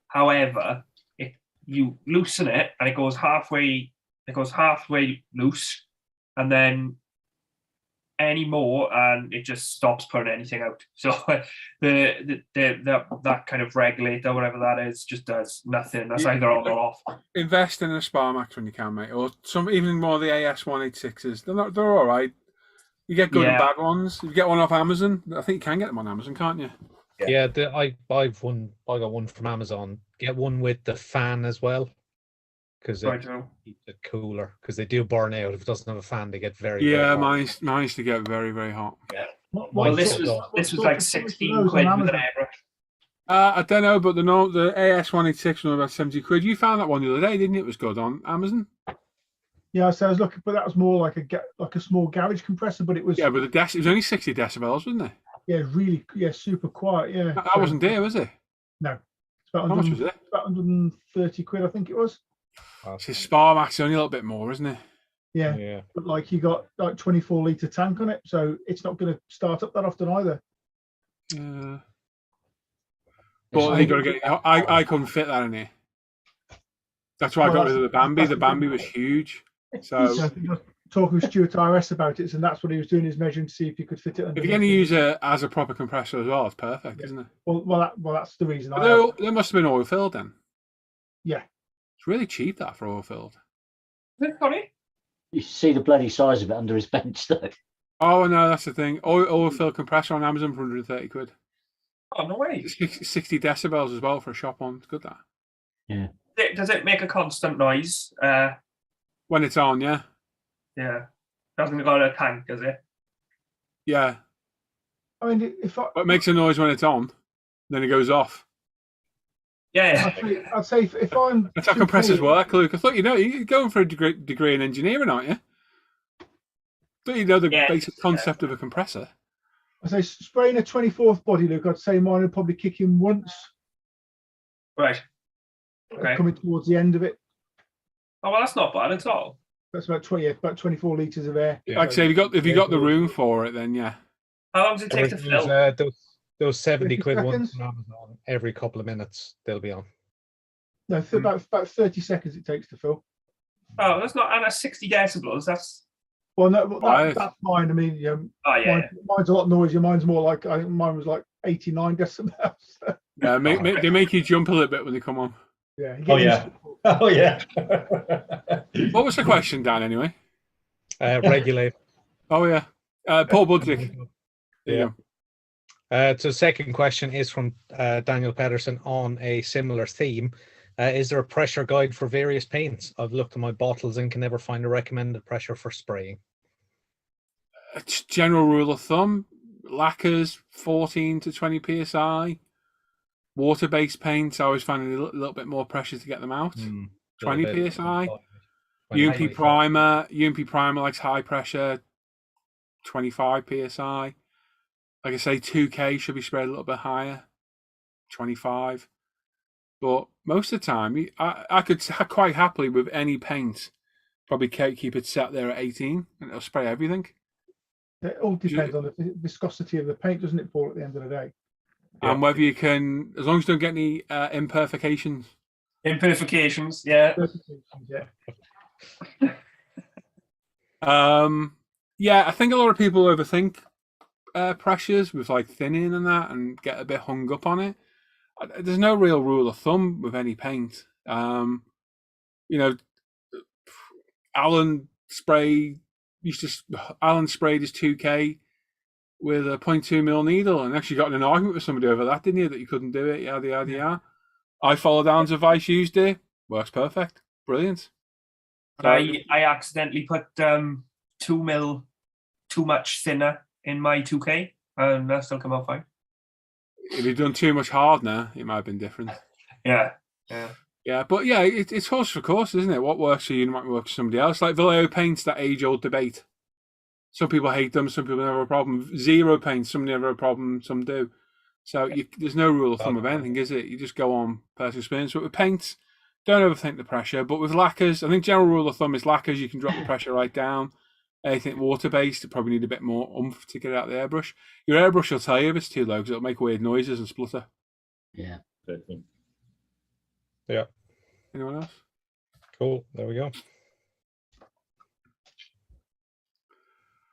However, if you loosen it and it goes halfway loose, and then any more, and it just stops putting anything out. So that kind of regulator, whatever that is, just does nothing. That's either on or off. Invest in a Sparmax when you can, mate, or even more of the AS186s. They're all right. You get good and bad ones. You get one off Amazon. I think you can get them on Amazon, can't you? Yeah, I got one from Amazon. Get one with the fan as well, because it keeps it cooler. Because they do burn out if it doesn't have a fan. They get very hot. Mine to get very, very hot. Yeah. Well, this was like 16 quid with an airbrush. I don't know, but the AS186 was about 70 quid. You found that one the other day, didn't you? It was good on Amazon. Yeah, so I was looking, but that was more like a small garage compressor, but it was. Yeah, but it was only 60 decibels, wasn't it? Yeah, really, super quiet. Yeah, that wasn't there, was it? No, it's about how much was it? About 130 quid, I think it was. It's his Sparmax, only a little bit more, isn't it? Yeah, but like you got like 24-litre tank on it, so it's not going to start up that often either. But you got to get. I couldn't fit that in here. That's why I got rid of the Bambi. The Bambi was huge. So I think I was talking with Stuart RS about it, and that's what he was doing, is measuring to see if he could fit it. If you're going to use it as a proper compressor as well, it's perfect, isn't it? Well, that's the reason. They must have been oil filled then. Yeah, it's really cheap that for oil filled. Is it funny? You see the bloody size of it under his bench, though. Oh no, that's the thing. Oil filled compressor on Amazon for 130 quid. Oh no way! 60 decibels as well for a shop one. It's good that. Yeah. Does it make a constant noise? When it's on, yeah. Yeah. Doesn't got a tank, does it? Yeah. I mean, But it makes a noise when it's on, then it goes off. Yeah. I'd say if I'm. That's how compressors work, Luke. I thought you're going for a degree in engineering, aren't you? I thought you know the basic concept of a compressor. I say spraying a 24th body, Luke. I'd say mine would probably kick in once. Right. Okay. Coming towards the end of it. Oh well, that's not bad at all. That's about 24 litres of air. Like I say, if you got the room for it, then yeah. How long does it take to fill? Those 70 quid ones on Amazon, every couple of minutes they'll be on. No, about 30 seconds it takes to fill. Oh, that's not, and that's 60 decibels. That's. Well, no, that's mine. I mean, mine's a lot noisier. Mine's more like, I think mine was like 89 decibels. Yeah, they make you jump a little bit when they come on. Yeah. Oh yeah. What was the question, Dan? Anyway. Regulator. Oh yeah. Paul Budzik. Yeah. So second question is from Daniel Pedersen on a similar theme. Is there a pressure guide for various paints? I've looked at my bottles and can never find a recommended pressure for spraying. General rule of thumb: lacquers 14 to 20 psi. Water-based paints, I always find a little bit more pressure to get them out. 20 psi. UMP primer likes high pressure. 25 psi. Like I say, 2K should be sprayed a little bit higher. 25. But most of the time, I could quite happily with any paint probably keep it set there at 18, and it'll spray everything. It all depends on the viscosity of the paint, doesn't it, Paul, at the end of the day? And whether you can, as long as you don't get any imperfections. Imperfections, yeah. Yeah, I think a lot of people overthink pressures with like thinning and that, and get a bit hung up on it. There's no real rule of thumb with any paint. You know, Alan sprayed his 2K with a 0.2mm needle, and actually got in an argument with somebody over that, didn't you? That you couldn't do it, yada yada yada. I followed Alan's advice, used it, works perfect, brilliant. So, I accidentally put 2mm too much thinner in my 2K, and that still come out fine. If you'd done too much hardener, it might have been different. Yeah. Yeah, but yeah, it's horse for course, isn't it? What works for you might work for somebody else. Like Vallejo paints, that age-old debate. Some people hate them, some people never have a problem. Zero paint, some never have a problem, some do. So there's no rule of thumb of anything, is it? You just go on personal experience. But with paints, don't overthink the pressure. But with lacquers, I think general rule of thumb is lacquers, you can drop the pressure right down. Anything water-based, you probably need a bit more oomph to get it out of the airbrush. Your airbrush will tell you if it's too low because it'll make weird noises and splutter. Yeah. Yeah. Anyone else? Cool. There we go.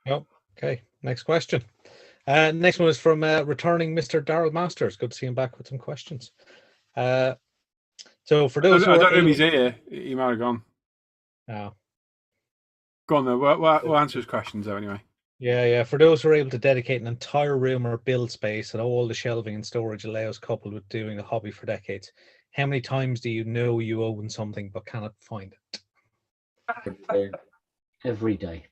Yep. Okay. Next question. Next one is from returning Mr. Daryl Masters. Good to see him back with some questions. So for those, I don't know if he's here. He might have gone. Oh. Go on though. We'll answer his questions though anyway. Yeah. For those who are able to dedicate an entire room or build space and all the shelving and storage allows, coupled with doing a hobby for decades, how many times do you know you own something but cannot find it? Every day.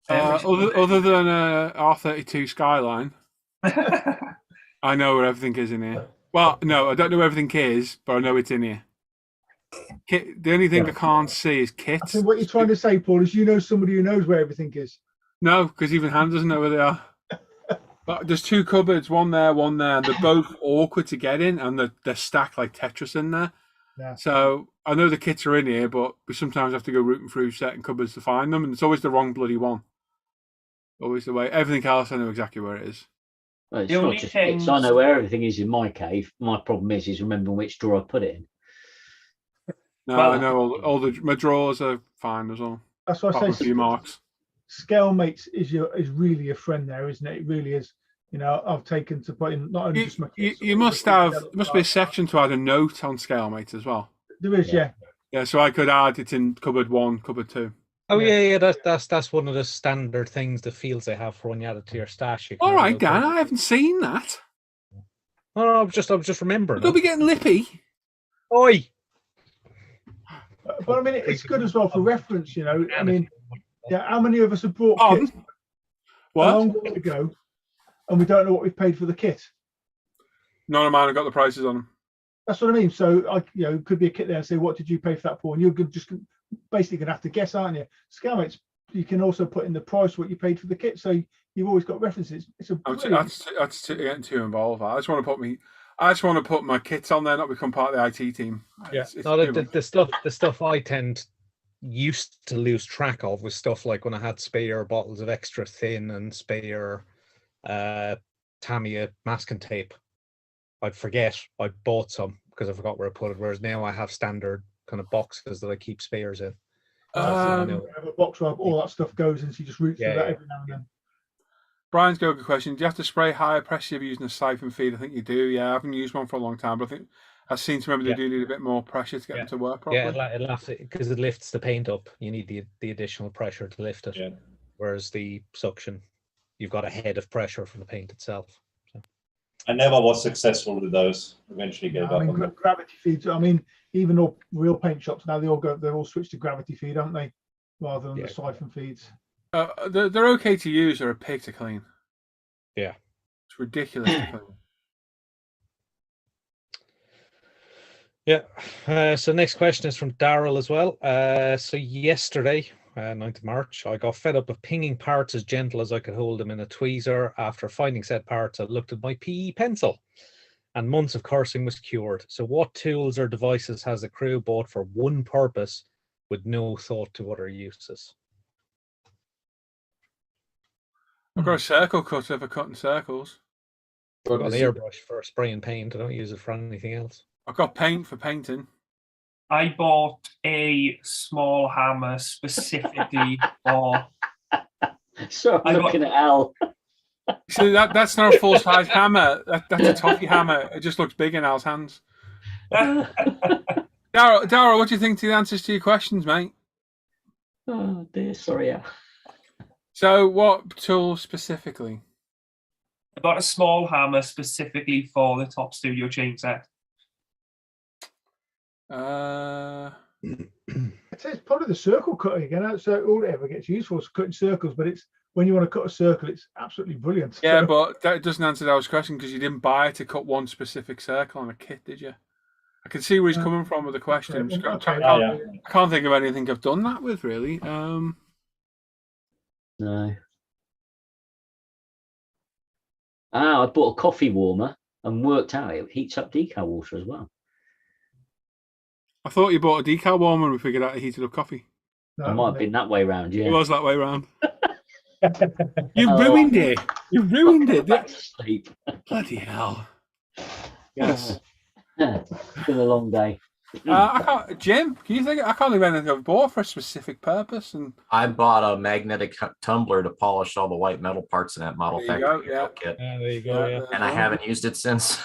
Other than R32 Skyline, I know where everything is in here. Well, no, I don't know where everything is, but I know it's in here. The only thing I can't see is kits. I think what you're trying to say, Paul, is you know somebody who knows where everything is. No, because even Han doesn't know where they are. But there's two cupboards, one there, and they're both awkward to get in, and they're stacked like Tetris in there. Yeah. So I know the kits are in here, but we sometimes have to go rooting through certain cupboards to find them, and it's always the wrong bloody one. Always the way. Everything else, I know exactly where it is. Well, it's not just kits. I know where everything is in my cave. My problem is remembering which drawer I put it in. No, I know my drawers are fine as well. That's what I say. Few marks. Scale mates is really a friend there, isn't it? It really is. You know, I've taken to put in not only just my kits. You must have. There must be a section to add a note on scale mates as well. There is, yeah. Yeah, so I could add it in cupboard 1, cupboard 2. Oh yeah. That's one of the standard things, the fields they have for when you add it to your stash. All right, Dan, I haven't seen that. No, I'm just remembering. Don't be getting lippy. Oi. But I mean, it's good as well for reference. You know, I mean, yeah. How many of us have bought kits a long time ago, and we don't know what we've paid for the kit? None of mine have got the prices on them. That's what I mean. So, it could be a kit there and say, what did you pay for that for? And you're just basically going to have to guess, aren't you? Scalemates, you can also put in the price what you paid for the kit, so you've always got references. It's a that's getting too involved. I just want to put my kits on there, not become part of the IT team. Yeah, the stuff I used to lose track of was stuff like when I had spare bottles of extra thin and spare Tamiya masking tape. I'd forget I bought some because I forgot where I put it. Whereas now I have standard kind of boxes that I keep spares in. I have a box where all that stuff goes in, so you just root through that every now and then. Brian's got a good question. Do you have to spray higher pressure if you're using a siphon feed? I think you do. Yeah, I haven't used one for a long time, but I think I've seen to remember they do need a bit more pressure to get them to work properly. Yeah, it'll have to, because it lifts the paint up. You need the additional pressure to lift it. Yeah. Whereas the suction, you've got a head of pressure from the paint itself. So. I never was successful with those. Eventually gave up. Gravity feeds. I mean, even all real paint shops now they're all switched to gravity feed, aren't they? Rather than the siphon feeds. They're okay to use. They're a pig to clean. Yeah, it's ridiculous to clean. Yeah. So next question is from Daryl as well. So yesterday, 9th of March, I got fed up of pinging parts as gentle as I could hold them in a tweezer. After finding said parts, I looked at my PE pencil, and months of cursing was cured. So what tools or devices has the crew bought for one purpose with no thought to other uses? I've got a circle cutter for cutting circles. I've got an airbrush for spraying paint. I don't use it for anything else. I've got paint for painting. I bought a small hammer specifically for. So I'm looking at Al. See, that's not a full size hammer. That's a toffee hammer. It just looks big in Al's hands. Darryl, what do you think to the answers to your questions, mate? Oh dear, sorry, Al. So, what tool specifically? I bought a small hammer specifically for the Top Studio chain set. I'd say it's probably the circle cutting again. That's all it ever gets used for is cutting circles, but it's when you want to cut a circle, it's absolutely brilliant. Yeah, but that doesn't answer Daryl's question because you didn't buy it to cut one specific circle on a kit, did you? I can see where he's coming from with the question. I can't think of anything I've done that with, really. No. I bought a coffee warmer and worked out it heats up decal water as well. I thought you bought a decal warmer and we figured out it heated up coffee. It might have been that way round, yeah. It was that way round. You ruined it. You ruined it. Back to sleep. Bloody hell. Yes. It's been a long day. Jim, can you think? I can't think of anything I've bought for a specific purpose. And I bought a magnetic tumbler to polish all the white metal parts in that model factory kit. There you go. Yeah. And I haven't used it since.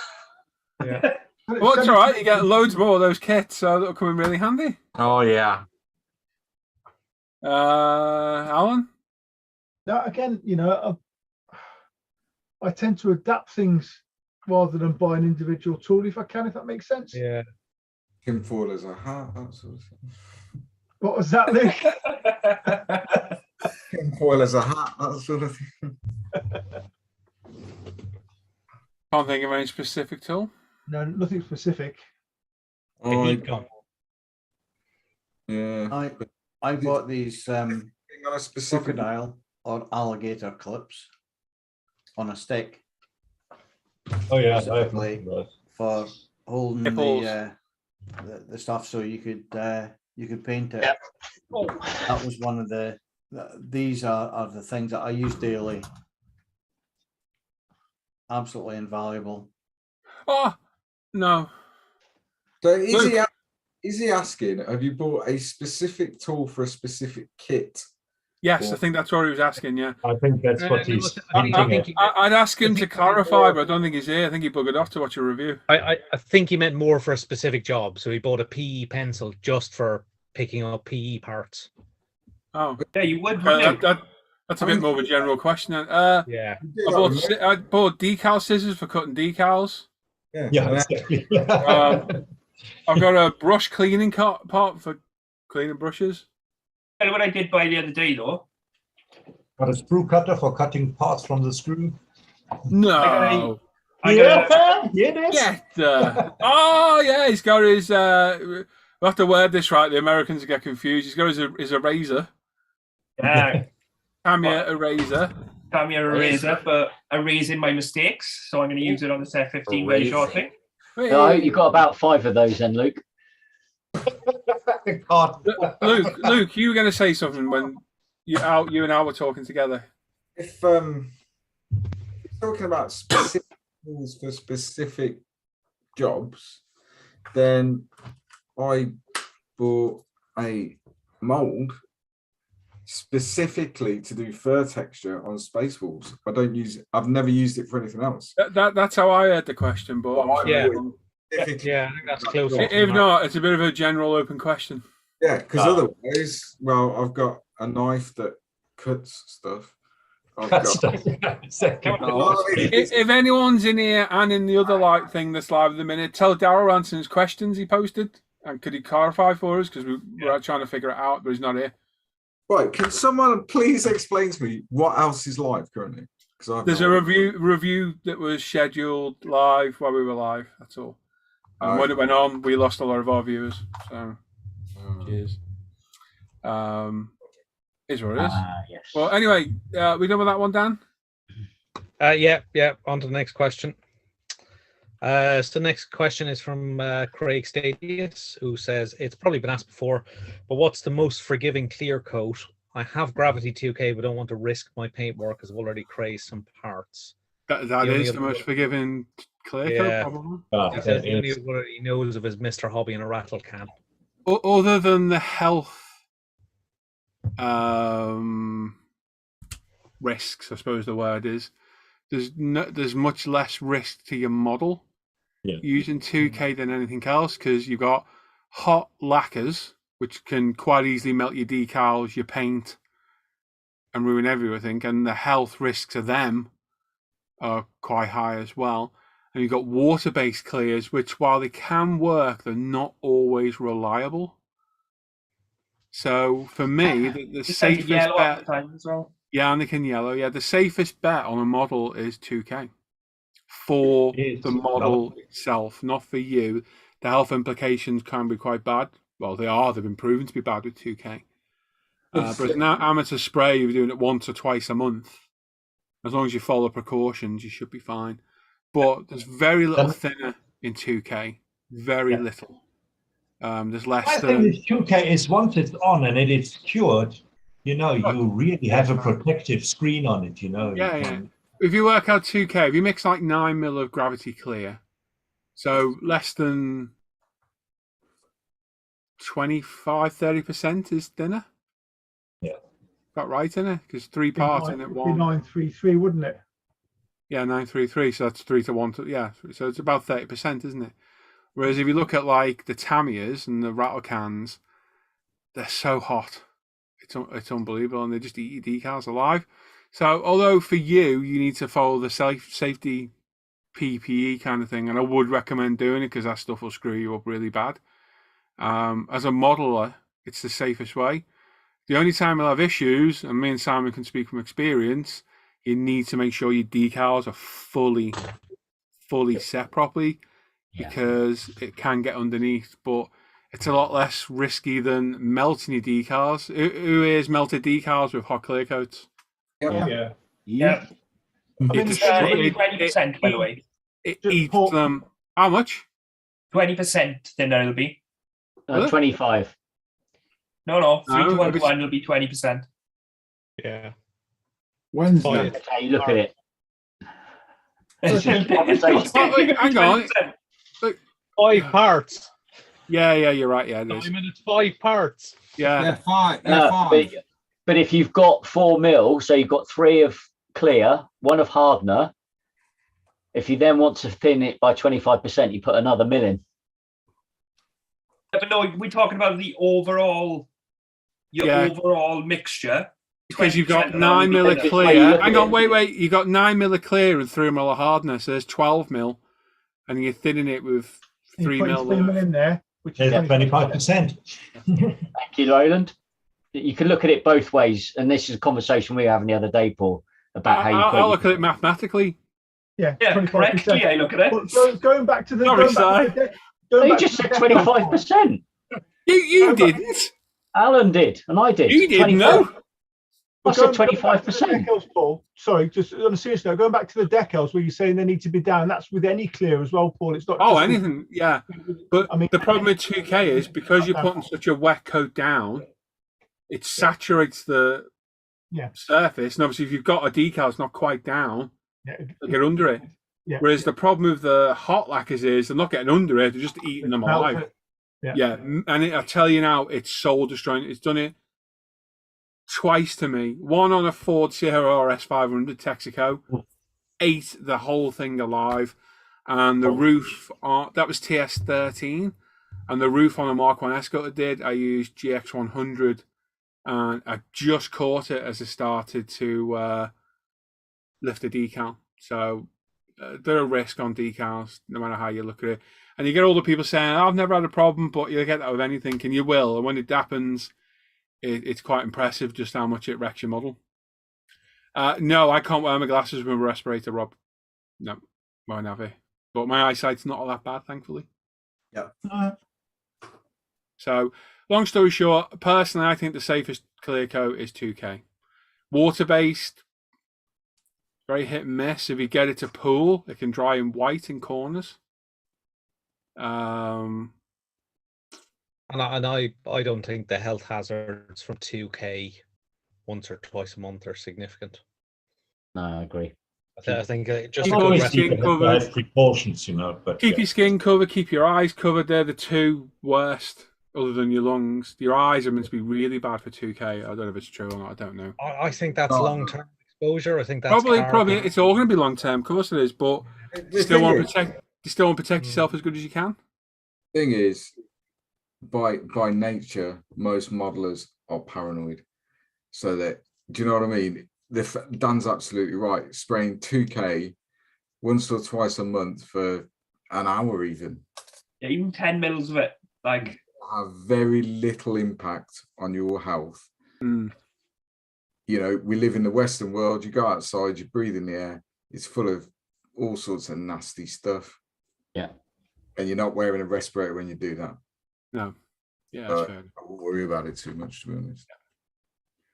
Yeah. Well, it's all right. You get loads more of those kits, so that'll come in really handy. Oh yeah. Alan? Now again, I tend to adapt things rather than buy an individual tool if I can, if that makes sense. Yeah. Tinfoil as a hat, that sort of thing. What was that, Luke? Tinfoil as a hat, that sort of thing. Can't think of any specific tool. No, nothing specific. I bought these on a specific crocodile or alligator clips on a stick. Oh yeah, specifically for holding the stuff so you could paint it. Yep. That was one of the. These are the things that I use daily. Absolutely invaluable. Oh no. So is he asking, have you bought a specific tool for a specific kit? Yes, I think that's what he was asking, yeah. I think that's what he's I'd ask him to clarify, but I don't think he's here. I think he buggered off to watch a review. I think he meant more for a specific job. So he bought a PE pencil just for picking up PE parts. Oh. Yeah, you would. That's a bit more of a general question. Yeah. I bought decal scissors for cutting decals. Yeah, exactly. I've got a brush cleaning part for cleaning brushes. You know what I did buy the other day, though? Got a screw cutter for cutting parts from the screw. No. Yes. Oh, yeah, he's got his... we'll have to word this right. The Americans get confused. He's got his eraser. Yeah. Tamiya eraser. Tamiya eraser for erasing my mistakes. So I'm going to use it on this F15 very shortly. No, you've got about 5 of those then, Luke. Luke, you were going to say something when you and Al were talking together. If talking about specific tools for specific jobs, then I bought a mold specifically to do fur texture on space walls. I've never used it for anything else. That's how I heard the question, but yeah, I think that's close. If not, it's a bit of a general open question. Yeah, because otherwise, well, I've got a knife that cuts stuff. If anyone's in here and in the other thing that's live at the minute, tell Darryl Ranson's questions he posted, and could he clarify for us, because we're trying to figure it out, but he's not here. Right, can someone please explain to me what else is live currently? There's a review that was scheduled live while we were live. That's all. And when it went on, we lost a lot of our viewers. So, cheers. Is what it is. Yes. Well, anyway, we done with that one, Dan? Yeah. On to the next question. So the next question is from Craig Stadius, who says, it's probably been asked before, but what's the most forgiving clear coat I have Gravity 2K, but don't want to risk my paintwork because I've already crazed some parts. That The only is the other most one- forgiving clear Yeah. coat, probably. Ah, He says that the only is- other one he knows of is Mr. Hobby and a rattle can. Other than the health risks, I suppose the word is, there's much less risk to your model using 2K than anything else, because you've got hot lacquers, which can quite easily melt your decals, your paint, and ruin everything, and the health risks of them are quite high as well. And you've got water-based clears, which, while they can work, they're not always reliable. So for me, the safest yellow at bet, the time as well. yeah, and they can yellow. Yeah, the safest bet on a model is 2K for the model itself, not for you. The health implications can be quite bad. Well, they are. They've been proven to be bad with 2K. But as an amateur spray, you're doing it once or twice a month. As long as you follow precautions, you should be fine. But there's very little thinner in 2K. Very little. There's less. I think this 2K is once it's on and it is cured, you know, you really have a protective screen on it, you know. Yeah, you yeah. can- If you work out 2K, if you mix like 9 mil of gravity clear, so less than 25-30% is thinner. Yeah. Got right, isn't it? Because 3 parts in it, It'd be one. 933, wouldn't it? Yeah, 933. So that's 3 to 1 to, yeah. So it's about 30%, isn't it? Whereas if you look at like the Tamiya's and the rattle cans, they're so hot. It's unbelievable, and they just eat your decals alive. So although for you need to follow the safety PPE kind of thing, and I would recommend doing it because that stuff will screw you up really bad. As a modeler, it's the safest way. The only time you'll have issues, and me and Simon can speak from experience, you need to make sure your decals are fully set properly, because it can get underneath, but it's a lot less risky than melting your decals. Who is melted decals with hot clear coats? Yeah. It 20%, by the way. It eats them. How much? 20%, then it'll be. 25. No, 3 to No, 1 to 1 will be 20%. Yeah. Wednesday. That's how you look at it. Wait, hang on. Look. 5 parts. Yeah, you're right. Yeah, it is. Simon, it's 5 parts. Yeah, 5. But if you've got 4 mil, so you've got 3 of clear, 1 of hardener. If you then want to thin it by 25%, you put another mil in. Yeah, but no, we're talking about the overall, overall mixture. because you've got 20% 9 mil of That's clear. why you look Hang at on, it. wait. You got 9 mil of clear and 3 mil of hardness. So there's 12 mil, and you're thinning it with 3 mil. 3 mil in there, which is 25%. Thank you, Roland. You can look at it both ways, and this is a conversation we were having the other day, Paul, about how you I'll look at it mathematically. Yeah, correctly, I look at it. Well, going back to the. You just said 25%. You didn't. Alan did, and I did. You didn't know. I said 25%. Decals, Paul. Sorry, just on a serious note, going back to the decals where you're saying they need to be down. That's with any clear as well, Paul. It's not. Oh, just anything, yeah. But I mean, the problem with 2K is because you're putting such a wet coat down, it saturates the surface. And obviously, if you've got a decal that's not quite down, they'll get under it. Yeah. Whereas the problem with the hot lacquers is they're not getting under it; they're just eating them alive. Yeah, and I tell you now, it's soul destroying. It's done it twice to me. One on a Ford Sierra RS 500 Texaco, ate the whole thing alive, and the roof that was TS13, and the roof on a Mark 1 Escort did. I used GX100, and I just caught it as I started to lift the decal. So there are risks on decals, no matter how you look at it. And you get all the people saying, "I've never had a problem," but you get that with anything, and you will. And when it happens, it's quite impressive just how much it wrecks your model. No, I can't wear my glasses with a respirator, Rob. No, won't have it. But my eyesight's not all that bad, thankfully. Yeah. So, long story short, personally, I think the safest clear coat is 2K. Water-based, very hit and miss. If you get it to pool, it can dry in white in corners. And I don't think the health hazards from 2K once or twice a month are significant. No, I agree. I think just Keep a all good your skin People have to covered. have precautions, you know. But Keep yeah. your skin covered, keep your eyes covered. They're the two worst, other than your lungs. Your eyes are meant to be really bad for 2K. I don't know if it's true or not. I don't know. I think that's Oh. long-term exposure. I think that's Probably it's all going to be long term. Of course it is, but you still want to protect yourself as good as you can. Thing is, by nature, most modelers are paranoid. So that, do you know what I mean? Dan's absolutely right. Spraying 2K once or twice a month for an hour, even even 10 mils of it, like, have very little impact on your health. Mm. You know, we live in the Western world. You go outside, you breathe in the air. It's full of all sorts of nasty stuff. Yeah. And you're not wearing a respirator when you do that. No. Yeah, that's fair. I won't worry about it too much, to be honest.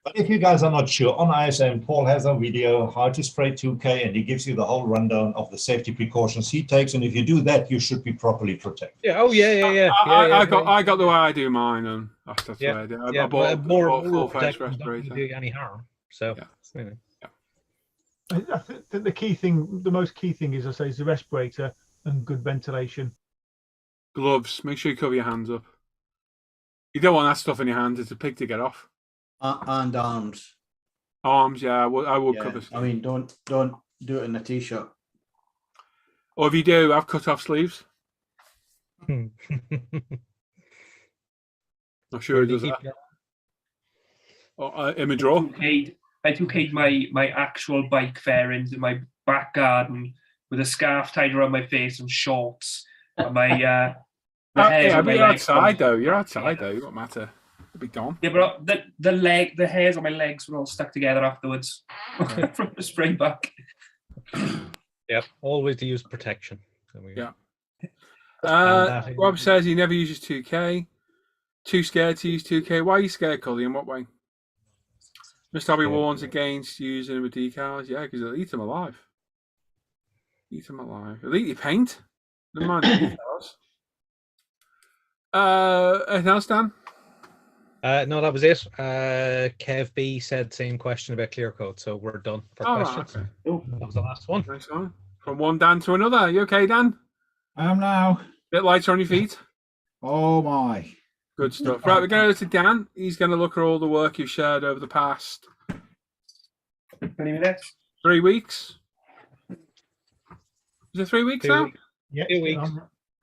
But if you guys are not sure, on ISM, Paul has a video how to spray 2K, and he gives you the whole rundown of the safety precautions he takes. And if you do that, you should be properly protected. Yeah. Oh yeah. I got the way I do mine, and that's the way I do. I bought more full face protection doesn't respirator. do you any harm. So you know. I think the key thing, the most key thing is, I say, is the respirator and good ventilation. Gloves. Make sure you cover your hands up. You don't want that stuff in your hands. It's a pig to get off. And arms. Arms, yeah, I would Yeah, cover. I mean, don't do it in a t-shirt. Or if you do, have cut off sleeves. Not sure who does that. Or, in my drawer. I 2K'd my actual bike fairings in my back garden with a scarf tied around my face and shorts. And my hairs yeah, on but my you're legs. outside though. You're outside though. It won't matter. It'll be gone. Yeah, but the hairs on my legs were all stuck together afterwards from the spray back. Yep, always to use protection. Yeah. Rob says he never uses 2K. Too scared to use 2K. Why are you scared, Cully? In what way? Mr. Hobby warns against using them with decals. Yeah, because they'll eat them alive. Eat them alive. They'll eat your paint. Never mind the decals. Anything else, Dan? No, that was it. Kev B said same question about clear coat, so we're done for questions. Right, okay. That was the last one. Nice one. From one Dan to another. Are you okay, Dan? I am now. Bit lighter on your feet. Oh my. Good stuff. Right, we're going over to Dan. He's going to look at all the work you've shared over the past 20 minutes. 3 weeks. Is it 3 weeks now? Weeks. Yeah, 2 weeks.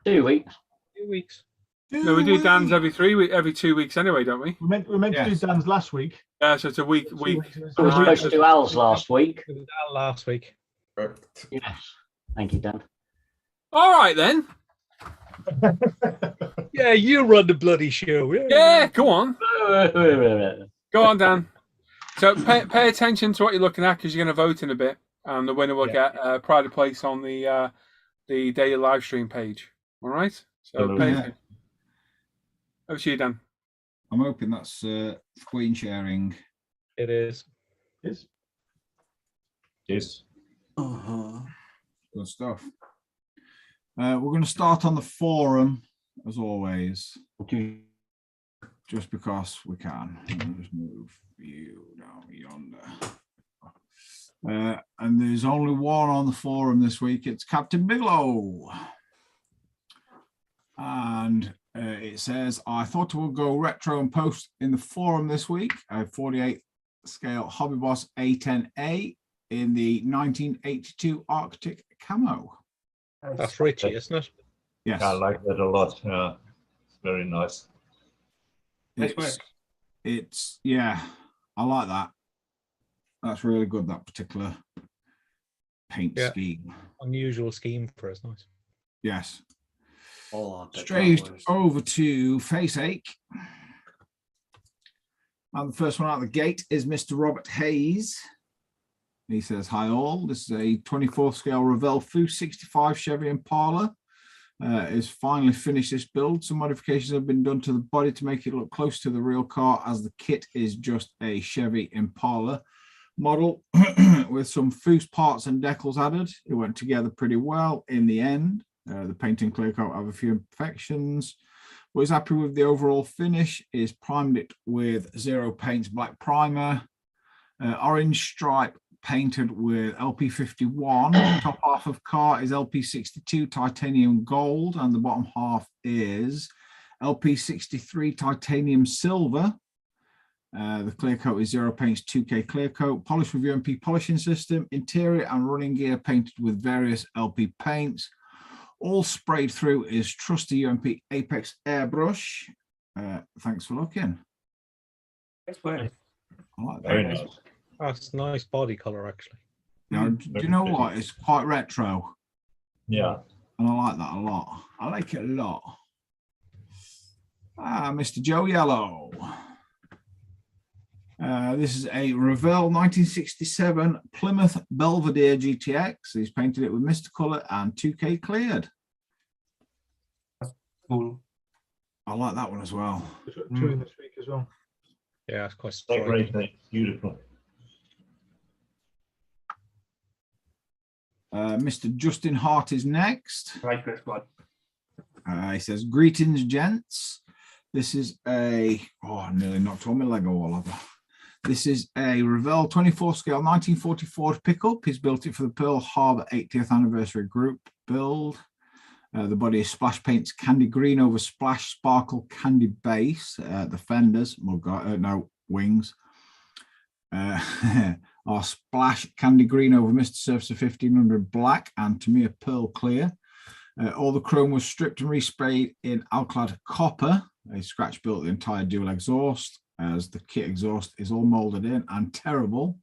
2 weeks. 2 weeks. No, we do Dan's every 2 weeks anyway, don't we? We meant to do Dan's last week. Yeah, so it's a week. We were supposed to do Al's last week. Al last week. Yes. Thank you, Dan. All right then. Yeah, you run the bloody show. Yeah, go on. Go on, Dan. So pay attention to what you're looking at because you're going to vote in a bit, and the winner will get pride of place on the daily live stream page. All right. So pay attention. Over to you, Dan. I'm hoping that's screen sharing. It is. Yes. Yes. Good stuff. We're going to start on the forum, as always. Just because we can. Just move you down yonder. And there's only one on the forum this week. It's Captain Bigelow. And it says, I thought we'll go retro and post in the forum this week. A 48 scale Hobby Boss A10A in the 1982 Arctic camo. That's Richie, isn't it? Yes. I like that a lot. Yeah, it's very nice. It's yeah, I like that. That's really good, that particular paint scheme. Unusual scheme for us, nice. Yes. Oh, Straight over to Face Ache. And the first one out of the gate is Mr. Robert Hayes. He says, hi all, this is a 24th scale Revell Foo 65 Chevy Impala. Is finally finished this build. Some modifications have been done to the body to make it look close to the real car, as the kit is just a Chevy Impala model with some Foos parts and decals added. It went together pretty well in the end. The paint and clear coat have a few imperfections. But he's happy with the overall finish. He's primed it with Zero Paints black primer. Orange stripe painted with LP51. Top half of car is LP62 titanium gold, and the bottom half is LP63 titanium silver. The clear coat is Zero Paints 2K clear coat. Polish with UMP polishing system. Interior and running gear painted with various LP paints. All sprayed through is trusty UMP Apex airbrush. Thanks for looking. Nice work. I like that. Very nice. That's a nice body color, actually. Now, do you know what? It's quite retro. Yeah. And I like that a lot. I like it a lot. Mr. Joe Yellow. This is a Revell 1967 Plymouth Belvedere GTX. He's painted it with Intercooler and 2K cleared. Cool. I like that one as well. Two in this week as well. Yeah, it's quite Great, striking. beautiful. Mr. Justin Hart is next. Right, this one. He says, greetings, gents. This is a, I nearly knocked all my Lego all over. This is a Revell 24 scale 1944 pickup. He's built it for the Pearl Harbor 80th anniversary group build. The body is splash paints candy green over splash sparkle candy base. The fenders, wings, are splash candy green over Mr. Surfacer 1500 black and Tamiya pearl clear. All the chrome was stripped and resprayed in alclad copper. A scratch built the entire dual exhaust, as the kit exhaust is all molded in and terrible.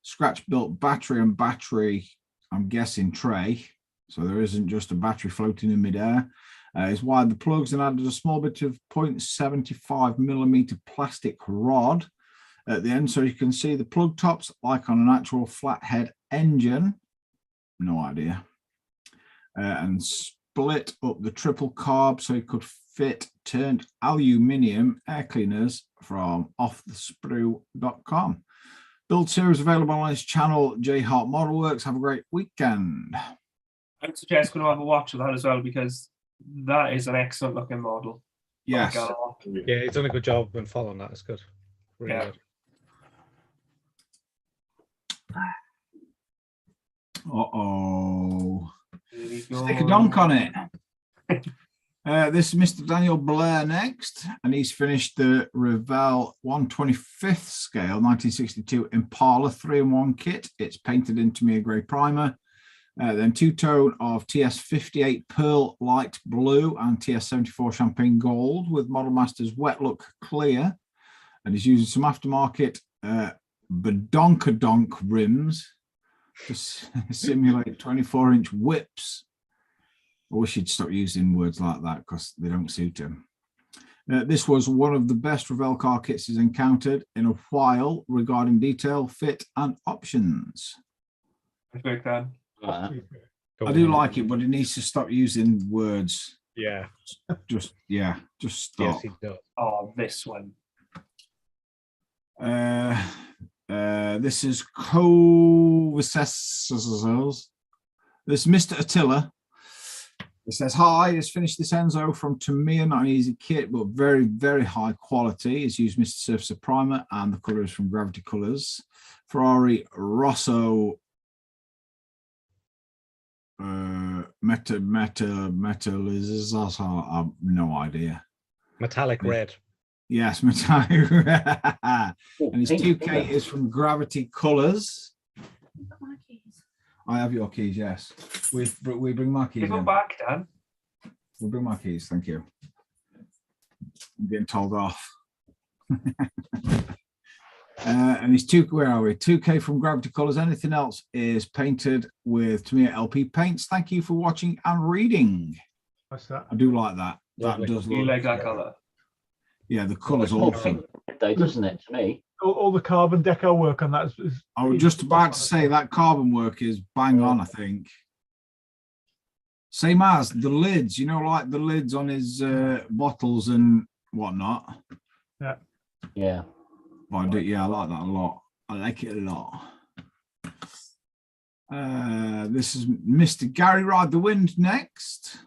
Scratch built battery and battery, I'm guessing tray. So there isn't just a battery floating in midair. He's wired the plugs and added a small bit of 0.75mm plastic rod at the end, so you can see the plug tops like on an actual flathead engine. No idea. And split up the triple carb so it could fit turned aluminium air cleaners from offthesprue.com. Build series available on his channel, J Hart Model Works. Have a great weekend. I'd suggest going to have a watch of that as well, because that is an excellent looking model. Yes. Yeah, he's done a good job in following that. It's good. Really Yeah. good. Uh-oh. Stick Stick a donk on it. This is Mr. Daniel Blair next, and he's finished the Revell 1/25th scale 1962 Impala 3-in-1 kit. It's painted in Tamiya grey primer, then two-tone of TS58 Pearl Light Blue and TS74 Champagne Gold with Model Master's Wet Look Clear, and he's using some aftermarket Badonkadonk rims to simulate 24-inch whips. I wish he'd stop using words like that because they don't suit him. This was one of the best Revell car kits he's encountered in a while regarding detail, fit, and options. I think that. I do like it, but he needs to stop using words. Yeah. Just stop. Yes, he does. Oh, this one. This is This is Mr. Attila. It says, hi, has finished this Enzo from Tamiya, not an easy kit, but very, very high quality. It's used Mr. Surfacer primer and the colours from Gravity Colours. Ferrari Rosso metal is I have no idea. Metallic red. Yes, metallic. And his 2K is from Gravity Colours. I have your keys, yes. We bring my keys. Give them in. back, Dan. We'll bring my keys, thank you. I'm getting told off. And his where are we? 2K from Gravity Colours. Anything else is painted with Tamiya LP paints. Thank you for watching and reading. What's that? I do like that. That Lovely. does You look. like that colour? Yeah, the colour's awful. Though, doesn't it, to me? All the carbon decal work on that is I was just about to say that carbon work is bang on, I think. Same as the lids, you know, like the lids on his bottles and whatnot. Yeah. Yeah. But I like that a lot. I like it a lot. This is Mr. Gary Ride the Wind next.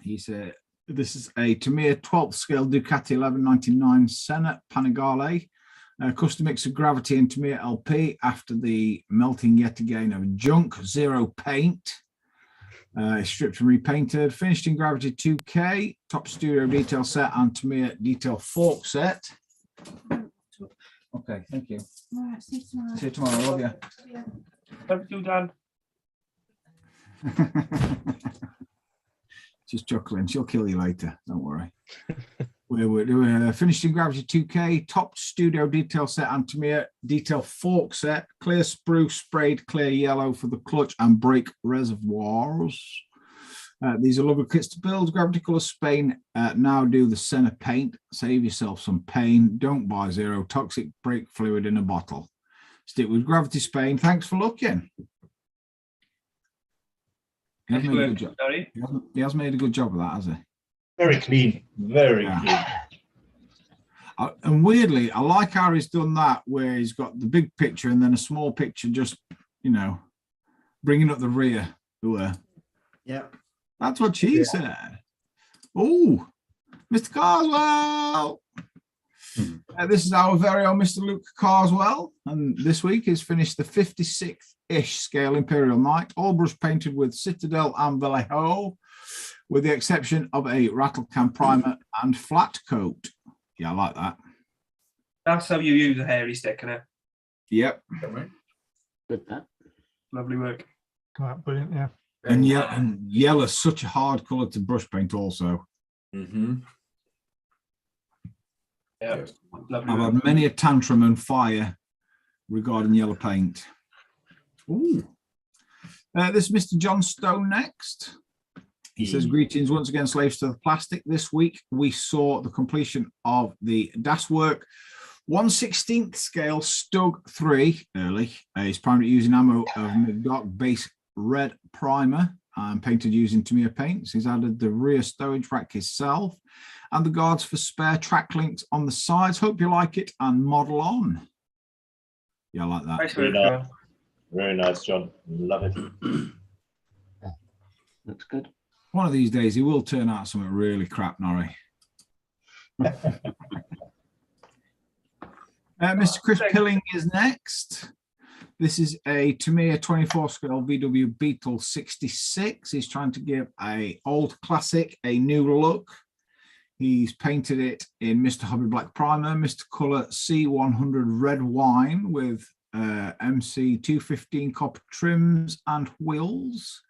He said, this is a Tamiya 12th scale Ducati 1199 Senna Panigale. Custom mix of Gravity and Tamiya LP after the melting yet again of junk. 0 paint. Stripped and repainted. Finished in Gravity 2K. Top Studio detail set and Tamiya detail fork set. Okay, thank you. All right, see you tomorrow. See you tomorrow. I love you. Yeah. Love you, Dan. She's chuckling. She'll kill you later. Don't worry. We're finished in Gravity 2K, top studio detail set and Tamiya detail fork set, clear spruce sprayed clear yellow for the clutch and brake reservoirs. These are lovely kits to build. Gravity Colour Spain now do the Senna paint. Save yourself some pain. Don't buy zero toxic brake fluid in a bottle. Stick with Gravity Spain. Thanks for looking. He has made a good job. He has made a good job of that, has he? Very clean, very clean. And weirdly, I like how he's done that, where he's got the big picture and then a small picture, just, you know, bringing up the rear. Yeah. That's what she said. Oh, Mr. Carswell. This is our very own Mr. Luke Carswell. And this week he's finished the 56-ish scale Imperial Knight, all brush painted with Citadel and Vallejo, with the exception of a rattle can primer and flat coat. Yeah, I like that. That's how you use a hairy stick, isn't it? Yep. Good, that. Lovely work. Brilliant, yeah. And yellow is such a hard colour to brush paint also. Mm-hmm. Yeah. Lovely I've work. had many a tantrum and fire regarding yellow paint. Ooh. This is Mr. John Stone next. He says, greetings once again, slaves to the plastic. This week we saw the completion of the Das Work 1/16th scale Stug 3 early. He's primed it using ammo of McDock base red primer and painted using Tamiya paints. He's added the rear stowage rack himself and the guards for spare track links on the sides. Hope you like it and model on. Yeah, I like that. Nice Very work, nice. Very nice, John. Love it. Looks good. One of these days he will turn out something really crap, Norrie. Mr. Chris Pilling is next. This is a Tamiya 24 scale VW Beetle 66. He's trying to give a old classic a new look. He's painted it in Mr. Hobby Black Primer, Mr. Colour C100 Red Wine with MC 215 copper trims and wheels.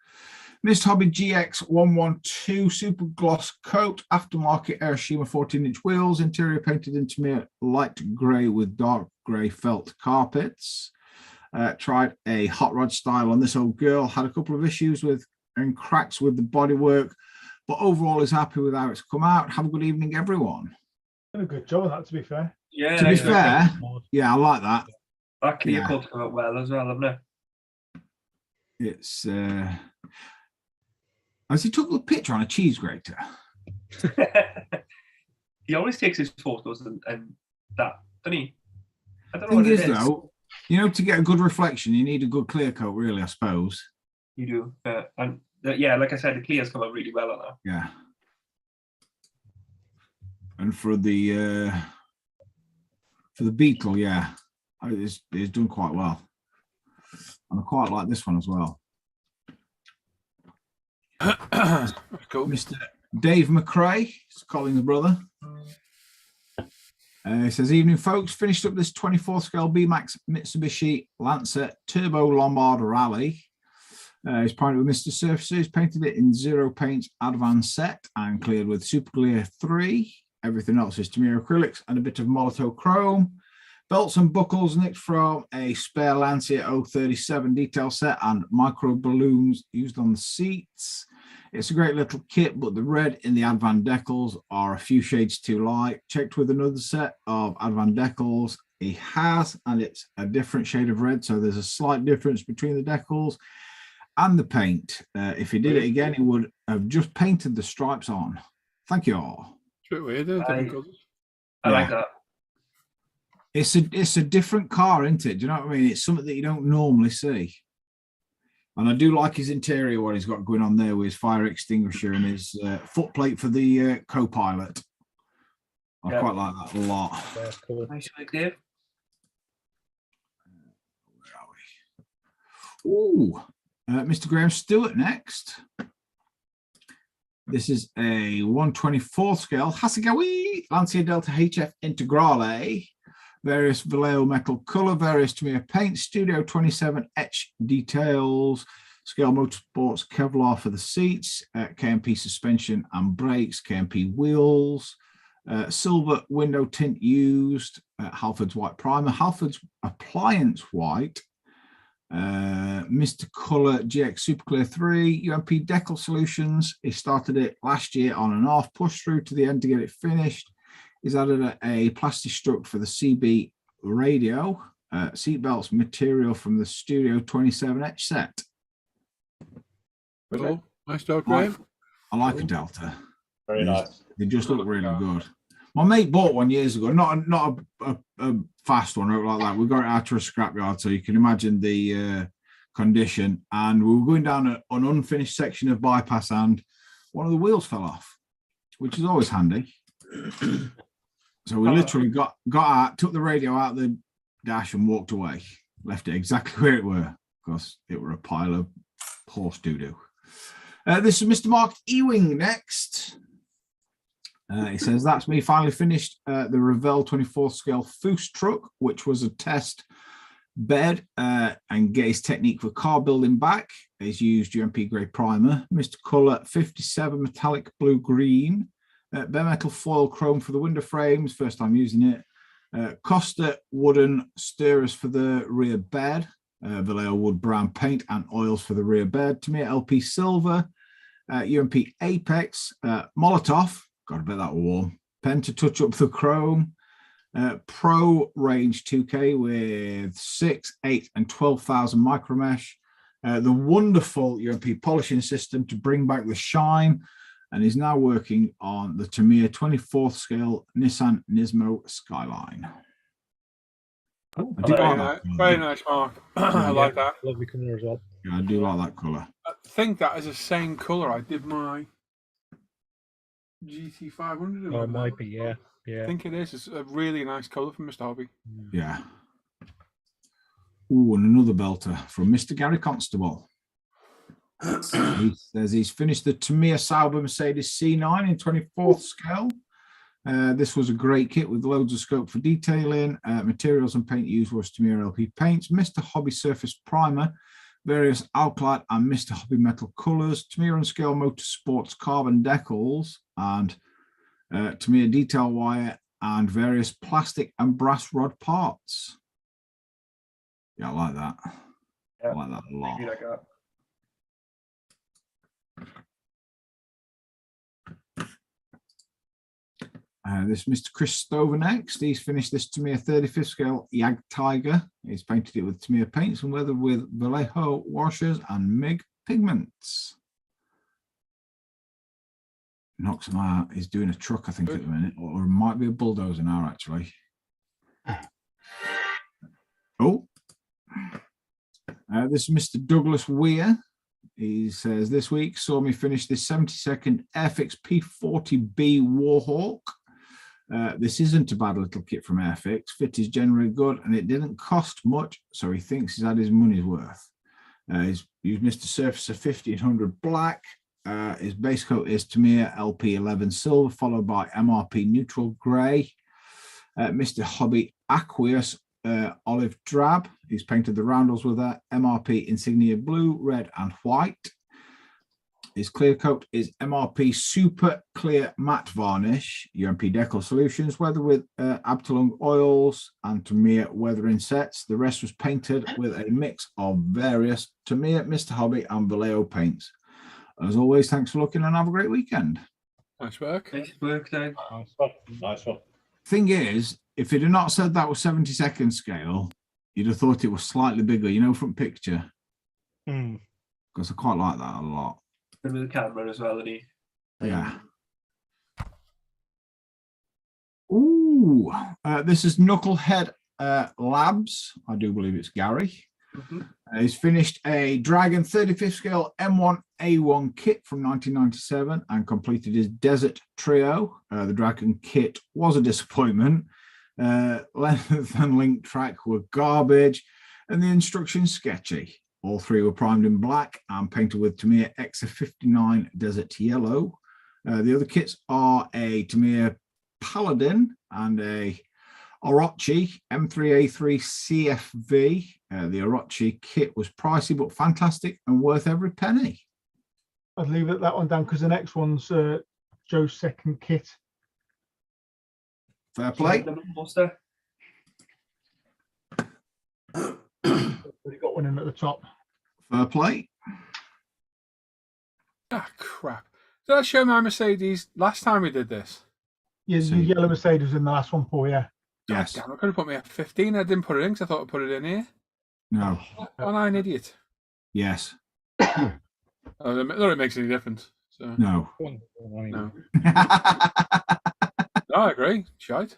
Mr. Hobby GX 112 Super Gloss Coat, aftermarket Airshima 14-inch wheels, interior painted in Tamiya light grey with dark grey felt carpets. Tried a hot rod style on this old girl, had a couple of issues with and cracks with the bodywork, but overall is happy with how it's come out. Have a good evening, everyone. Done a good job of that, to be fair. Yeah. To be fair, yeah, I like that. That clear coat's come out well as well, hasn't it? It's as he took the picture on a cheese grater. He always takes his photos and that, doesn't he? I don't know Thing what it is, is. though, you know, to get a good reflection, you need a good clear coat, really, I suppose. You do. And yeah, like I said, the clear's come out really well on that. Yeah. And for the Beetle, yeah, it's done quite well. And I quite like this one as well. Cool. Mr. Dave McRae, it's Colin's brother. He says, evening, folks. Finished up this 24 scale B-Max Mitsubishi Lancer Turbo Lombard Rally. He's primed with Mr. Surfaces, painted it in zero paint advanced set and cleared with Super Clear 3. Everything else is Tamiya acrylics and a bit of Molotov chrome. Belts and buckles nicked from a spare Lancia 037 detail set and micro balloons used on the seats. It's a great little kit, but the red in the Advan decals are a few shades too light. Checked with another set of Advan decals he has, and it's a different shade of red, so there's a slight difference between the decals and the paint. If he did it again, he would have just painted the stripes on. Thank you all. It's a bit weird, isn't it? I like that. It's a different car, isn't it? Do you know what I mean? It's something that you don't normally see. And I do like his interior, what he's got going on there with his fire extinguisher and his footplate for the co-pilot. I quite like that a lot. That's cool. Nice work, Dave. Ooh, Mr. Graham Stewart next. This is a 1/24 scale Hasegawa Lancia Delta HF Integrale, various Vallejo metal color, various Tamiya paint, Studio 27 etch details, Scale Motorsports Kevlar for the seats, KMP suspension and brakes, KMP wheels, silver window tint used, Halford's white primer, Halford's appliance white, Mr. Colour GX Super Clear 3, UMP Decal Solutions. He started it last year on and off, pushed through to the end to get it finished. He's added a plastic strut for the CB radio, seatbelts material from the Studio 27 etch set. Cool. Nice job, Graham. I like a Delta. Very nice. They just look really good. My mate bought one years ago, not a fast one like that. We got it out to a scrapyard, so you can imagine the condition. And we were going down an unfinished section of bypass, and one of the wheels fell off, which is always handy. So we literally got out, took the radio out of the dash, and walked away. Left it exactly where it were, because it were a pile of horse doo-doo. This is Mr. Mark Ewing next. He says, that's me, finally finished the Revell 24th scale Foose truck, which was a test bed and get his technique for car building back. He's used UMP grey primer, Mr. Colour 57 metallic blue green, bare metal foil chrome for the window frames, first time using it, Costa wooden stirrers for the rear bed, Vallejo wood brown paint and oils for the rear bed, Tamiya LP silver, UMP Apex, Molotov, got to bet that warm, pen to touch up the chrome, Pro Range 2K with 6, 8 and 12,000 micro mesh, the wonderful UMP polishing system to bring back the shine, and is now working on the Tamiya 24th scale Nissan Nismo Skyline. Very nice, Mark. I like that. Lovely colour as well. Yeah, I do like that colour. I think that is the same colour I did my GT500. Oh, it might be, yeah. I think it is. It's a really nice colour from Mr. Hobby. Yeah. Ooh, and another belter from Mr. Gary Constable. He says he's finished the Tamiya Sauber Mercedes C9 in 24th scale. This was a great kit with loads of scope for detailing. Materials and paint used was Tamiya LP paints, Mr. Hobby surface primer, various alkali and Mr. Hobby metal colours, Tamiya and Scale Motorsports carbon decals, and Tamiya detail wire, and various plastic and brass rod parts. Yeah, I like that. Yeah, I like that a lot. like that. This Mr. Chris Stover next. He's finished this Tamiya 35th scale Jag Tiger. He's painted it with Tamiya paints and weathered with Vallejo washers and MIG pigments. Knocks him out. He's doing a truck, I think, at the minute, or it might be a bulldozer now, actually. Oh, this is Mr. Douglas Weir. He says, this week saw me finish this 72nd Airfix P40B Warhawk. This isn't a bad little kit from Airfix. Fit is generally good and it didn't cost much, so he thinks he's had his money's worth. He's used Mr. Surfacer 1500 black. His base coat is Tamiya LP11 silver, followed by MRP neutral grey. Mr. Hobby Aqueous olive drab. He's painted the roundels with a MRP insignia blue, red and white. His clear coat is MRP super clear matte varnish, UMP Decal Solutions, weather with Abtalung oils and Tamiya weathering sets. The rest was painted with a mix of various Tamiya, Mr. Hobby and Vallejo paints. As always, thanks for looking and have a great weekend. Nice work. Nice work, Dave. Nice one. Nice one. Thing is, if he'd have not said that was 72nd scale, you'd have thought it was slightly bigger, you know, from picture. Because I quite like that a lot. With the camera as well, isn't he? Yeah. Ooh, this is Knucklehead Labs. I do believe it's Gary. He's finished a Dragon 35th scale M1A1 kit from 1997 and completed his Desert Trio. The Dragon kit was a disappointment. Length and link track were garbage and the instructions sketchy. All three were primed in black and painted with Tamiya Exa 59 Desert Yellow. The other kits are a Tamiya Paladin and a Orochi M3A3 CFV. The Orochi kit was pricey but fantastic and worth every penny. I'd leave it that one down because the next one's Joe's second kit. Fair play. We got one in at the top. Fair play. Ah, crap. Did I show my Mercedes last time we did this? Yeah, the yellow Mercedes was in the last one, Paul, yeah. Yes. Damn, I could have put me at 15. I didn't put it in because I thought I'd put it in here. No. Am I an idiot? Yes. I don't know it makes any difference. So. No. No. No, I agree. Shite.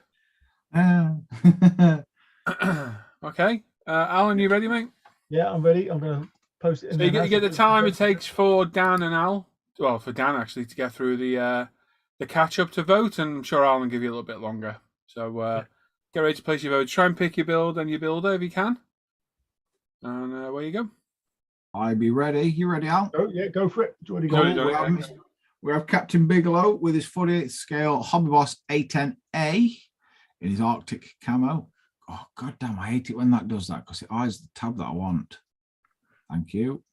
Okay. Alan, you ready, mate? Yeah, I'm ready. I'm going to post it in So you get the time it takes for Dan and Al, well, for Dan actually, to get through the catch up to vote, and I'm sure Alan will give you a little bit longer. So get ready to place your vote. Try and pick your build and your builder if you can. And away you go. I be ready. You ready, Al? Oh, yeah, go for it. Do you want to go? We have Captain Bigelow with his 48th scale Hobby Boss A10A in his Arctic camo. Oh, god damn, I hate it when that does that because it hides the tab that I want. Thank you.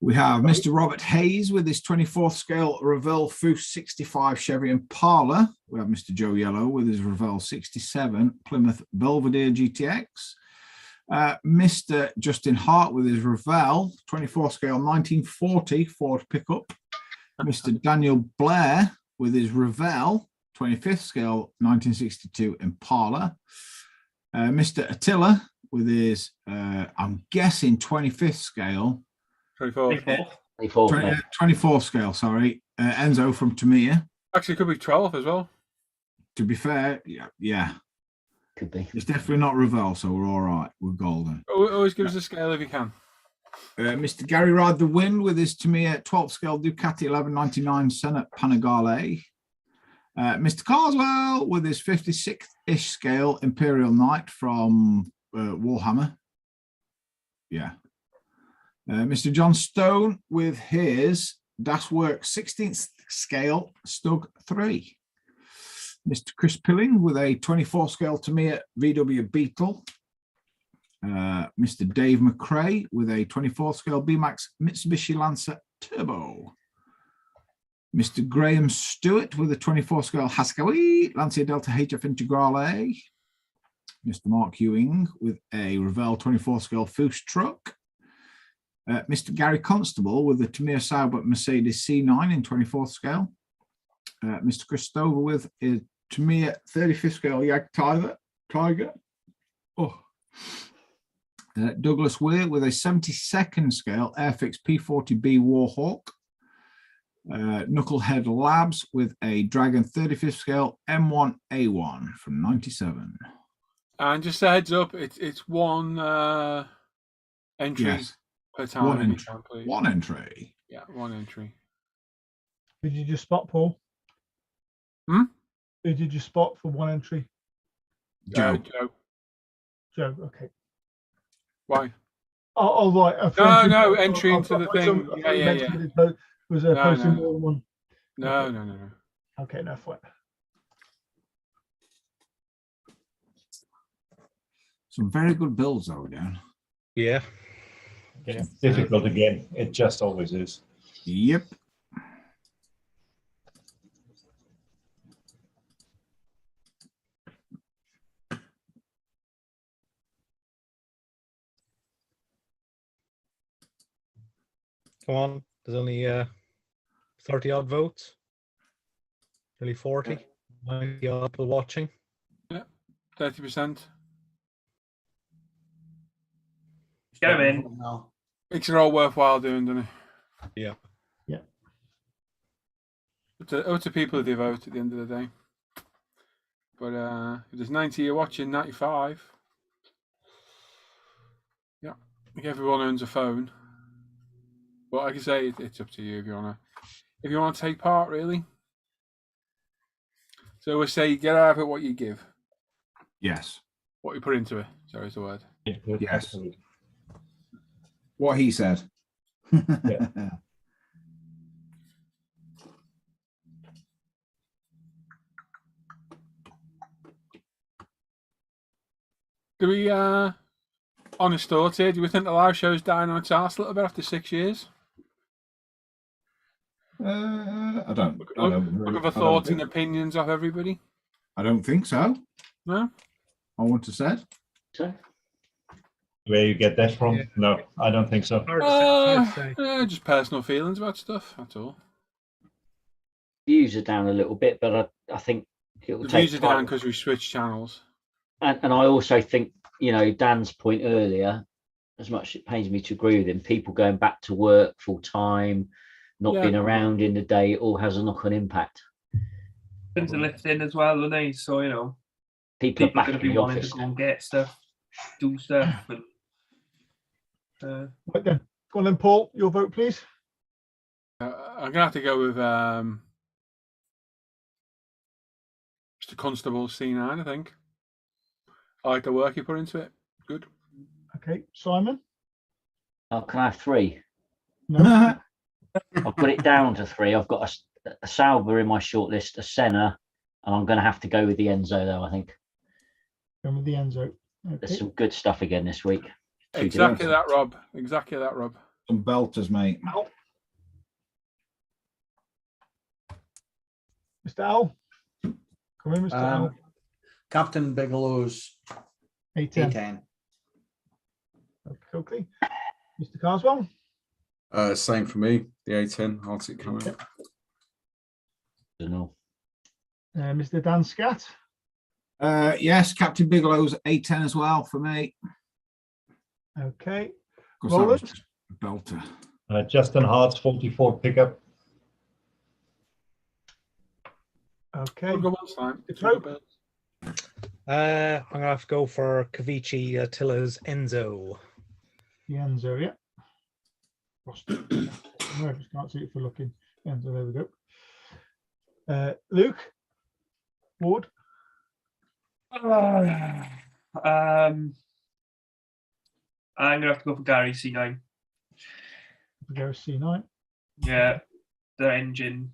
We have Mr. Robert Hayes with his 24th scale Revell Foose 65 Chevy Impala. We have Mr. Joe Yellow with his Revell 67 Plymouth Belvedere GTX. Mr. Justin Hart with his Revell 24 scale 1940 Ford pickup. Mr. Daniel Blair with his Revell 25th scale 1962 Impala. Mr. Attila with his, I'm guessing 25th scale. 24 scale, sorry. Enzo from Tamiya. Actually, it could be 12 as well. To be fair, yeah. Could be. It's definitely not Revell, so we're all right. We're golden. Always give us a scale if you can. Mr. Gary Ride the Wind with his Tamiya 12th scale Ducati 1199 Senate Panigale. Mr. Carswell with his 56th-ish scale Imperial Knight from Warhammer. Yeah. Mr. John Stone with his Das Work 16th scale Stug 3. Mr. Chris Pilling with a 24 scale Tamiya VW Beetle. Mr. Dave McRae with a 24 scale BMAX Mitsubishi Lancer Turbo. Mr. Graham Stewart with a 24 scale Haskell Lancia Delta HF Integrale. Mr. Mark Ewing with a Revell 24 scale Foose truck. Mr. Gary Constable with the Tamiya Sauber Mercedes C9 in 24th scale. Mr. Chris Stover with a Tamiya 35th scale Jag Tiger. Oh. Douglas Weir with a 72nd scale Airfix P40B Warhawk. Knucklehead Labs with a Dragon 35th scale M1A1 from 97. And just a heads up, it's one entry per time. One entry. Yeah, one entry. Did you just spot, Paul? Hmm? Who did you spot for one entry? Joe. Joe, okay. Why? Oh, right. No, entry into the thing. Yeah. Was there posting more than one? No. Okay, no, fine. Some very good builds though, Dan. Yeah. It's difficult again. It just always is. Yep. Come on. There's only 30 odd votes. Nearly 40. 90 odd people watching. Yeah. 30%. Get him in. Makes it all worthwhile doing, doesn't it? Yeah. Yeah. Up to people who they vote at the end of the day. But if there's 90 you're watching, 95. Yeah. I think everyone owns a phone. But like I say, it's up to you if you wanna take part, really. So we say get out of it what you give. Yes. What you put into it. Sorry, is the word. Yes. What he said. Do we, honest thoughts here, do we think the live show's dying on its arse a little bit after 6 years? I don't. Looking for thoughts and opinions of everybody. I don't think so. No, I want to say. So, Where you get that from? No, I don't think so. Hard to say. just personal feelings about stuff. That's all. views are down a little bit, but I think it will The take views are down time. because we switched channels. And I also think, Dan's point earlier, as much as it pains me to agree with him, people going back to work full time, not being around in the day, it all has a knock-on impact. Things are lifting as well, aren't they? So, People are are back going in to be the wanting office. to go and get stuff, do stuff. And, Right then. Go on then, Paul. Your vote, please. I'm gonna have to go with Mr. Constable C9. I think. I like the work he put into it. Good. Okay, Simon. Oh, can I have 3? No. I'll put it down to 3. I've got a Sauber in my shortlist, a Senna, and I'm going to have to go with the Enzo, though, I think. Going with the Enzo. There's Okay. some good stuff again this week. Exactly that, Rob. Exactly that, Rob. Some belters, mate. Mr. Owl. Come in, Mr. Owl. Captain Bigelow's A10. A10. Okay. Mr. Carswell. Same for me. The A10 Arctic coming. Yep. Don't know. Mr. Dan Scat. Yes, Captain Bigelow's A10 as well for me. Okay. Of course, that was Roland. just a belter. Justin Hart's 44 pickup. Okay. Good one, Simon. Mr. Croak. I'm gonna have to go for Cavici Attila's Enzo. The Enzo, yeah. Lost it. No, I just can't see it for looking. Enzo, there we go. Luke. Ward. I'm gonna have to go for Gary C9. Go C9. Yeah, the engine.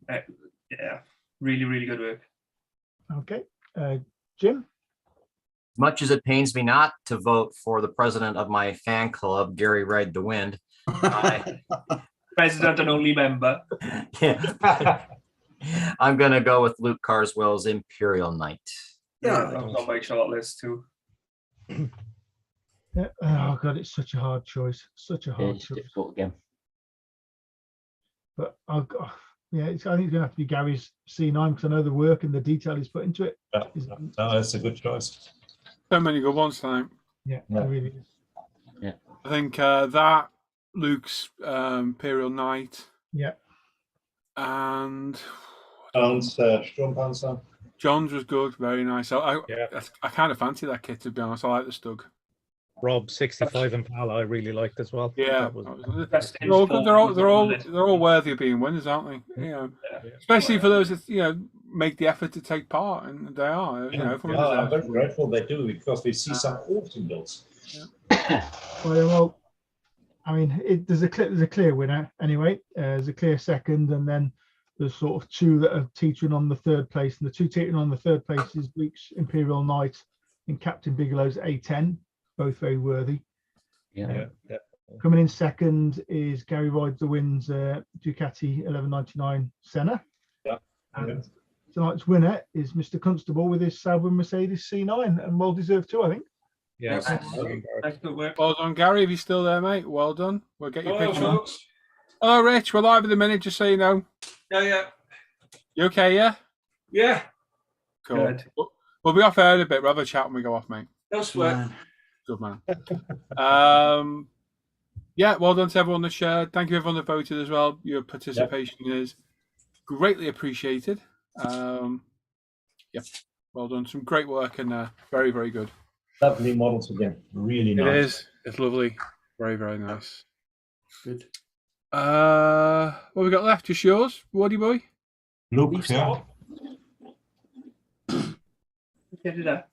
Yeah, really, really good work. Okay. Jim. As much as it pains me not to vote for the president of my fan club, Gary Ride the Wind, President and only member. I'm going to go with Luke Carswell's Imperial Knight. Yeah, that was on my short list too. Yeah. Oh God, it's such a hard choice. Such a hard It's choice. difficult again. But I think it's going to have to be Gary's C9 because I know the work and the detail he's put into it. Yeah, no, that's a good choice. So many good ones tonight. Yeah, Yeah. it really is. I think that Luke's Imperial Knight Yeah. and John's Strompanzer. John's was good, very nice. I Yeah. kind of fancy that kit, to be honest. I like the Stug. Rob 65 Impala I really liked as well. Yeah, That was- Best they're all good. They're all list. they're all worthy of being winners, aren't they? Yeah. Especially for those that make the effort to take part, and they are. Everyone I'm deserves very grateful they do because we see some awesome builds. Well, I mean, there's a clear winner anyway. There's a clear second, and then there's sort of 2 that are teetering on the 3rd place, and the 2 teetering on the 3rd place is Luke's Imperial Knight and Captain Bigelow's A10, both very worthy. Yeah. Coming in second is Gary Rides the Wind's Ducati 1199 Senna. Yeah. And tonight's winner is Mr. Constable with his Sauber Mercedes C9, and well deserved too, I think. Yeah. That's good work. Well done, Gary. If you're still there, mate, well done. We'll get your Hello, picture on. folks. Hello, Rich. We're live at the minute, just so you know. Yeah. You okay, yeah? Yeah. Cool. Good. We'll be off air in a bit. We'll have a chat when we go off, mate. No sweat. Man. Good man. Yeah, well done to everyone that shared. Thank you everyone that voted as well. Your participation is greatly appreciated. Well done. Some great work and very, very good. Lovely models again. Really nice. It is. It's lovely. Very, very nice. Good. What we got left? Just yours, Woody boy? Luke, yeah. Get it up.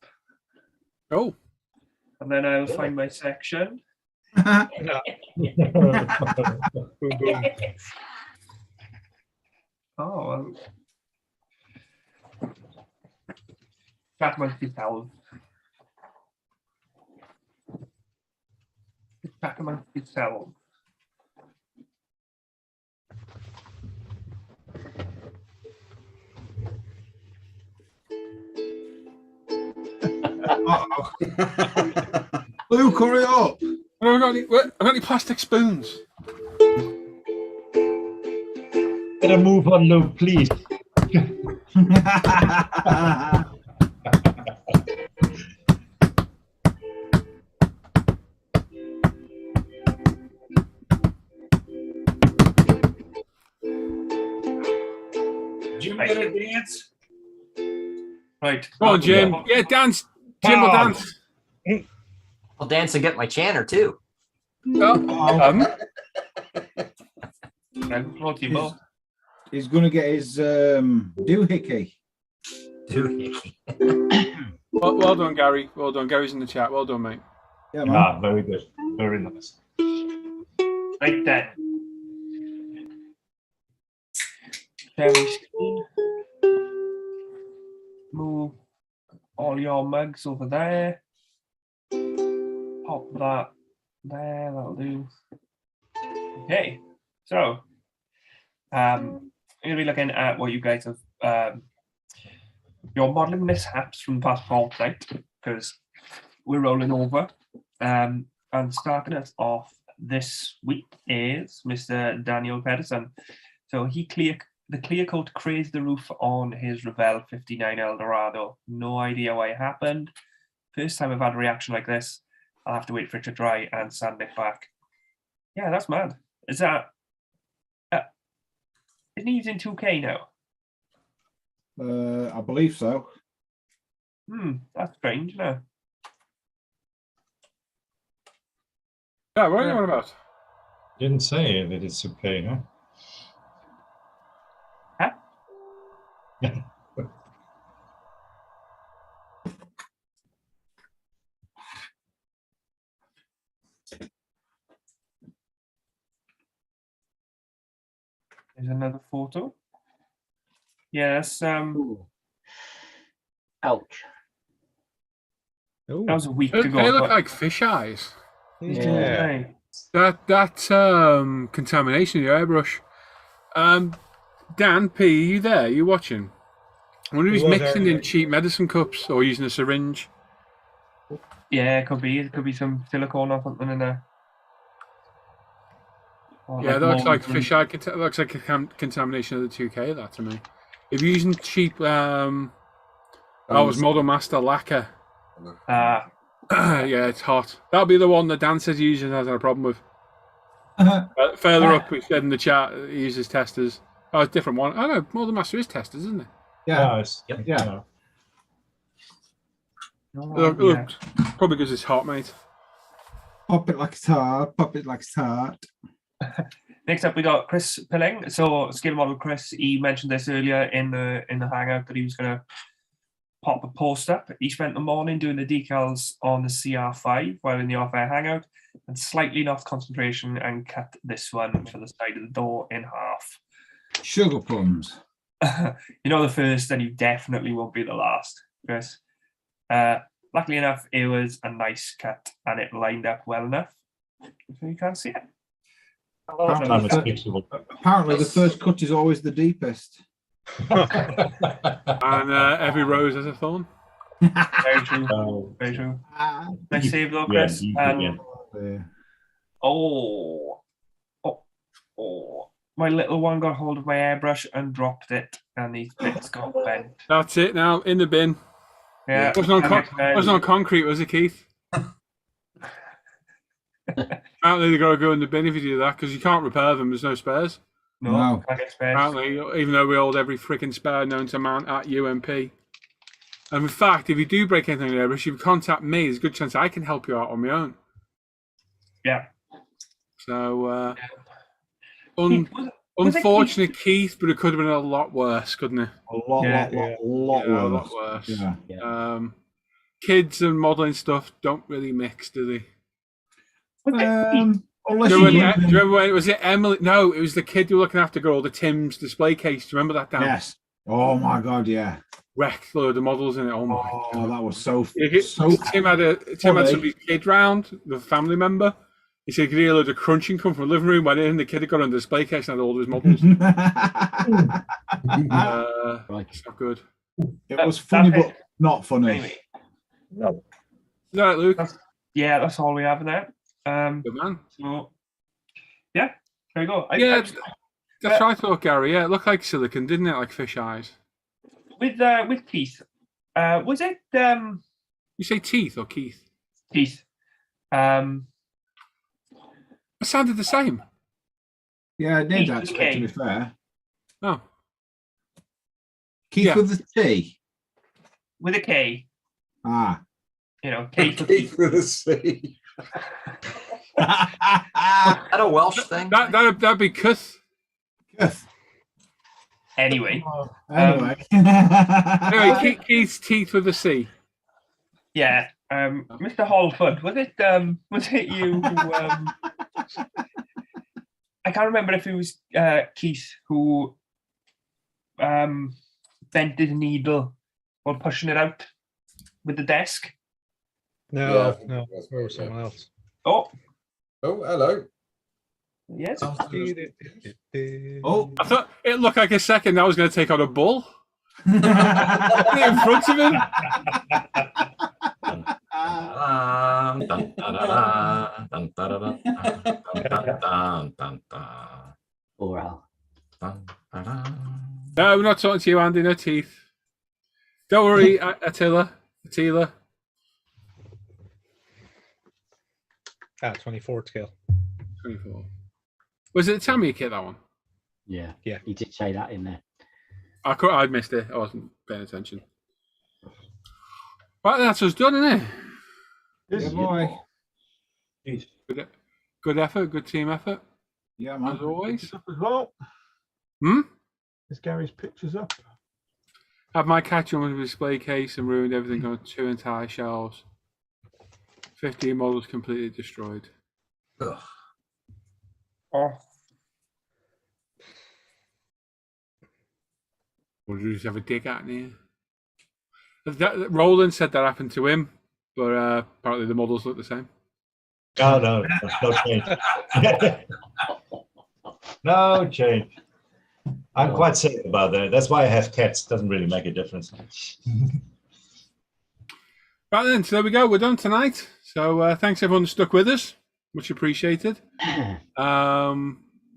Oh, And then I'll find my section. Boom, boom. Oh, well. Batman 2000. Batman 2000. Luke, hurry up. I've got any plastic spoons? Better move on, Luke, please. Jim, gonna dance? Right. Go on, Jim. Yeah, dance. Jim will dance. I'll dance and get my chanter too. He's going to get his doohickey. Doohickey. Well done, Gary. Well done. Gary's in the chat. Well done, mate. Yeah, man. Very good. Very nice. Right then. Share my screen. Move all your mugs over there. Pop that there, that'll do. Okay, so I'm going to be looking at what you guys have, your modelling mishaps from the past fortnight, because we're rolling over. And starting us off this week is Mr. Daniel Pedersen. So the clear coat crazed the roof on his Rebel 59 Eldorado. No idea why it happened. First time I've had a reaction like this. I'll have to wait for it to dry and sand it back. Yeah, that's mad. Is that... it needs in 2K now? I believe so. That's strange, no? Yeah, what are you on about? Didn't say that it's okay, huh? There's another photo. Yes. Ouch. Ooh. That was a week They ago. look but- like fish eyes. Yeah. That contamination in your airbrush. Dan P, are you there? Are you watching? I wonder if he's He was mixing earlier. in cheap medicine cups or using a syringe. Yeah, it could be. It could be some silicone or something in there. Or Yeah, that looks like molds and- fish eye. Looks like a contamination of the 2K. That to me. If you're using cheap, it was Model Master lacquer. Yeah, it's hot. That'll be the one that Dan says he uses has had a problem with. Further up, we said in the chat, he uses testers. Oh, it's a different one. Oh no, Model Master is testers, isn't it? Yeah. Yeah. Look, probably because it's hot, mate. Pop it like it's hard. Pop it like it's hard. Next up, we got Chris Pilling. So, skill model Chris, he mentioned this earlier in the hangout that he was going to pop a post up. He spent the morning doing the decals on the CR5 while in the Off Air Hangout, and slightly lost concentration and cut this one for the side of the door in half. Sugar plums. You know the first, and you definitely won't be the last, Chris. Luckily enough, it was a nice cut, and it lined up well enough, so you can't see it. Apparently, the first cut is always the deepest. And every rose has a thorn. Very true. Very true. Nice save though, Chris. Oh, my little one got hold of my airbrush and dropped it, and these bits got bent. That's it now, in the bin. Yeah. Wasn't on concrete, was it, Keith? Apparently, they got to go in the bin if you do that, because you can't repair them. There's no spares. No. Can't get spares. Apparently, even though we hold every freaking spare known to man at UMP. And in fact, if you do break anything in the airbrush, you contact me. There's a good chance I can help you out on my own. Yeah. So, unfortunate, Keith, but it could have been a lot worse, couldn't it? A lot worse. Yeah. Kids and modelling stuff don't really mix, do they? Unless Do you you remember when it was it Emily? No, it was the kid who was looking after all the Tim's display case. Do you remember that, Dan? Yes. Oh my God, yeah. Wrecked load of models in it. Oh my God. That was so. Tim had somebody's kid round, the family member. He said he could hear a load of crunching come from the living room. Went in, the kid had got on the display case and had all his models. So good. It was funny, but not funny. Anyway. No. Is that right, Luke? That's all we have now. Good man. So, yeah, there we go. That's what I thought, Gary. Yeah, it looked like silicon, didn't it? Like fish eyes. With Keith, was it? You say teeth or Keith? Keith. It sounded the same. Yeah, it did actually, to be fair. Oh. Keith with the T. With a K. Ah. You know, Keith with a C. Is that a Welsh thing? That'd be Cuth. Anyway. Anyway, Keith's teeth with a C. Yeah. Mr. Holford, was it you who I can't remember if it was Keith who bent his needle while pushing it out with the desk? No, it was someone else. Oh, hello. Yes. I thought it looked like a second I was going to take on a bull. In front of him. No, we're not talking to you, Andy. No teeth. Don't worry, Attila. 24 scale. 24. Was it a Tamiya kit, that one? Yeah. Yeah. He did say that in there. I'd missed it. I wasn't paying attention. Right, that's us done, isn't it? Yeah, boy. Good effort, good team effort. Yeah, man. As always. Pictures up as well. There's Gary's pictures up. Had my catch on with the display case and ruined everything on 2 entire shelves. 15 models completely destroyed. Oh. We'll just have a dig at it here. Roland said that happened to him, but apparently the models look the same. No, there's no change. No change. I'm quite safe about that. That's why I have cats. Doesn't really make a difference. Right then, so there we go. We're done tonight. So thanks everyone who stuck with us. Much appreciated. We'll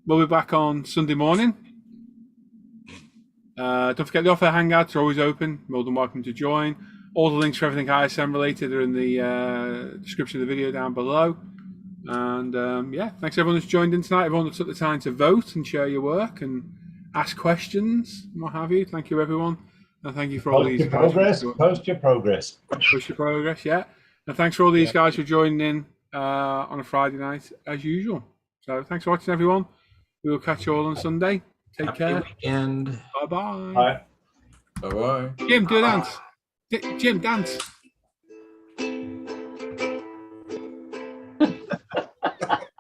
be back on Sunday morning. Don't forget the Off Air Hangouts are always open. More than welcome to join. All the links for everything ISM related are in the description of the video down below. And thanks everyone who's joined in tonight. Everyone that took the time to vote and share your work and ask questions and what have you. Thank you everyone. And thank you for all these guys. Post your progress. Post your progress, yeah. And thanks for all these guys for joining in on a Friday night as usual. So thanks for watching everyone. We will catch you all on Sunday. Take care. And bye-bye. Bye. Bye-bye. Jim, do a dance. Jim, dance.